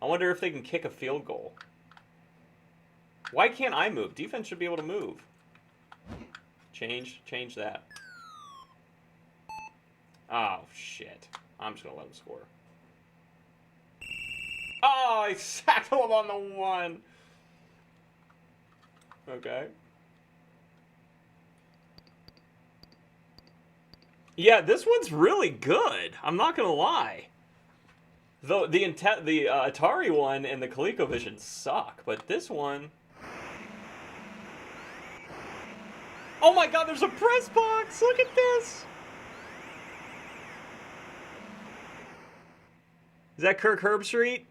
I wonder if they can kick a field goal. Why can't I move? Defense should be able to move. Change that. Oh, shit. I'm just going to let him score. Oh, I sacked him on the 1. Okay. Yeah, this one's really good. I'm not gonna lie. Though the Atari one and the ColecoVision suck, but this one. Oh my God! There's a press box. Look at this. Is that Kirk Herbstreit?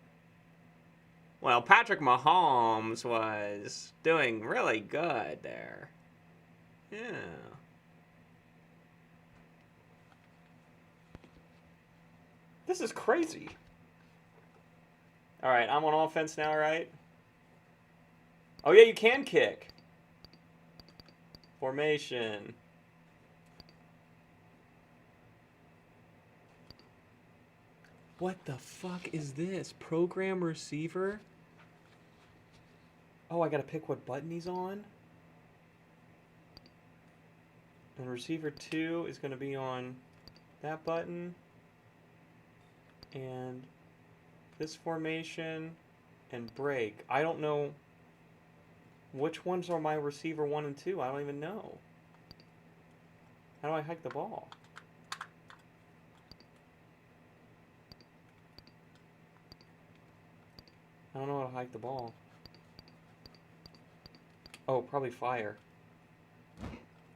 Well, Patrick Mahomes was doing really good there. Yeah. This is crazy. All right, I'm on offense now, right? Oh yeah, you can kick. Formation. What the fuck is this? Program receiver? Oh, I gotta pick what button he's on? And receiver 2 is gonna be on that button. And this formation and break. I don't know which ones are my receiver 1 and 2. I don't even know. How do I hike the ball? I don't know how to hike the ball. Oh, probably fire.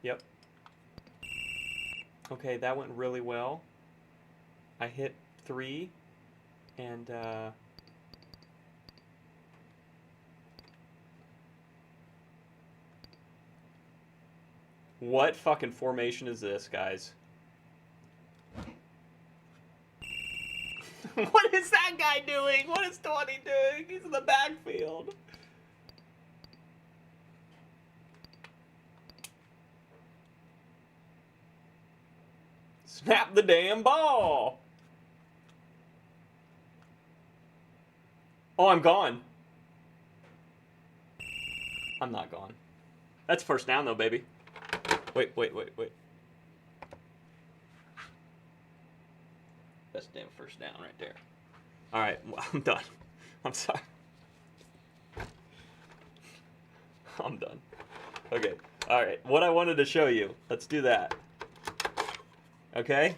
Yep. Okay, that went really well. I hit 3 and what fucking formation is this, guys? What is that guy doing? What is 20 doing? He's in the backfield. Snap the damn ball. Oh, I'm gone. I'm not gone. That's first down, though, baby. Wait. That's damn first down right there. All right, I'm done. I'm sorry. I'm done. Okay. All right. What I wanted to show you. Let's do that. Okay?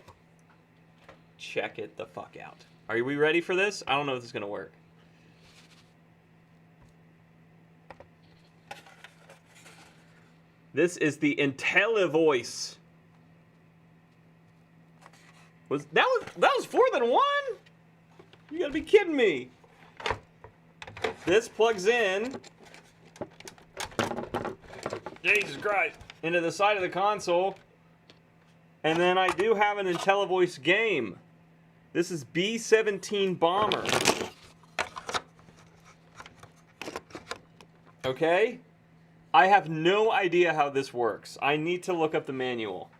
Check it the fuck out. Are we ready for this? I don't know if this is going to work. This is the Intellivoice. That was 4th and 1? You gotta be kidding me. This plugs in, Jesus Christ, into the side of the console. And then I do have an Intellivoice game. This is B-17 Bomber. Okay? I have no idea how this works. I need to look up the manual.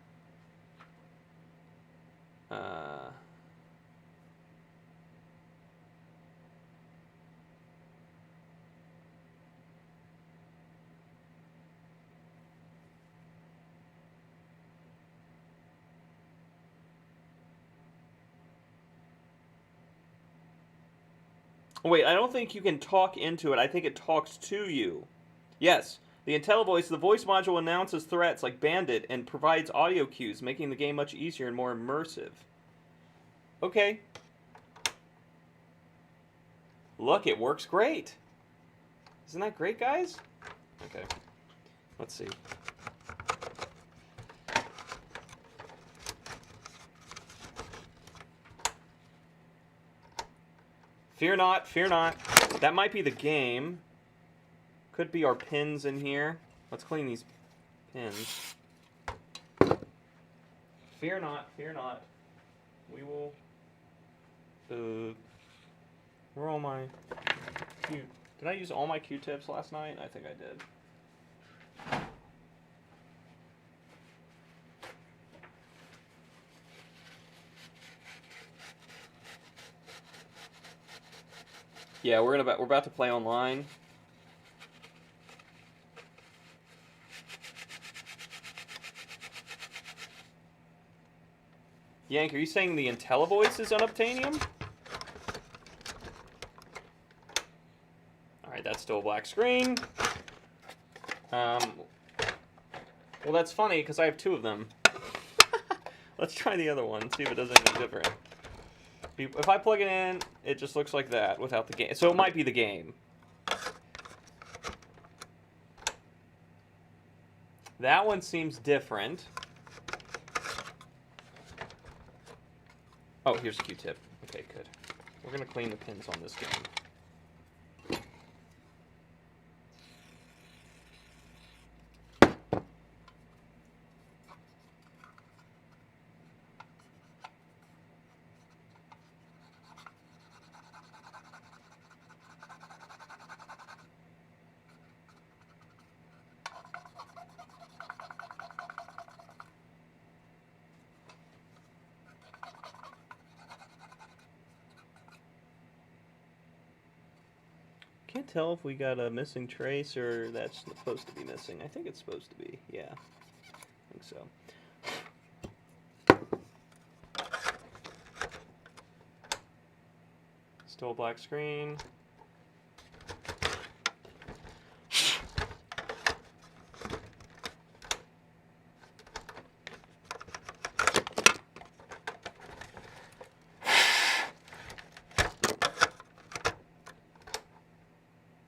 Wait, I don't think you can talk into it. I think it talks to you. Yes. The Intellivoice, the voice module announces threats like Bandit and provides audio cues, making the game much easier and more immersive. Okay. Look, it works great. Isn't that great, guys? Okay. Let's see. Fear not, fear not. That might be the game. Could be our pins in here. Let's clean these pins. Fear not, fear not. We will... where are all my... Did I use all my Q-tips last night? I think I did. Yeah, we're about to play online. Yank, are you saying the Intellivoice is unobtainium? Alright, that's still a black screen. Well, that's funny, because I have 2 of them. Let's try the other one, see if it does anything different. If I plug it in, it just looks like that without the game. So it might be the game. That one seems different. Oh, here's a Q-tip. Okay, good. We're going to clean the pins on this game. Can't tell if we got a missing trace or that's supposed to be missing. I think it's supposed to be. Yeah, I think so. Still a black screen.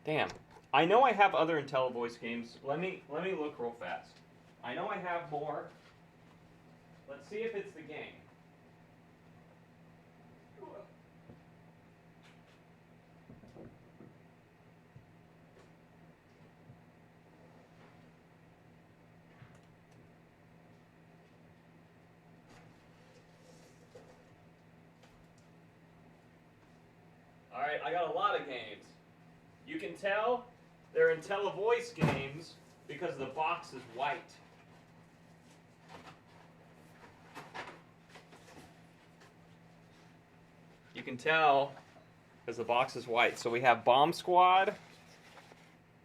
Damn. I know I have other IntelliVoice games. Let me look real fast. I know I have more. Let's see if it's the game. Alright, I got a lot of games. You can tell they're IntelliVoice games because the box is white. You can tell because the box is white. So we have Bomb Squad,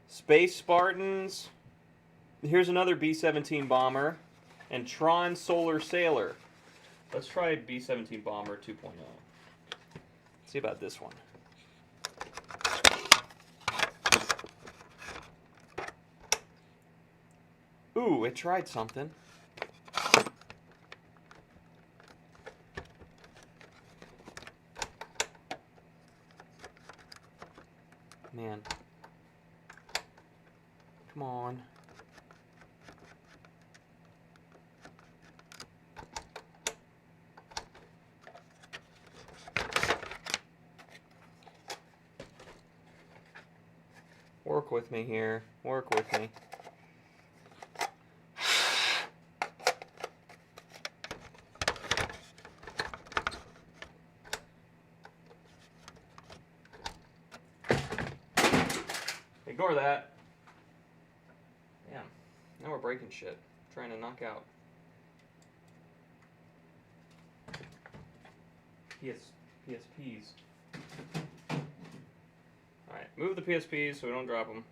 Space Spartans, here's another B-17 bomber, and Tron Solar Sailor. Let's try B-17 Bomber 2.0. See about this one. Ooh, it tried something. Man. Come on. Work with me here. Work with me. Ignore that. Damn. Now we're breaking shit. Trying to knock out. PSPs. Alright, move the PSPs so we don't drop them.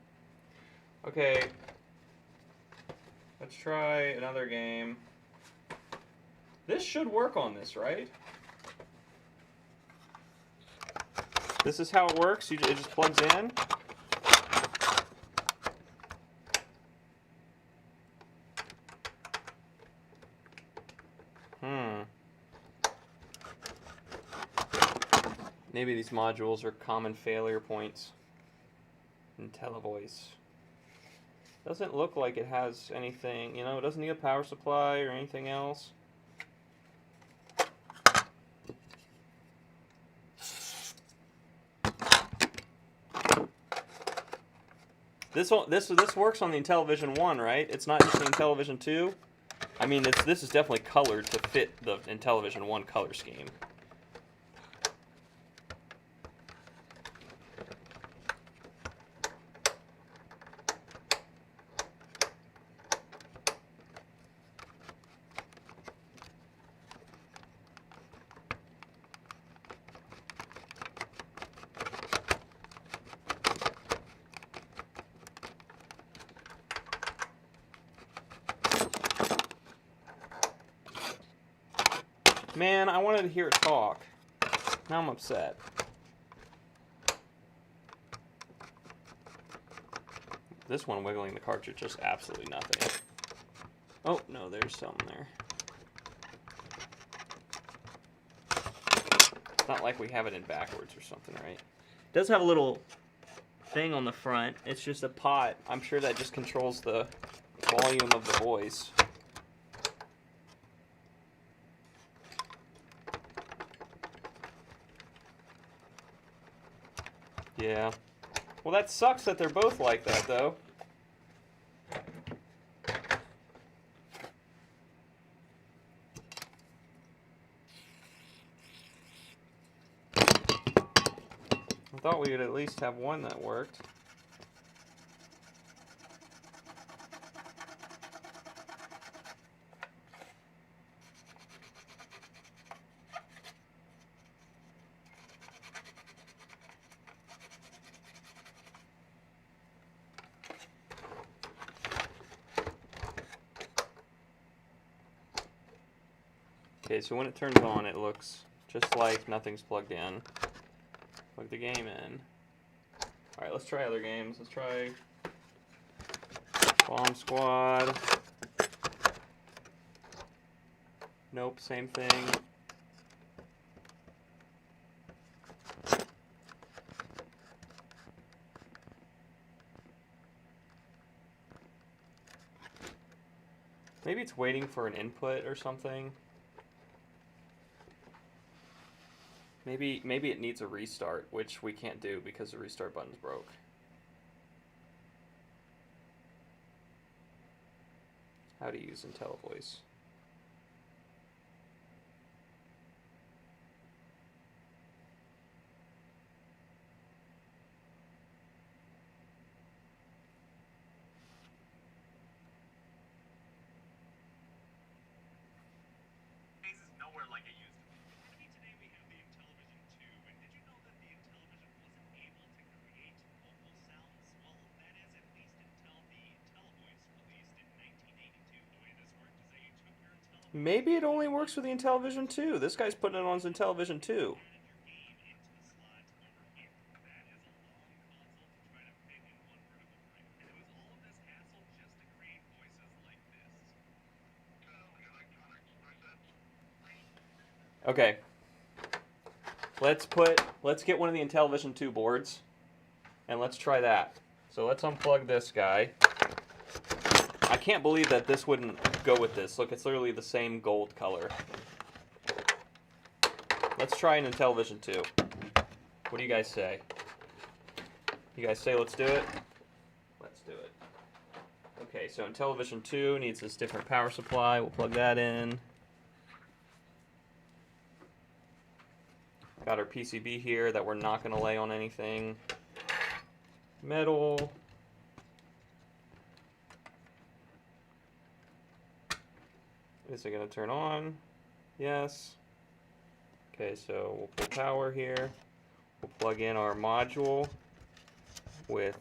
Okay. Let's try another game. This should work on this, right? This is how it works? It just plugs in? Maybe these modules are common failure points. IntelliVoice. Doesn't look like it has anything, you know, it doesn't need a power supply or anything else. This works on the Intellivision 1, right? It's not just the Intellivision 2. I mean, this is definitely colored to fit the Intellivision 1 color scheme. Man, I wanted to hear it talk. Now I'm upset. This one wiggling the cartridge does absolutely nothing. Oh, no, there's something there. not like we have it in backwards or something, right? It does have a little thing on the front. It's just a pot. I'm sure that just controls the volume of the voice. Yeah. Well, that sucks that they're both like that, though. I thought we would at least have one that worked. Okay, so when it turns on, it looks just like nothing's plugged in. Plug the game in. Alright, let's try other games. Let's try Bomb Squad. Nope, same thing. Maybe it's waiting for an input or something. Maybe it needs a restart, which we can't do because the restart button's broke. How to use Intellivoice. Like it used to be. Maybe today we have the Intellivision 2, and did you know that the Intellivision wasn't able to create vocal sounds? Well, that is at least until the Intellivoice released in 1982. The way this worked is that you took your Intellivision... Maybe it only works with the Intellivision 2. This guy's putting it on his Intellivision 2. ...added your game into the slot over here. That is a long console to try to fit in one vertical frame. And it was all of this hassle just to create voices like this. Okay. Let's get one of the Intellivision 2 boards and let's try that. So let's unplug this guy. I can't believe that this wouldn't go with this. Look, it's literally the same gold color. Let's try an Intellivision 2. What do you guys say? You guys say let's do it? Let's do it. Okay, so Intellivision 2 needs this different power supply. We'll plug that in. Got our PCB here that we're not going to lay on anything. Metal. Is it going to turn on? Yes. Okay, so we'll pull power here. We'll plug in our module with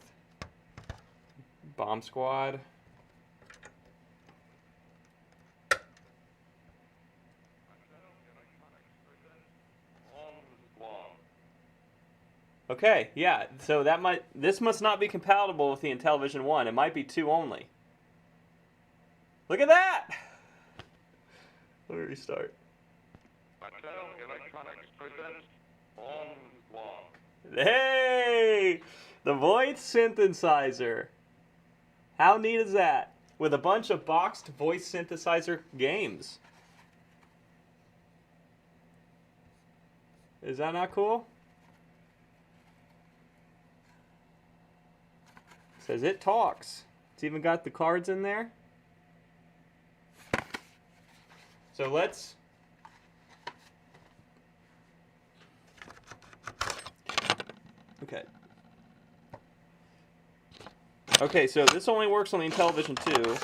Bomb Squad. Okay, yeah, so this must not be compatible with the Intellivision 1. It might be 2 only. Look at that! Let me restart. Hey! The voice synthesizer. How neat is that? With a bunch of boxed voice synthesizer games. Is that not cool? Says it talks. It's even got the cards in there. So let's... Okay. Okay, so this only works on the Intellivision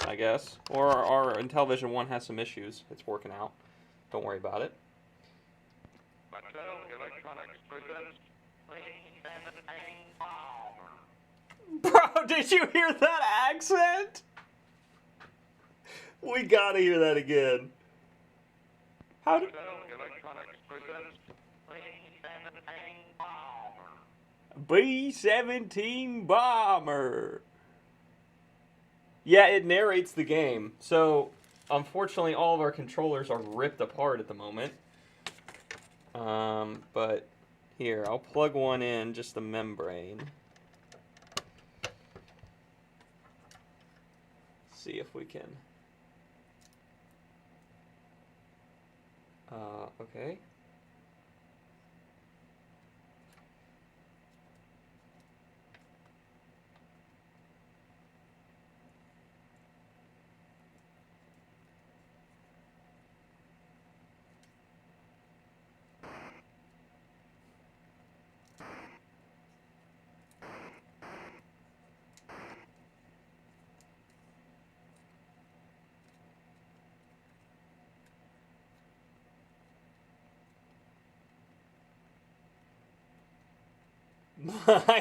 2, I guess. Or our Intellivision 1 has some issues. It's working out. Don't worry about it. Bro, did you hear that accent? We gotta hear that again. How do... B-17 Bomber. Yeah, it narrates the game. So, unfortunately, all of our controllers are ripped apart at the moment. But here, I'll plug one in, just the membrane. See if we can. Okay.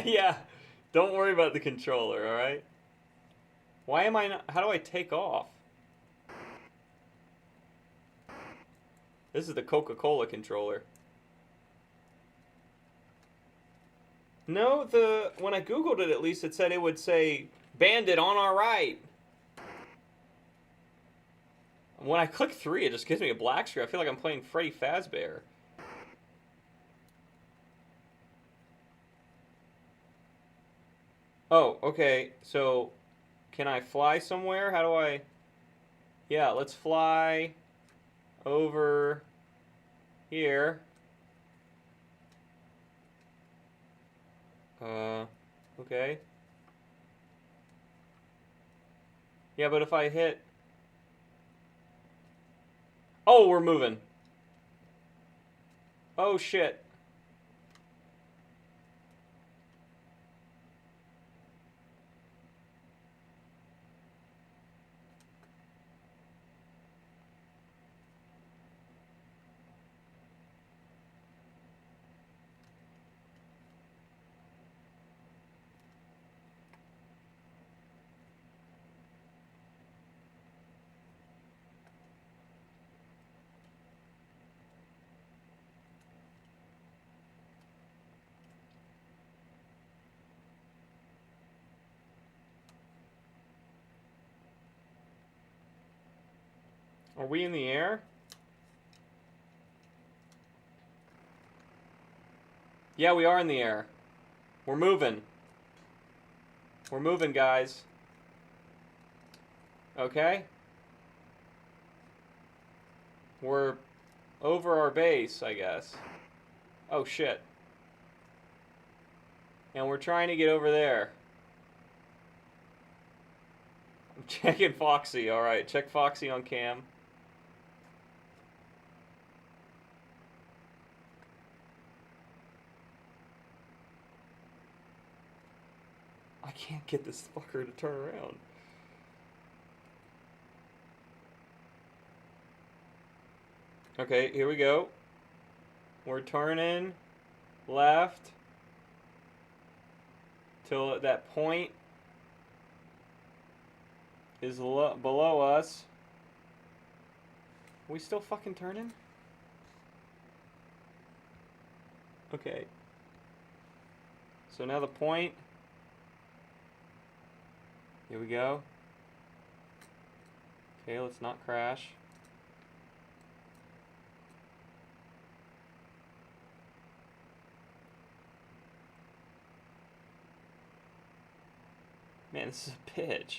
Yeah, don't worry about the controller, alright? Why am I not... How do I take off? This is the Coca-Cola controller. No, when I Googled it, at least, it said it would say, Bandit on our right. When I click 3, it just gives me a black screen. I feel like I'm playing Freddy Fazbear. Oh, okay. So, can I fly somewhere? How do I... Yeah, let's fly over here. Okay. Yeah, but if I hit... Oh, we're moving. Oh, shit. Are we in the air? Yeah, we are in the air. We're moving. We're moving, guys. Okay? We're over our base, I guess. Oh, shit. And we're trying to get over there. I'm checking Foxy. Alright, check Foxy on cam. I can't get this fucker to turn around. Okay, here we go. We're turning left till that point is below us. Are we still fucking turning? Okay. So now the point. Here we go. Okay, let's not crash. Man, this is a bitch.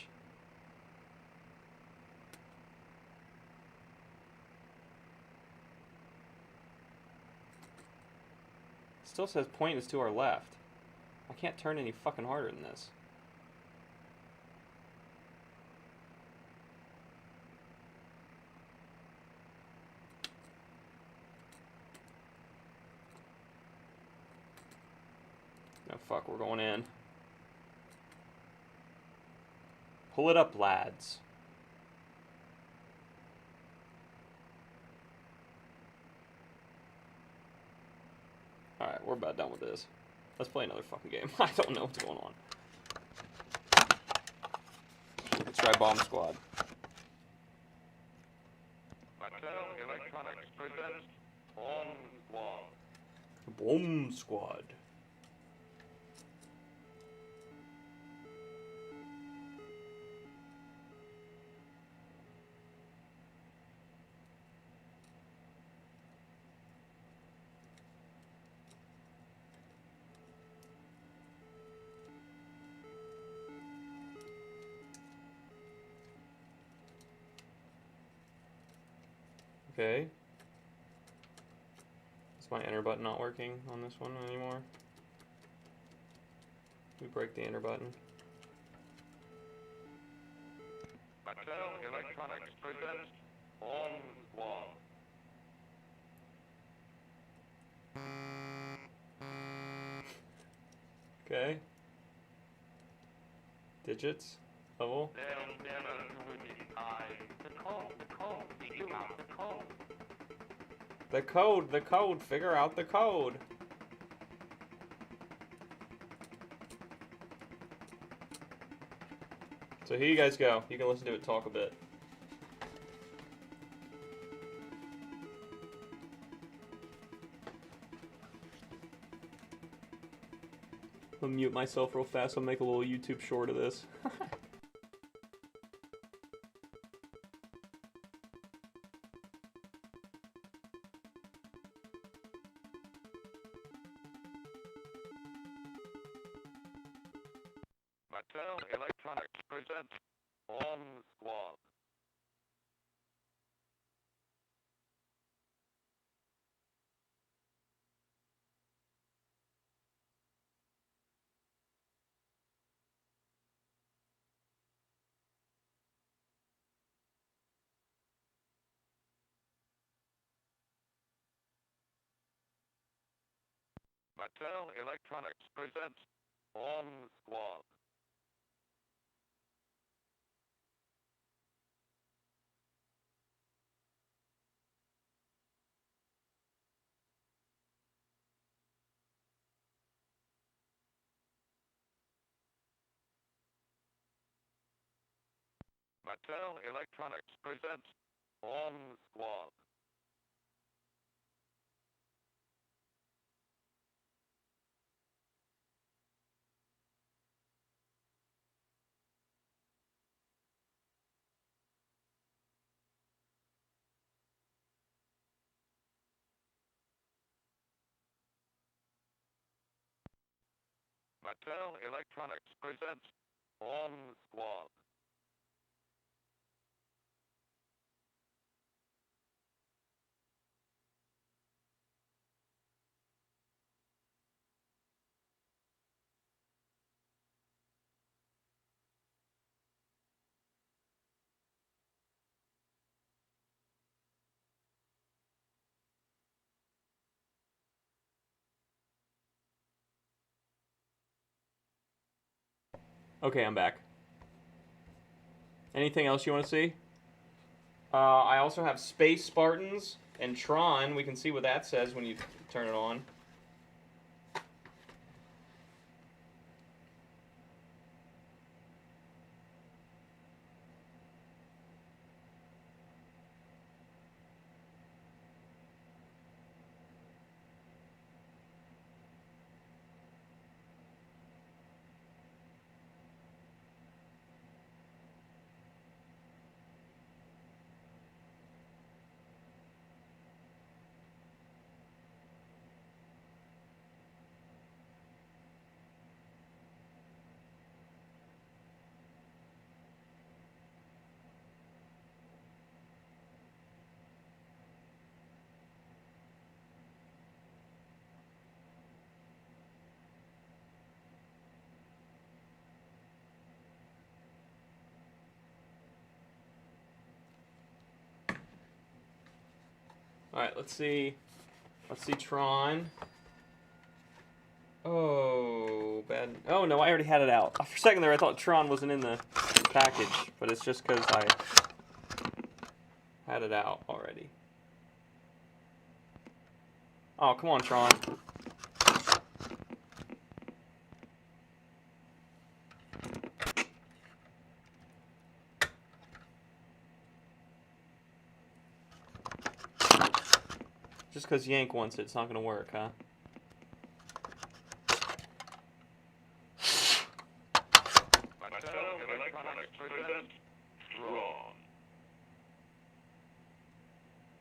Still says point is to our left. I can't turn any fucking harder than this. No, fuck, we're going in. Pull it up, lads. Alright, we're about done with this. Let's play another fucking game. I don't know what's going on. Let's try Bomb Squad. Mattel Electronics presents Bomb Squad. Bomb Squad. Okay. Is my enter button not working on this one anymore? We break the enter button. Mattel Electronics presents On One. Okay. Digits. Level. They'll never do it in time. The code, figure out the code. The code, figure out the code. So here you guys go. You can listen to it talk a bit. I'll mute myself real fast. I'll make a little YouTube short of this. Mattel Electronics presents On One. Mattel Electronics presents On One. Mattel Electronics presents On One. Mattel Electronics presents On One. Okay, I'm back. Anything else you want to see? I also have Space Spartans and Tron. We can see what that says when you turn it on. Alright, let's see. Let's see Tron. Oh, bad. Oh, no, I already had it out. For a second there, I thought Tron wasn't in the package, but it's just because I had it out already. Oh, come on, Tron. Just because Yank wants it, it's not going to work, huh? Mattel Electronics presents Tron.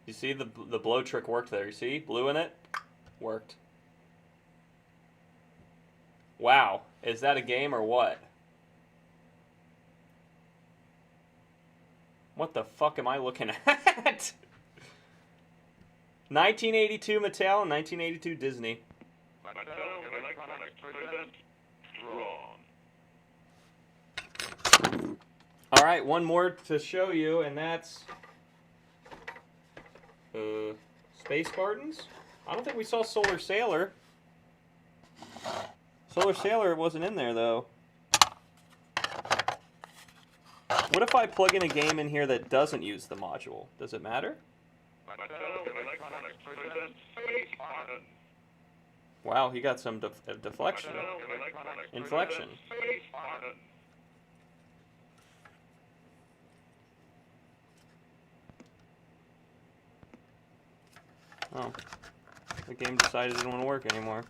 You see the blow trick worked there. You see? Blue in it? Worked. Wow. Is that a game or what? What the fuck am I looking at? 1982 Mattel and 1982 Disney. Mattel Electronics presents Drawn. All right, one more to show you, and that's Space Spartans. I don't think we saw Solar Sailor. Solar Sailor wasn't in there though. What if I plug in a game in here that doesn't use the module? Does it matter? Mattel Electronics presents Space Spartans. Wow, he got some deflection. Mattel Electronics Inflection. presents Space Spartans. Oh. The game decided it didn't want to work anymore.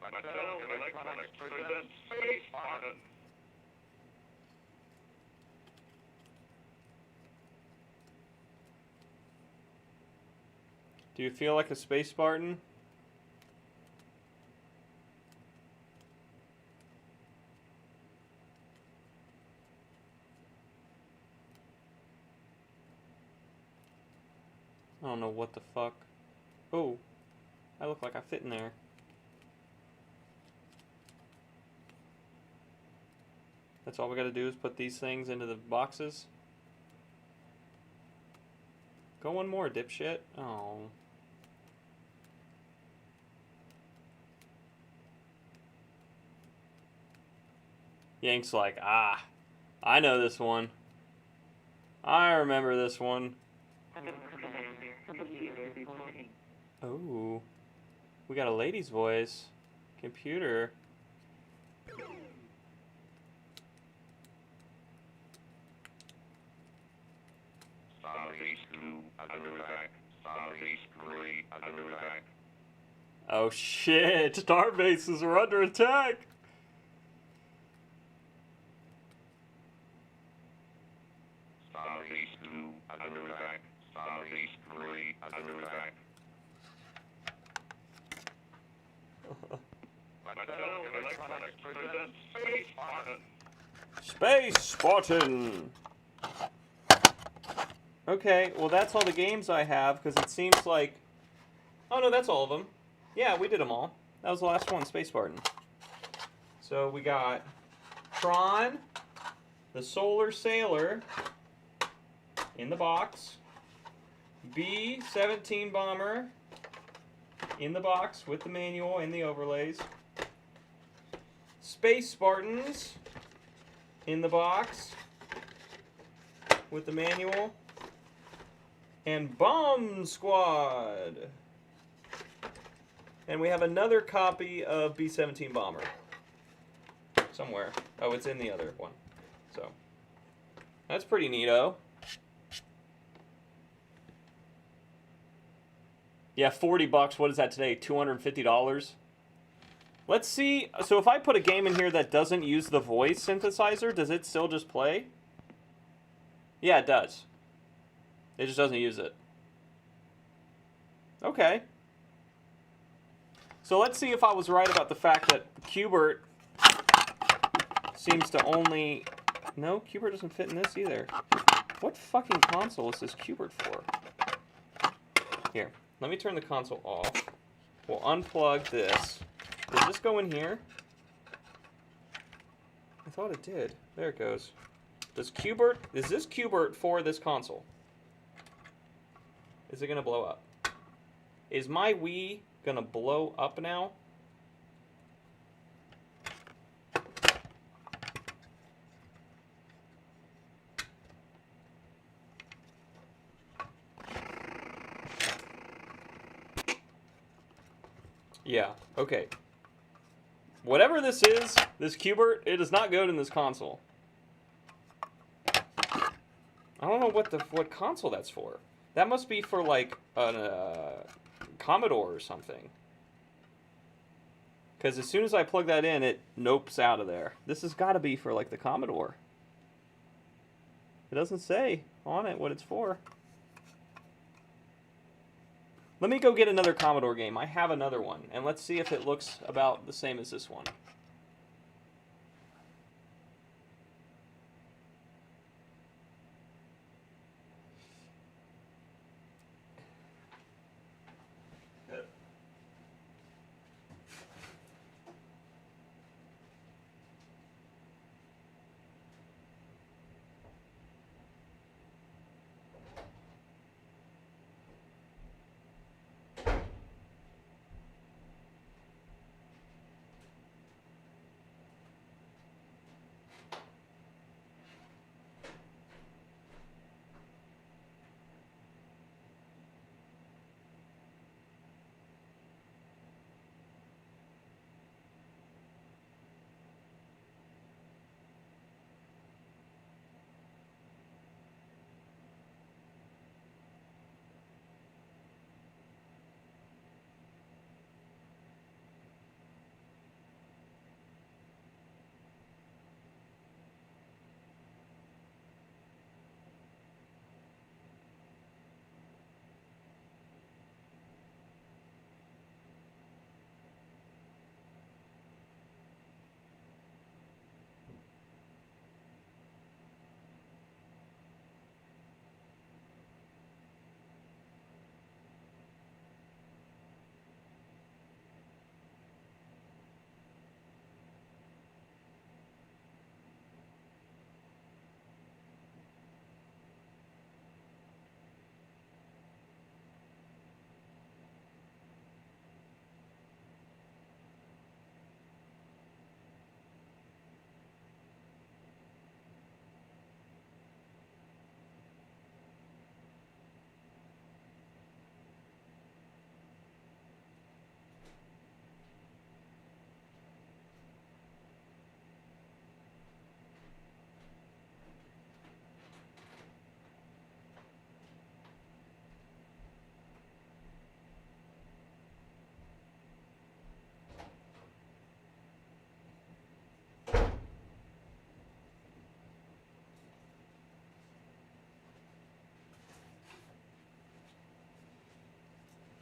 Mattel Electronics presents Space Spartans. Do you feel like a Space Spartan? I don't know what the fuck. Oh, I look like I fit in there. That's all we gotta do is put these things into the boxes. Go one more, dipshit. Oh. Yank's like, ah, I know this one. I remember this one. Oh, we got a lady's voice. Computer. Oh shit, Starbases are under attack! Space Spartan! Okay, well that's all the games I have, because it seems like... Oh no, that's all of them. Yeah, we did them all. That was the last one, Space Spartan. So we got Tron, the Solar Sailor, in the box, B-17 Bomber, in the box with the manual and the overlays, Space Spartans, in the box with the manual, and Bomb Squad. And we have another copy of B-17 Bomber somewhere. Oh, it's in the other one. So that's pretty neato. Yeah, $40. What is that today? $250. Let's see. So if I put a game in here that doesn't use the voice synthesizer, does it still just play? Yeah, it does. It just doesn't use it. Okay. So let's see if I was right about the fact that Qbert seems to only... No, Qbert doesn't fit in this either. What fucking console is this Qbert for? Here, let me turn the console off. We'll unplug this. Does this go in here? I thought it did. There it goes. Does Qbert... Is this Qbert for this console? Is it going to blow up? Is my Wii going to blow up now? Yeah, okay. Whatever this is, this Qbert, it is not good in this console. I don't know what console that's for. That must be for like a Commodore or something. Because as soon as I plug that in, it nopes out of there. This has got to be for like the Commodore. It doesn't say on it what it's for. Let me go get another Commodore game. I have another one. And let's see if it looks about the same as this one.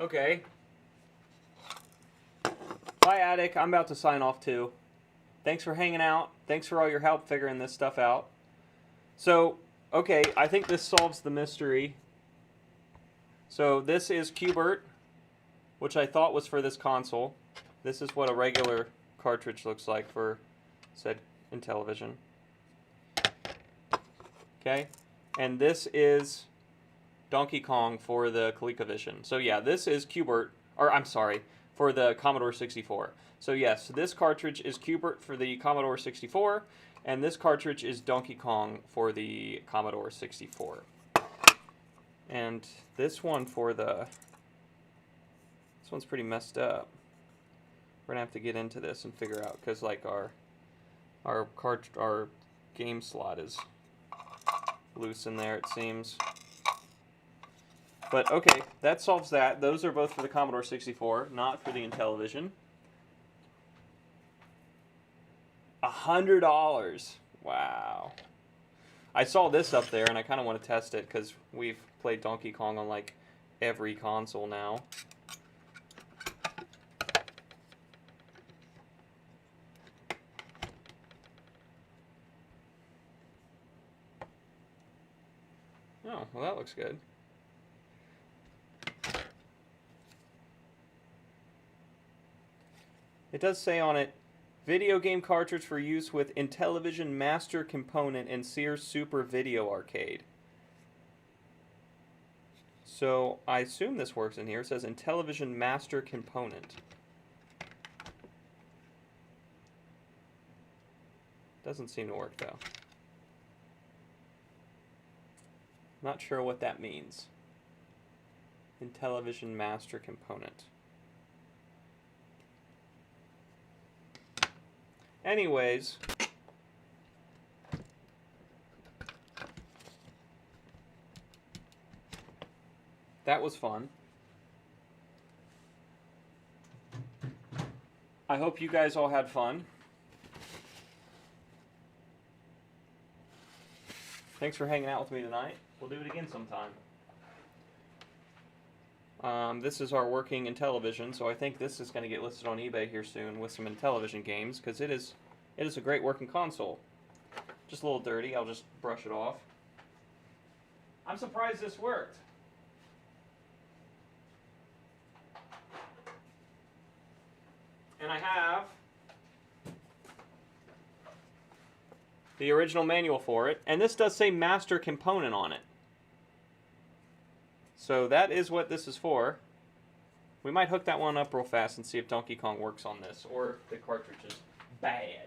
Okay. Bye, Attic. I'm about to sign off too. Thanks for hanging out. Thanks for all your help figuring this stuff out. So, okay, I think this solves the mystery. So this is Qbert, which I thought was for this console. This is what a regular cartridge looks like for said Intellivision. Okay, and this is Donkey Kong for the ColecoVision. So yeah, this is Qbert, or I'm sorry, for the Commodore 64. So yes, this cartridge is Qbert for the Commodore 64, and this cartridge is Donkey Kong for the Commodore 64. And this one for the... This one's pretty messed up. We're gonna have to get into this and figure out, because like our game slot is loose in there, it seems. But okay, that solves that. Those are both for the Commodore 64, not for the Intellivision. $100. Wow. I saw this up there and I kind of want to test it because we've played Donkey Kong on like every console now. Oh, well that looks good. It does say on it, video game cartridge for use with Intellivision Master Component and Sears Super Video Arcade. So I assume this works in here. It says Intellivision Master Component. Doesn't seem to work though. Not sure what that means. Intellivision Master Component. Anyways, that was fun. I hope you guys all had fun. Thanks for hanging out with me tonight. We'll do it again sometime. This is our working Intellivision, so I think this is going to get listed on eBay here soon with some Intellivision games, because it is a great working console. Just a little dirty, I'll just brush it off. I'm surprised this worked. And I have the original manual for it, and this does say Master Component on it. So that is what this is for. We might hook that one up real fast and see if Donkey Kong works on this, or if the cartridge is bad.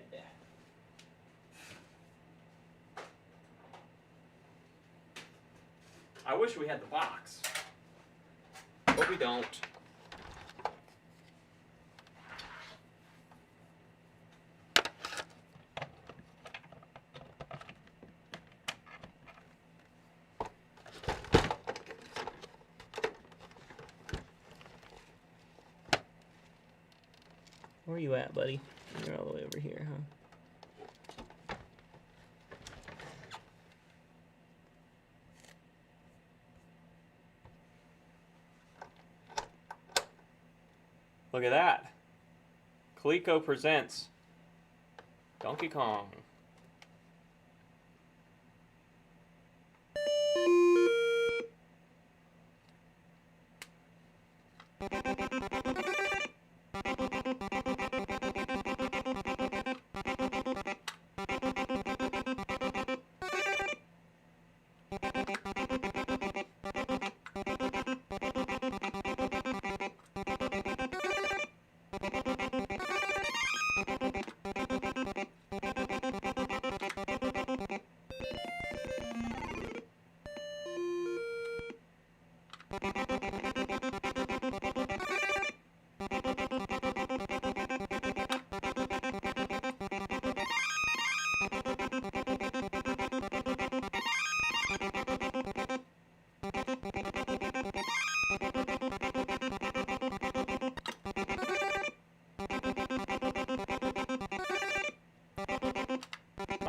I wish we had the box, but we don't. Where are you at, buddy? You're all the way over here, huh? Look at that. Coleco presents Donkey Kong.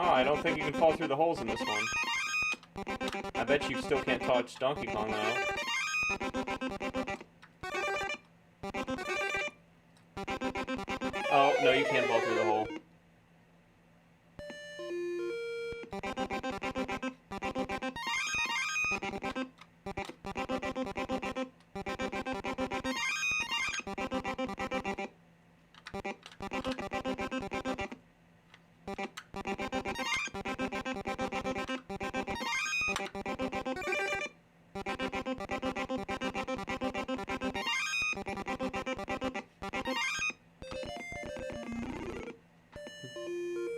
Oh, I don't think you can fall through the holes in this one. I bet you still can't touch Donkey Kong, though. no, you can't fall through the hole.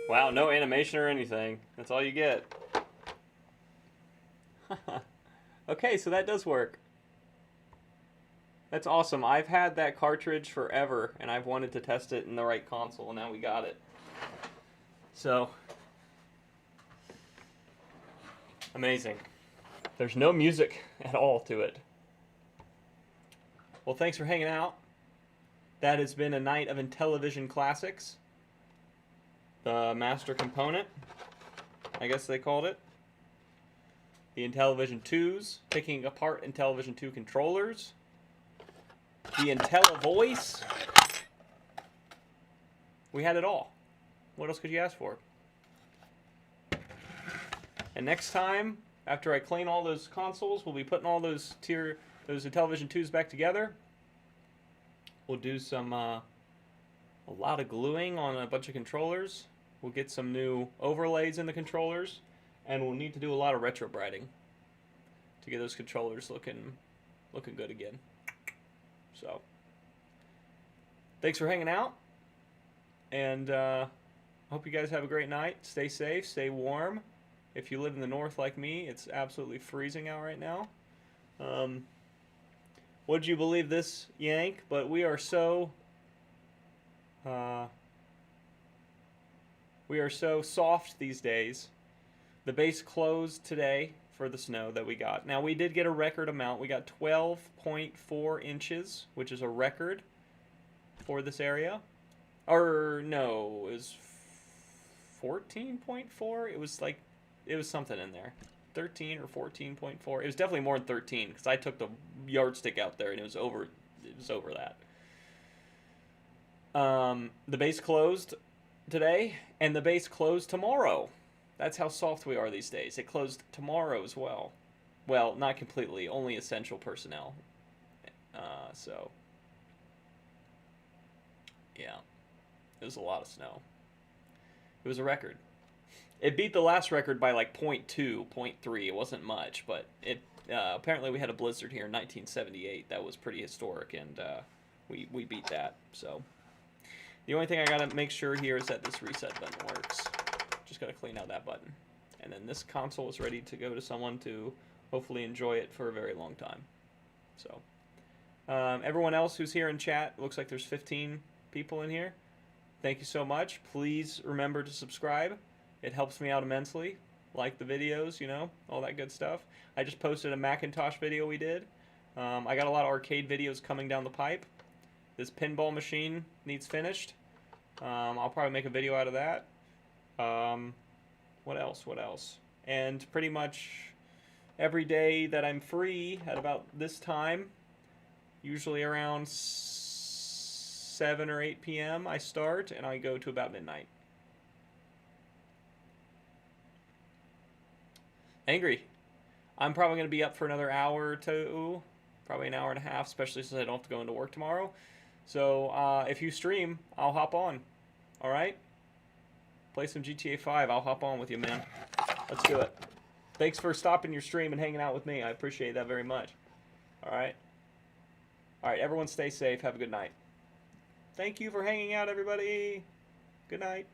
Wow, no animation or anything. That's all you get. Okay, so that does work. That's awesome. I've had that cartridge forever, and I've wanted to test it in the right console, and now we got it. So, amazing. There's no music at all to it. Well, thanks for hanging out. That has been a night of Intellivision classics. The master component, I guess they called it. The Intellivision 2s, picking apart Intellivision 2 controllers. The IntelliVoice. We had it all. What else could you ask for? And next time, after I clean all those consoles, we'll be putting all those Intellivision 2s back together. We'll do some a lot of gluing on a bunch of controllers. We'll get some new overlays in the controllers, and we'll need to do a lot of retro brighting to get those controllers looking good again. So, thanks for hanging out, and hope you guys have a great night. Stay safe, stay warm. If you live in the north like me, it's absolutely freezing out right now. Would you believe this, Yank? But we are so soft these days. The base closed today for the snow that we got. Now, we did get a record amount. We got 12.4 inches, which is a record for this area. Or, no, it was 14.4? It was something in there. 13 or 14.4. It was definitely more than 13, because I took the yardstick out there, and it was over that. The base closed today, and the base closed tomorrow. That's how soft we are these days. It closed tomorrow as well. Well, not completely, only essential personnel. So, yeah, it was a lot of snow. It was a record. It beat the last record by like 0.2, 0.3. It wasn't much, but apparently we had a blizzard here in 1978. That was pretty historic, and we beat that. So the only thing I gotta make sure here is that this reset button works. Just gotta clean out that button, and then this console is ready to go to someone to hopefully enjoy it for a very long time. So everyone else who's here in chat, looks like there's 15 people in here. Thank you so much. Please remember to subscribe. It helps me out immensely. Like the videos, you know, all that good stuff. I just posted a Macintosh video we did. I got a lot of arcade videos coming down the pipe. This pinball machine needs finished. I'll probably make a video out of that. What else? And pretty much every day that I'm free at about this time, usually around 7 or 8 p.m. I start, and I go to about midnight. Angry. I'm probably going to be up for another hour or two, probably an hour and a half, especially since I don't have to go into work tomorrow. So if you stream, I'll hop on. All right? Play some GTA 5. I'll hop on with you, man. Let's do it. Thanks for stopping your stream and hanging out with me. I appreciate that very much. All right? All right, everyone stay safe. Have a good night. Thank you for hanging out, everybody. Good night.